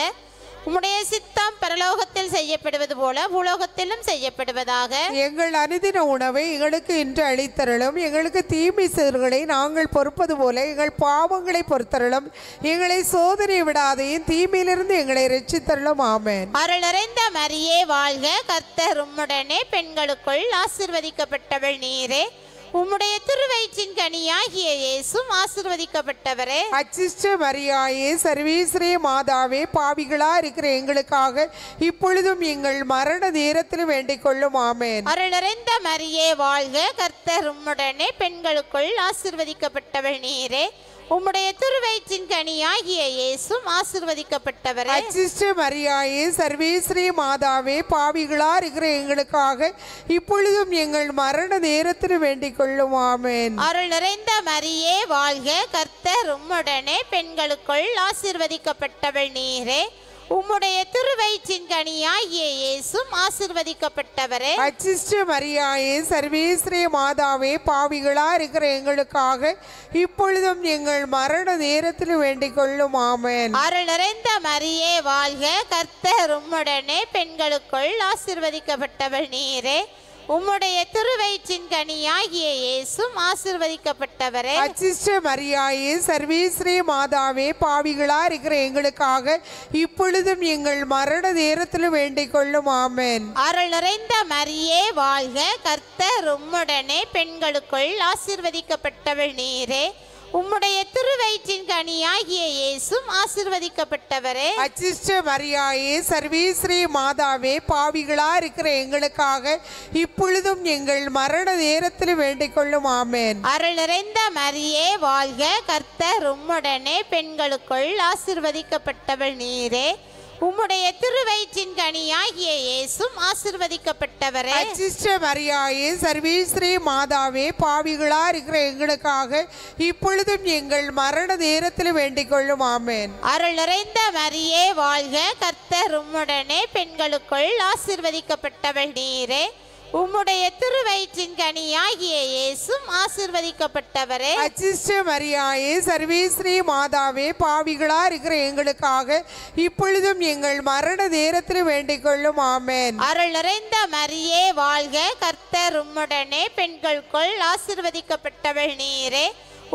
S1: உம்முடைய சித்தம் பரலோகத்தில் செய்யப்படுவது போல பூலோகத்திலும் செய்யப்படுவதாக.
S2: எங்கள் அனுதின உணவை எங்களுக்கு இன்று அளித்தருளும், எங்களுக்கு தீமை செய்தவர்களை நாங்கள் பொறுப்பது போல எங்கள் பாவங்களை பொறுத்தருளும், எங்களை சோதனை விடாதையும் தீமையிலிருந்து எங்களை ரட்சித்தருளும். ஆமென்.
S1: அருள் நிறைந்த மரியே வாழ்க, கர்த்தர் உம்முடனே, பெண்களுக்குள் ஆசீர்வதிக்கப்பட்டவள் நீரே, உம்முடைய திருவயிற்றின் கனியாகிய இயேசுவும் ஆசீர்வதிக்கப்பட்டவரே.
S2: அச்சிஷ்ட மரியாயே, சர்வேஸ்வரே மாதாவே, பாவிகளா இருக்கிற எங்களுக்காக இப்பொழுதும் எங்கள் மரண நேரத்தில் வேண்டிக் கொள்ளும். ஆமென்.
S1: அருள் நிறைந்த மரியே வாழ்க, கர்த்தர் உம்முடனே, பெண்களுக்குள் ஆசீர்வதிக்கப்பட்டவள் நீரே, உம்முடைய திருவயிற்றின் கனியாகிய இயேசுவும் ஆசீர்வதிக்கப்பட்டவரே.
S2: அச்சிஷ்ட மரியாயே, சர்வேஸ்வரே மாதாவே, பாவிகளா இருக்கிற எங்களுக்காக இப்பொழுதும் எங்கள் மரண நேரத்தில் வேண்டிக் கொள்ளும். ஆமென்.
S1: அருள் நிறைந்த மரியே வாழ்க, கர்த்தர் உம்முடனே, பெண்களுக்குள் ஆசீர்வதிக்கப்பட்டவள் நீரே, உம்முடைய திருவயிற்றின் கனியாகிய இயேசுவும் ஆசீர்வதிக்கப்பட்டவரே.
S2: அச்சிஷ்ட மரியாயே, சர்வேஸ்வரே மாதாவே, பாவிகளா இருக்கிற எங்களுக்காக இப்பொழுதும் எங்கள் மரண நேரத்தில் வேண்டிக் கொள்ளும். ஆமென்.
S1: அருள் நிறைந்த மரியே வாழ்க, கர்த்தர் உம்முடனே, பெண்களுக்குள் ஆசீர்வதிக்கப்பட்டவள் நீரே, உம்முடைய திருவயிற்றின் கனியாகிய இயேசுவும் ஆசீர்வதிக்கப்பட்டவரே.
S2: அச்சிஷ்ட மரியாயே, சர்வேஸ்வரே மாதாவே, பாவிகளா இருக்கிற எங்களுக்காக இப்பொழுதும் எங்கள் மரண நேரத்தில் வேண்டிக் கொள்ளும். ஆமென்.
S1: அருள் நிறைந்த மரியே வாழ்க, கர்த்தர் உம்முடனே, பெண்களுக்குள் ஆசீர்வதிக்கப்பட்டவள் நீரே, உம்முடைய திருவயிற்றின் கனியாகிய இயேசுவும் ஆசீர்வதிக்கப்பட்டவரே.
S2: அச்சிஷ்ட மரியாயே, சர்வேஸ்வரே மாதாவே, பாவிகளா இருக்கிற எங்களுக்காக இப்பொழுதும் எங்கள் மரண நேரத்தில் வேண்டிக் கொள்ளும். ஆமென்.
S1: அருள் நிறைந்த மரியே வாழ்க, கர்த்தர் உம்முடனே, பெண்களுக்குள் ஆசீர்வதிக்கப்பட்டவள் நீரே, உம்முடைய திருவயிற்றின் கனியாகிய இயேசுவும் ஆசீர்வதிக்கப்பட்டவரே.
S2: அச்சிஷ்ட மரியாயே, சர்வேஸ்வரே மாதாவே, பாவிகளா இருக்கிற எங்களுக்காக இப்பொழுதும் எங்கள் மரண நேரத்தில் வேண்டிக் கொள்ளும். ஆமென்.
S1: அருள் நிறைந்த மரியே வாழ்க, கர்த்தர் உம்முடனே, பெண்களுக்குள் ஆசீர்வதிக்கப்பட்டவள் நீரே, உம்முடைய திருவயிற்றின் கனியாகிய இயேசுவும் ஆசீர்வதிக்கப்பட்டவரே.
S2: அச்சிஷ்ட மரியாயே, சர்வேஸ்வரே மாதாவே, பாவிகளா இருக்கிற எங்களுக்காக இப்பொழுதும் எங்கள் மரண நேரத்தில் வேண்டிக் கொள்ளும். ஆமென்.
S1: அருள் நிறைந்த மரியே வாழ்க, கர்த்தர் உம்முடனே, பெண்களுக்குள் ஆசீர்வதிக்கப்பட்டவள் நீரே,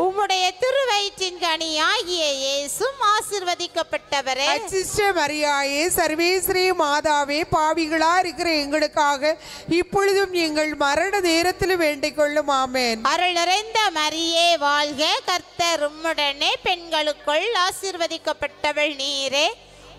S1: உம்முடைய திருவயிற்றின் கனியாகிய இயேசுவும் ஆசீர்வதிக்கப்பட்டவரே.
S2: அச்சிஷ்ட மரியாயே சர்வேஸ்வரி மாதாவே, பாவிகளா இருக்கிற எங்களுக்காக இப்பொழுதும் எங்கள் மரண நேரத்தில் வேண்டிக் கொள்ளும். ஆமென்.
S1: அருள் நிறைந்த மரியே வாழ்க, கர்த்தர் உம்முடனே, பெண்களுக்குள் ஆசீர்வதிக்கப்பட்டவள் நீரே.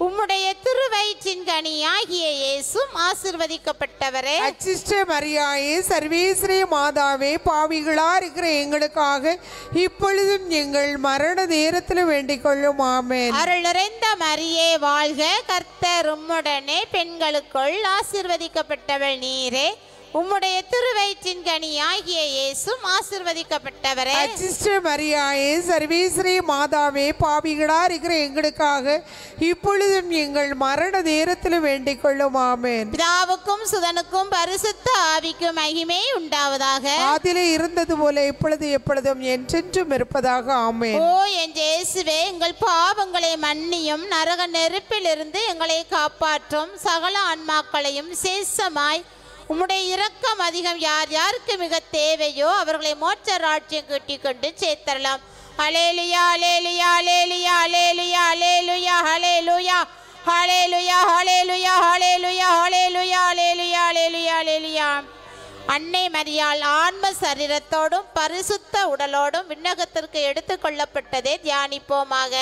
S1: உம்முடைய திருவயிற்றின் கனியாகிய இயேசுவும் ஆசீர்வதிக்கப்பட்டவரே.
S2: அச்சிஷ்ட மரியாயே சர்வேஸ்வரி மாதாவே, பாவிகளா இருக்கிற எங்களுக்காக இப்பொழுதும் எங்கள் மரண நேரத்தில் வேண்டிக் கொள்ளும். ஆமென்.
S1: அருள் நிறைந்த மரியே வாழ்க, கர்த்தர் உம்முடனே, பெண்களுக்குள் ஆசீர்வதிக்கப்பட்டவள் நீரே. உம்முடைய திருவயிற்றின் கனியாகிய இயேசுவும் ஆசீர்வதிக்கப்பட்டவரே.
S2: அச்சிஷ்ட மரியாயே சர்வேஸ்வரி மாதாவே, பாவிகளா இருக்கிற எங்களுக்காக இப்பொழுதும் எங்கள் மரண நேரத்தில் வேண்டிக் கொள்ளும். ஆமென்.
S1: பிதாவுக்கும் சுதனுக்கும் பரிசுத்த ஆவிக்கும் மகிமை உண்டாவதாக.
S2: ஆதிலே இருந்தது போல இப்பொழுது எப்பொழுதும் என்றென்றும் இருப்பதாக. ஆமென்.
S1: ஓ என் இயேசுவே, எங்கள் பாவங்களை மன்னியும், நரக நெருப்பிலிருந்து எங்களை காப்பாற்றும், சகல ஆன்மாக்களையும் சேஷமாய் உம்முடைய இரக்கம் அதிகம் யார் யாருக்கு மிக தேவையோ அவர்களை மோட்ச ராஜ்யம் கூட்டிக் கொண்டு சேர்த்தரலாம். ஹல்லேலூயா ஹல்லேலூயா ஹல்லேலூயா ஹல்லேலூயா ஹல்லேலூயா ஹல்லேலூயா ஹல்லேலூயா ஹல்லேலூயா ஹல்லேலூயா ஹல்லேலூயா ஹல்லேலூயா ஹல்லேலூயா ஹல்லேலூயா. அன்னை மரியாள் ஆன்ம சரீரத்தோடும் பரிசுத்த உடலோடும் விண்ணகத்திற்கு எடுத்துக் கொள்ளப்பட்டதை தியானிப்போமாக.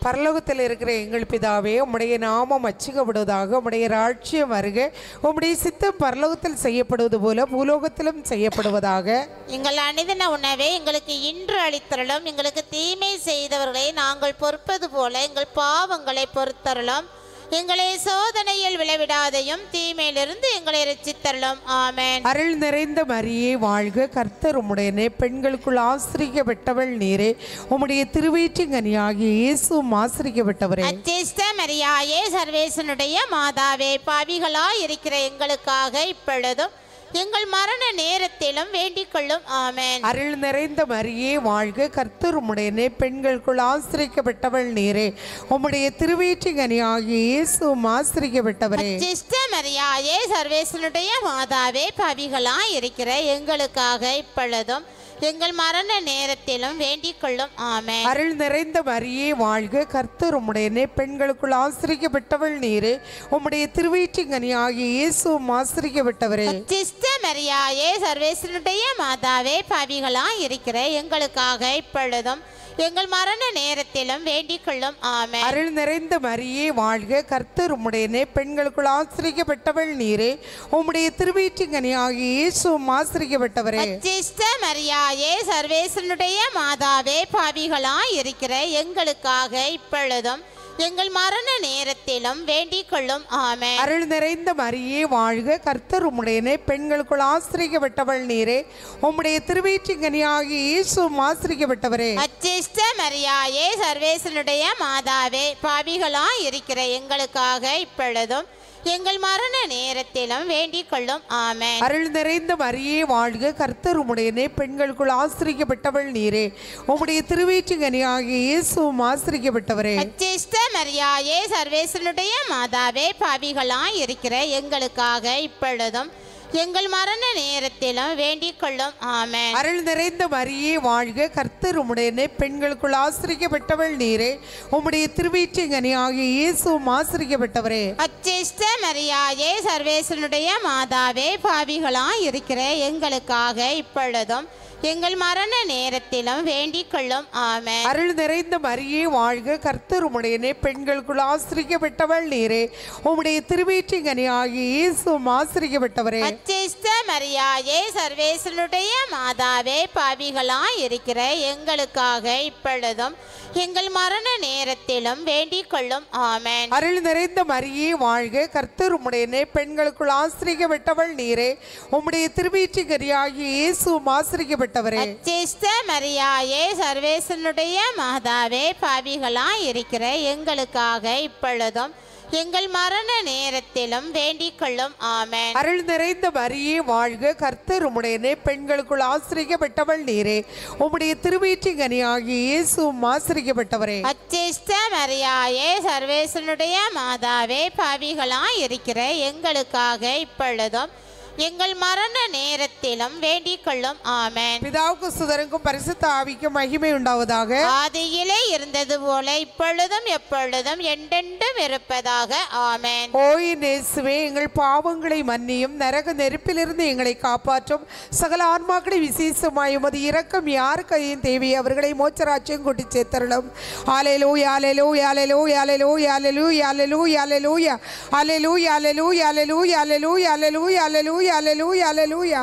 S2: பரலோகத்தில் இருக்கிற எங்கள் பிதாவே, உம்முடைய நாமம் அச்சிக்கப்படுவதாக, உம்முடைய ராஜ்யம் வருக, உம்முடைய சித்தம் பரலோகத்தில் செய்யப்படுவது போல பூலோகத்திலும் செய்யப்படுவதாக.
S1: எங்கள் அனுதின உணவை எங்களுக்கு இன்று அளித்தருளும். எங்களுக்கு தீமை செய்தவர்களை நாங்கள் பொறுப்பது போல எங்கள் பாவங்களை பொறுத்தருளும். எங்களை சோதனையில் விளைவிடாதையும் தீமையிலிருந்து எங்களை ரட்சித்தருளும். ஆமென்.
S2: அருள் நிறைந்த மரியே வாழ்க, கர்த்தர் உம்முடனே, பெண்களுக்குள் ஆசிரியப்பட்டவள் நீரே. உம்முடைய திருவயிற்றின் கனியாகிய இயேசுவும் ஆசிரியப்பட்டவரே.
S1: அச்சிஷ்ட மரியாயே சர்வேசனுடைய மாதாவே, பாவிகளாய் இருக்கிற எங்களுக்காக இப்பொழுதும் எங்கள் மரண நேரத்திலும் வேண்டிக் கொள்ளும். ஆமென்.
S2: அருள் நிறைந்த மரியே வாழ்க, கர்த்தர் உம்முடனே, பெண்களுக்குள் ஆசிரியப்பட்டவள் நீரே. உம்முடைய திருவயிற்றின் கனியாகிய இயேசுவும் ஆசிரியப்பட்டவரே.
S1: அச்சிஷ்ட மரியாயே சர்வேசனுடைய மாதாவே, பாவிகளாய் இருக்கிற எங்களுக்காக இப்பொழுதும் எங்கள் மரண நேரத்திலும் வேண்டிக் கொள்ளும். ஆமென்.
S2: அருள் நிறைந்த மரியே வாழ்க, கர்த்தர் உம்முடனே, பெண்களுக்குள் ஆசிரியப்பட்டவள் நீரே. உம்முடைய திருவயிற்றின் கனியாகிய இயேசுவும் ஆசிரியப்பட்டவரே.
S1: அச்சிஷ்ட மரியாயே சர்வேசனுடைய மாதாவே, பாவிகளாய் இருக்கிற எங்களுக்காக இப்பொழுதும் எங்கள் மரண நேரத்திலும் வேண்டிக் கொள்ளும். ஆமென்.
S2: அருள் நிறைந்த மரியே வாழ்க, கர்த்தர் உம்முடனே, பெண்களுக்குள் ஆசிரியப்பட்டவள் நீரே. உம்முடைய திருவயிற்றின் கனியாகிய இயேசுவும் ஆசிரியப்பட்டவரே.
S1: அச்சிஷ்ட மரியாயே சர்வேசனுடைய மாதாவே, பாவிகளாய் இருக்கிற எங்களுக்காக இப்பொழுதும் எங்கள் மரண நேரத்திலும் வேண்டிக் கொள்ளும். ஆமென்.
S2: அருள் நிறைந்த மரியே வாழ்க, கர்த்தர் உம்முடனே, பெண்களுக்குள் ஆசிரியப்பட்டவள் நீரே. உம்முடைய திருவயிற்றின் கனியாகிய இயேசுவும் ஆசிரியப்பட்டவரே.
S1: அச்சிஷ்ட மரியாயே சர்வேசனுடைய மாதாவே, பாவிகளாய் இருக்கிற எங்களுக்காக இப்பொழுதும் எங்கள் மரண நேரத்திலும் வேண்டிக் கொள்ளும். ஆமென்.
S2: அருள் நிறைந்த மரியே வாழ்க, கர்த்தர் உம்முடனே, பெண்களுக்குள் ஆசிரியப்பட்டவள் நீரே. உம்முடைய திருவயிற்றின் கனியாகிய இயேசுவும் ஆசிரியப்பட்டவரே.
S1: அச்சிஷ்ட மரியாயே சர்வேசனுடைய மாதாவே, பாவிகளாய் இருக்கிற எங்களுக்காக இப்பொழுதும் எங்கள் மரண நேரத்திலும் வேண்டிக் கொள்ளும். ஆமென்.
S2: அருள் நிறைந்த மரியே வாழ்க, கர்த்தர் உம்முடனே, பெண்களுக்குள் ஆசிரியப்பட்டவள் நீரே. உம்முடைய திருவயிற்றின் கனியாகிய இயேசுவும் ஆசிரியப்பட்டவரே.
S1: அச்சிஷ்ட மரியாயே சர்வேசனுடைய மாதாவே, பாவிகளாய் இருக்கிற எங்களுக்காக இப்பொழுதும் எங்கள் மரண நேரத்திலும் வேண்டிக் கொள்ளும். ஆமென்.
S2: அருள் நிறைந்த மரியே வாழ்க, கர்த்தர் உம்முடனே, பெண்களுக்குள் ஆசிரியப்பட்டவள் நீரே. உம்முடைய திருவயிற்றின் கனியாகிய இயேசுவும் ஆசிரியப்பட்டவரே.
S1: அச்சிஷ்ட மரியாயே சர்வேசனுடைய மாதாவே, பாவிகளாய் இருக்கிற எங்களுக்காக இப்பொழுதும் எங்கள் மரண நேரத்திலும் வேண்டிக் கொள்ளும். ஆமென்.
S2: அருள் நிறைந்த மரியே வாழ்க, கர்த்தர் உம்முடனே, பெண்களுக்குள் ஆசிரியப்பட்டவள் நீரே. உம்முடைய திருவயிற்றின் கனியாகிய இயேசுவும் ஆசிரியப்பட்டவரே.
S1: அச்சிஷ்ட மரியாயே சர்வேசனுடைய மாதாவே, பாவிகளாய் இருக்கிற எங்களுக்காக இப்பொழுதும் எங்கள் மரண நேரத்திலும் வேண்டிக் கொள்ளும். ஆமென்.
S2: அருள் நிறைந்த மரியே வாழ்க, கர்த்தர் உம்முடனே, பெண்களுக்குள் ஆசிரியப்பட்டவள் நீரே. உம்முடைய திருவயிற்றின் கனியாகிய இயேசுவும் ஆசிரியப்பட்டவரே.
S1: அச்சிஷ்ட மரியாயே சர்வேசனுடைய மாதாவே, பாவிகளாய் இருக்கிற எங்களுக்காக இப்பொழுதும் எங்கள் மரண நேரத்திலும் வேண்டிக் கொள்ளும். ஆமென்.
S2: பிதாவுக்கு சுதனுக்கும் பரிசுத்த ஆவிக்கும் மகிமை உண்டாவதாக.
S1: ஆதியிலே இருந்தது போல இப்பொழுதும் எப்பொழுதும் என்றென்றும் இருப்பதாக. ஆமென்.
S2: ஓய் நேசுவே, எங்கள் பாவங்களை மன்னியும், நரக நெருப்பிலிருந்து எங்களை காப்பாற்றும், சகல ஆன்மாக்களை விசேஷமாய் உமது இரக்கம் யார் கையின் தேவை அவர்களை மோட்சராஜ்யம் கூட்டி சேர்த்தருளும். ஹல்லேலூயா ஹல்லேலூயா ஹல்லேலூயா ஹல்லேலூயா ஹல்லேலூயா ஹல்லேலூயா ஹல்லேலூயா ஹல்லேலூயா ஹல்லேலூயா ஹல்லேலூயா ஹல்லேலூயா ஹல்லேலூயா ஹல்லேலூயா ஹல்லேலூயா.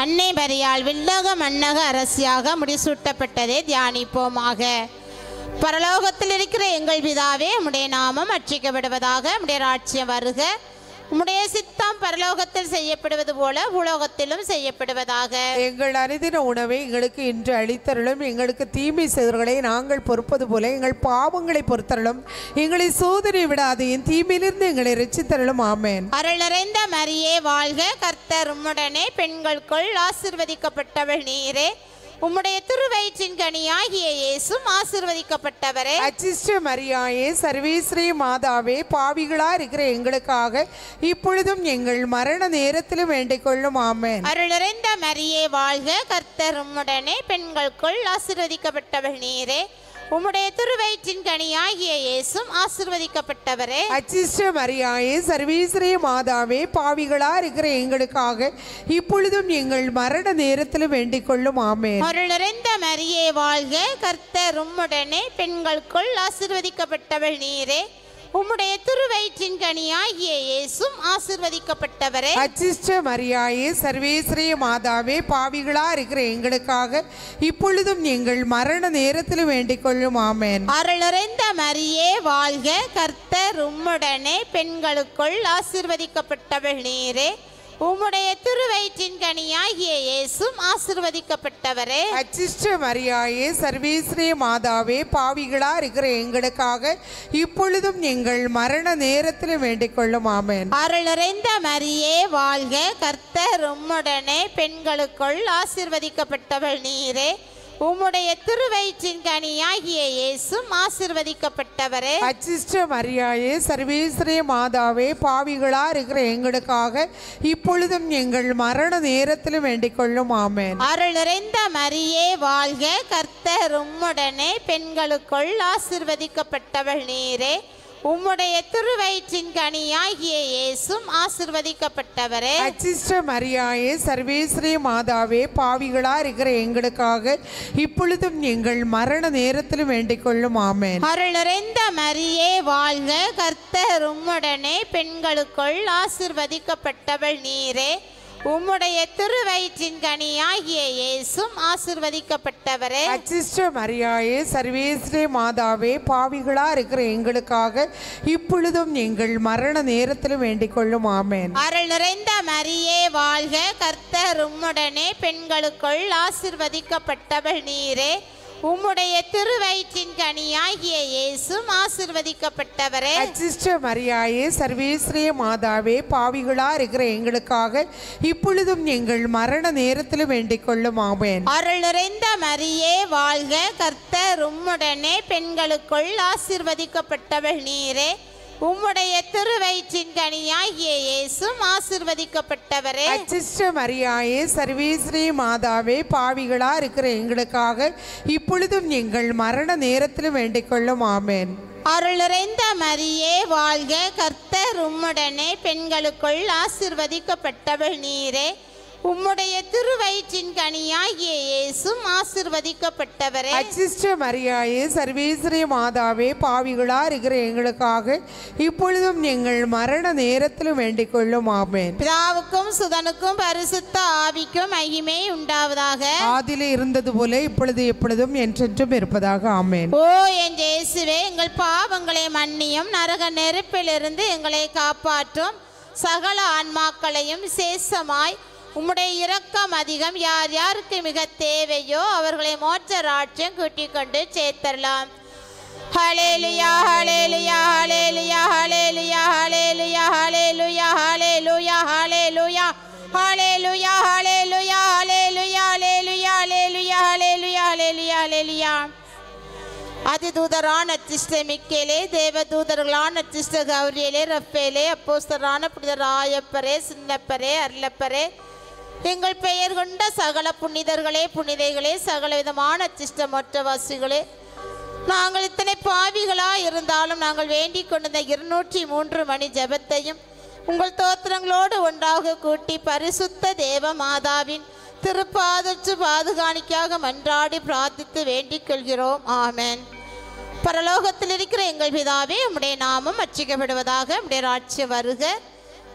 S1: அன்னை மரியாள் விண்ணக மன்னக அரசியாக முடிசூட்டப்பட்டதை தியானிப்போமாக. பரலோகத்தில் இருக்கிற எங்கள் பிதாவே, உம்முடைய நாமம் அர்ச்சிக்கப்படுவதாக. உம்முடைய ராஜ்யம் வருக. உம்முடைய சித்தம் பரலோகத்தில் செய்யப்படுவது போல பூலோகத்திலும் செய்யப்படுவதாக.
S2: எங்கள் அனுதின உணவை எங்களுக்கு இன்று அளித்தருளும். எங்களுக்கு தீமை செய்தவர்களை நாங்கள் பொறுப்பது போல எங்கள் பாவங்களை பொறுத்தருளும். எங்களை சோதனை விடாதையும் தீமையிலிருந்து எங்களை ரட்சித்தருளும். ஆமென்.
S1: அருள் நிறைந்த மரியே வாழ்க, கர்த்தர் உம்முடனே, பெண்களுக்குள் ஆசீர்வதிக்கப்பட்டவள் நீரே. உம்முடைய திருவயிற்றின் கனியாகிய இயேசுவும் ஆசீர்வதிக்கப்பட்டவரே.
S2: அச்சிஷ்ட மரியாயே, சர்வேஸ்ரீ மாதாவே, பாவிகளா இருக்கிற எங்களுக்காக இப்பொழுதும் எங்கள் மரண நேரத்திலும் வேண்டிக் கொள்ளும். ஆமென்.
S1: அருள் நிறைந்த மரியே வாழ்க, கர்த்தர் உம்முடனே, பெண்களுக்குள் ஆசீர்வதிக்கப்பட்டவள் நீரே. உம்முடைய திருவயிற்றின் கனியாகிய இயேசுவும் ஆசீர்வதிக்கப்பட்டவரே.
S2: அச்சிஷ்ட மரியாயே, சர்வேஸ்ரீ மாதாவே, பாவிகளா இருக்கிற எங்களுக்காக இப்பொழுதும் எங்கள் மரண நேரத்திலும் வேண்டிக் கொள்ளும். ஆமென்.
S1: அருள் நிறைந்த மரியே வாழ்க, கர்த்தர் உம்முடனே, பெண்களுக்குள் ஆசீர்வதிக்கப்பட்டவள் நீரே. உம்முடைய திருவயிற்றின் கனியாகிய இயேசுவும் ஆசீர்வதிக்கப்பட்டவரே.
S2: அச்சிஷ்ட மரியாயே, சர்வேஸ்ரீ மாதாவே, பாவிகளா இருக்கிற எங்களுக்காக இப்பொழுதும் எங்கள் மரண நேரத்திலும் வேண்டிக் கொள்ளும். ஆமென்.
S1: அருள் நிறைந்த மரியே வாழ்க, கர்த்தர் உம்முடனே, பெண்களுக்குள் ஆசீர்வதிக்கப்பட்டவள் நீரே. உம்முடைய திருவயிற்றின் கனியாகிய இயேசுவும் ஆசீர்வதிக்கப்பட்டவரே.
S2: அச்சிஷ்ட மரியாயே, சர்வேஸ்ரீ மாதாவே, பாவிகளா இருக்கிற எங்களுக்காக இப்பொழுதும் எங்கள் மரண நேரத்திலும் வேண்டிக் கொள்ளும். ஆமென்.
S1: அருள் நிறைந்த மரியே வாழ்க, கர்த்தர் உம்முடனே, பெண்களுக்குள் ஆசீர்வதிக்கப்பட்டவள் நீரே. உம்முடைய திருவயிற்றின் கனியாகிய இயேசுவும் ஆசீர்வதிக்கப்பட்டவரே.
S2: அச்சிஷ்ட மரியாயே, சர்வேஸ்ரீ மாதாவே, பாவிகளா இருக்கிற எங்களுக்காக இப்பொழுதும் எங்கள் மரண நேரத்திலும் வேண்டிக் கொள்ளும். ஆமென்.
S1: அருள் நிறைந்த மரியே வாழ்க, கர்த்தர் உம்முடனே, பெண்களுக்குள் ஆசீர்வதிக்கப்பட்டவள் நீரே. உம்முடைய திருவயிற்றின் கனியாகிய இயேசுவும் ஆசீர்வதிக்கப்பட்டவரே.
S2: அச்சிஷ்ட மரியாயே, சர்வேஸ்ரீ மாதாவே, பாவிகளா இருக்கிற எங்களுக்காக இப்பொழுதும் எங்கள் மரண நேரத்திலும் வேண்டிக் கொள்ளும். ஆமென்.
S1: அருள் நிறைந்த மரியே வாழ்க, கர்த்தர் உம்முடனே, பெண்களுக்குள் ஆசீர்வதிக்கப்பட்டவள் நீரே. உம்முடைய திருவயிற்றின் கனியாகிய இயேசுவும் ஆசீர்வதிக்கப்பட்டவரே.
S2: அச்சிஷ்ட மரியாயே, சர்வேஸ்ரீ மாதாவே, பாவிகளா இருக்கிற எங்களுக்காக இப்பொழுதும் எங்கள் மரண நேரத்திலும் வேண்டிக் கொள்ளும். ஆமென்.
S1: அருள் நிறைந்த மரியே வாழ்க, கர்த்தர் உம்முடனே, பெண்களுக்குள் ஆசீர்வதிக்கப்பட்டவள் நீரே. உம்முடைய திருவயிற்றின் கனியாகிய இயேசுவும் ஆசீர்வதிக்கப்பட்டவரே.
S2: அச்சிஷ்ட மரியாயே, சர்வேஸ்ரீ மாதாவே, பாவிகளா இருக்கிற எங்களுக்காக இப்பொழுதும் எங்கள் மரண நேரத்திலும் வேண்டிக் கொள்ளும். ஆமென்.
S1: அருள் நிறைந்த மரியே வாழ்க, கர்த்தர் உம்முடனே, பெண்களுக்குள் ஆசீர்வதிக்கப்பட்டவள் நீரே. உம்முடைய திருவயிற்றின் கனியாகிய இயேசுவும் ஆசீர்வதிக்கப்பட்டவரே.
S2: அச்சிஷ்ட மரியாயே, சர்வேஸ்ரீ மாதாவே, பாவிகளா இருக்கிற எங்களுக்காக இப்பொழுதும் எங்கள் மரண நேரத்திலும் வேண்டிக் கொள்ளும். ஆமென்.
S1: அருள் நிறைந்த மரியே வாழ்க, கர்த்தர் உம்முடனே, பெண்களுக்குள் ஆசீர்வதிக்கப்பட்டவள் நீரே. உம்முடைய திருவயிற்றின் கனியாகிய இயேசுவும் ஆசீர்வதிக்கப்பட்டவரே.
S2: அச்சிஷ்ட மரியாயே, சர்வேஸ்ரீ மாதாவே, பாவிகளா இருக்கிற எங்களுக்காக இப்பொழுதும் எங்கள் மரண நேரத்திலும் வேண்டிக் கொள்ளும். ஆமென்.
S1: பிதாவுக்கும் சுதனுக்கும் பரிசுத்த ஆவிக்கும் மகிமை உண்டாவதாக.
S2: ஆதிலே இருந்தது போல இப்பொழுது எப்பொழுதும் என்றென்றும் இருப்பதாக. ஆமென்.
S1: ஓ என் இயேசுவே, எங்கள் பாவங்களை மன்னியும், நரக நெருப்பிலிருந்து எங்களை காப்பாற்றும், சகல ஆன்மாக்களையும் விசேஷமாய் உம்முடைய இரக்கம் அதிகம் யார் யாருக்கு மிக தேவையோ அவர்களை மோட்ச ராஜ்யம் கூட்டிக் கொண்டு சேர்த்தரலாம். ஹல்லேலூயா ஹல்லேலூயா ஹல்லேலூயா ஹல்லேலூயா ஹல்லேலூயா ஹல்லேலூயா ஹல்லேலூயா ஹல்லேலூயா ஹல்லேலூயா ஹல்லேலூயா ஹல்லேலூயா ஹல்லேலூயா ஹல்லேலூயா ஹல்லேலூயா ஹல்லேலூயா ஹல்லேலூயா அதிதூதரான அச்சிஷ்ட மிக்கேலே, தேவதூதர்களான அச்சிஷ்ட கௌரியலே, ரப்பேலே, அப்போஸ்தலரான புனிதர் ஆயப்பரே, சின்னப்பரே, அருளப்பரே, எங்கள் பெயர் கொண்ட சகல புனிதர்களே, புனிதைகளே, சகல விதமான அச்சிஷ்டமற்றவாசிகளே, நாங்கள் இத்தனை பாவிகளாக இருந்தாலும் நாங்கள் வேண்டிக் கொண்டிருந்த 203 மணி ஜெபத்தையும் உங்கள் தோத்திரங்களோடு ஒன்றாக கூட்டி பரிசுத்த தேவ மாதாவின் திருப்பாதற்று பாதுகாணிக்காக மன்றாடி பிரார்த்தித்து வேண்டிக் கொள்கிறோம். ஆமென். பரலோகத்தில் இருக்கிற எங்கள் பிதாவே, உம்முடைய நாமம் அர்ச்சிக்கப்படுவதாக, உம்முடைய ராஜ்யம் வருக,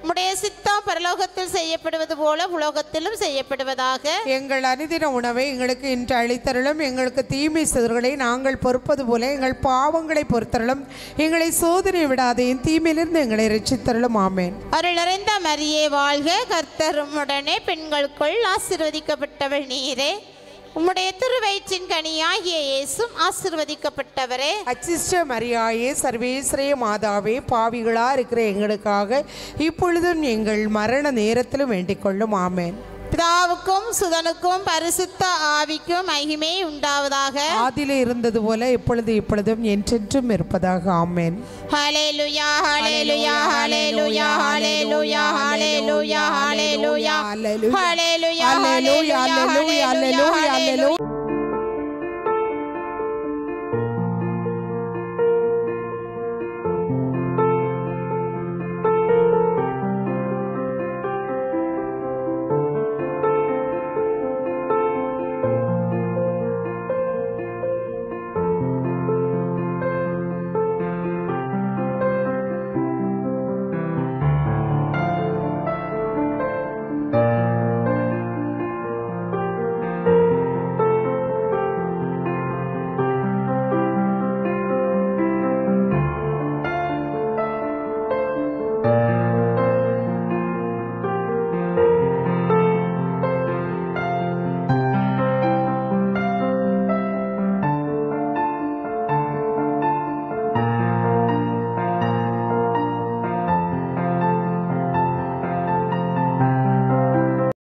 S1: உம்முடைய சித்தம் பரலோகத்தில் செய்யப்படுவது போல உலகத்திலும் செய்யப்படுவதாக.
S2: எங்கள் அனுதின உணவை எங்களுக்கு இன்று அளித்தருளும். எங்களுக்கு தீமை செய்தவர்களை நாங்கள் பொறுப்பது போல எங்கள் பாவங்களை பொறுத்தருளும். எங்களை சோதனை விடாதையும் தீமையிலிருந்து எங்களை ரட்சித்தருளும். ஆமென்.
S1: அருள் நிறைந்த மரியே வாழ்க, கர்த்தர் உம்முடனே, பெண்களுக்குள் ஆசீர்வதிக்கப்பட்டவள் நீரே, உம்முடைய திருவயிற்றின் கனியாகிய இயேசும் ஆசீர்வதிக்கப்பட்டவரே.
S2: அச்சிஷ்ட மரியாயே, சர்வேஸ்வரிய மாதாவே, பாவிகளா இருக்கிற எங்களுக்காக இப்பொழுதும் எங்கள் மரண நேரத்திலும் வேண்டிக் கொள்ளும். ஆமென்.
S1: பிதாவுக்கும் சுதனுக்கும் பரிசுத்த ஆவிக்கும் மகிமை உண்டாவதாக.
S2: ஆதியிலே இருந்தது போல இப்பொழுதும் என்றென்றும் இருப்பதாக. ஆமென்.
S1: ஹல்லேலூயா, ஹல்லேலூயா, ஹல்லேலூயா, ஹல்லேலூயா, ஹல்லேலூயா, ஹல்லேலூயா, ஹல்லேலூயா, ஹல்லேலூயா, ஹல்லேலூயா, ஹல்லேலூயா.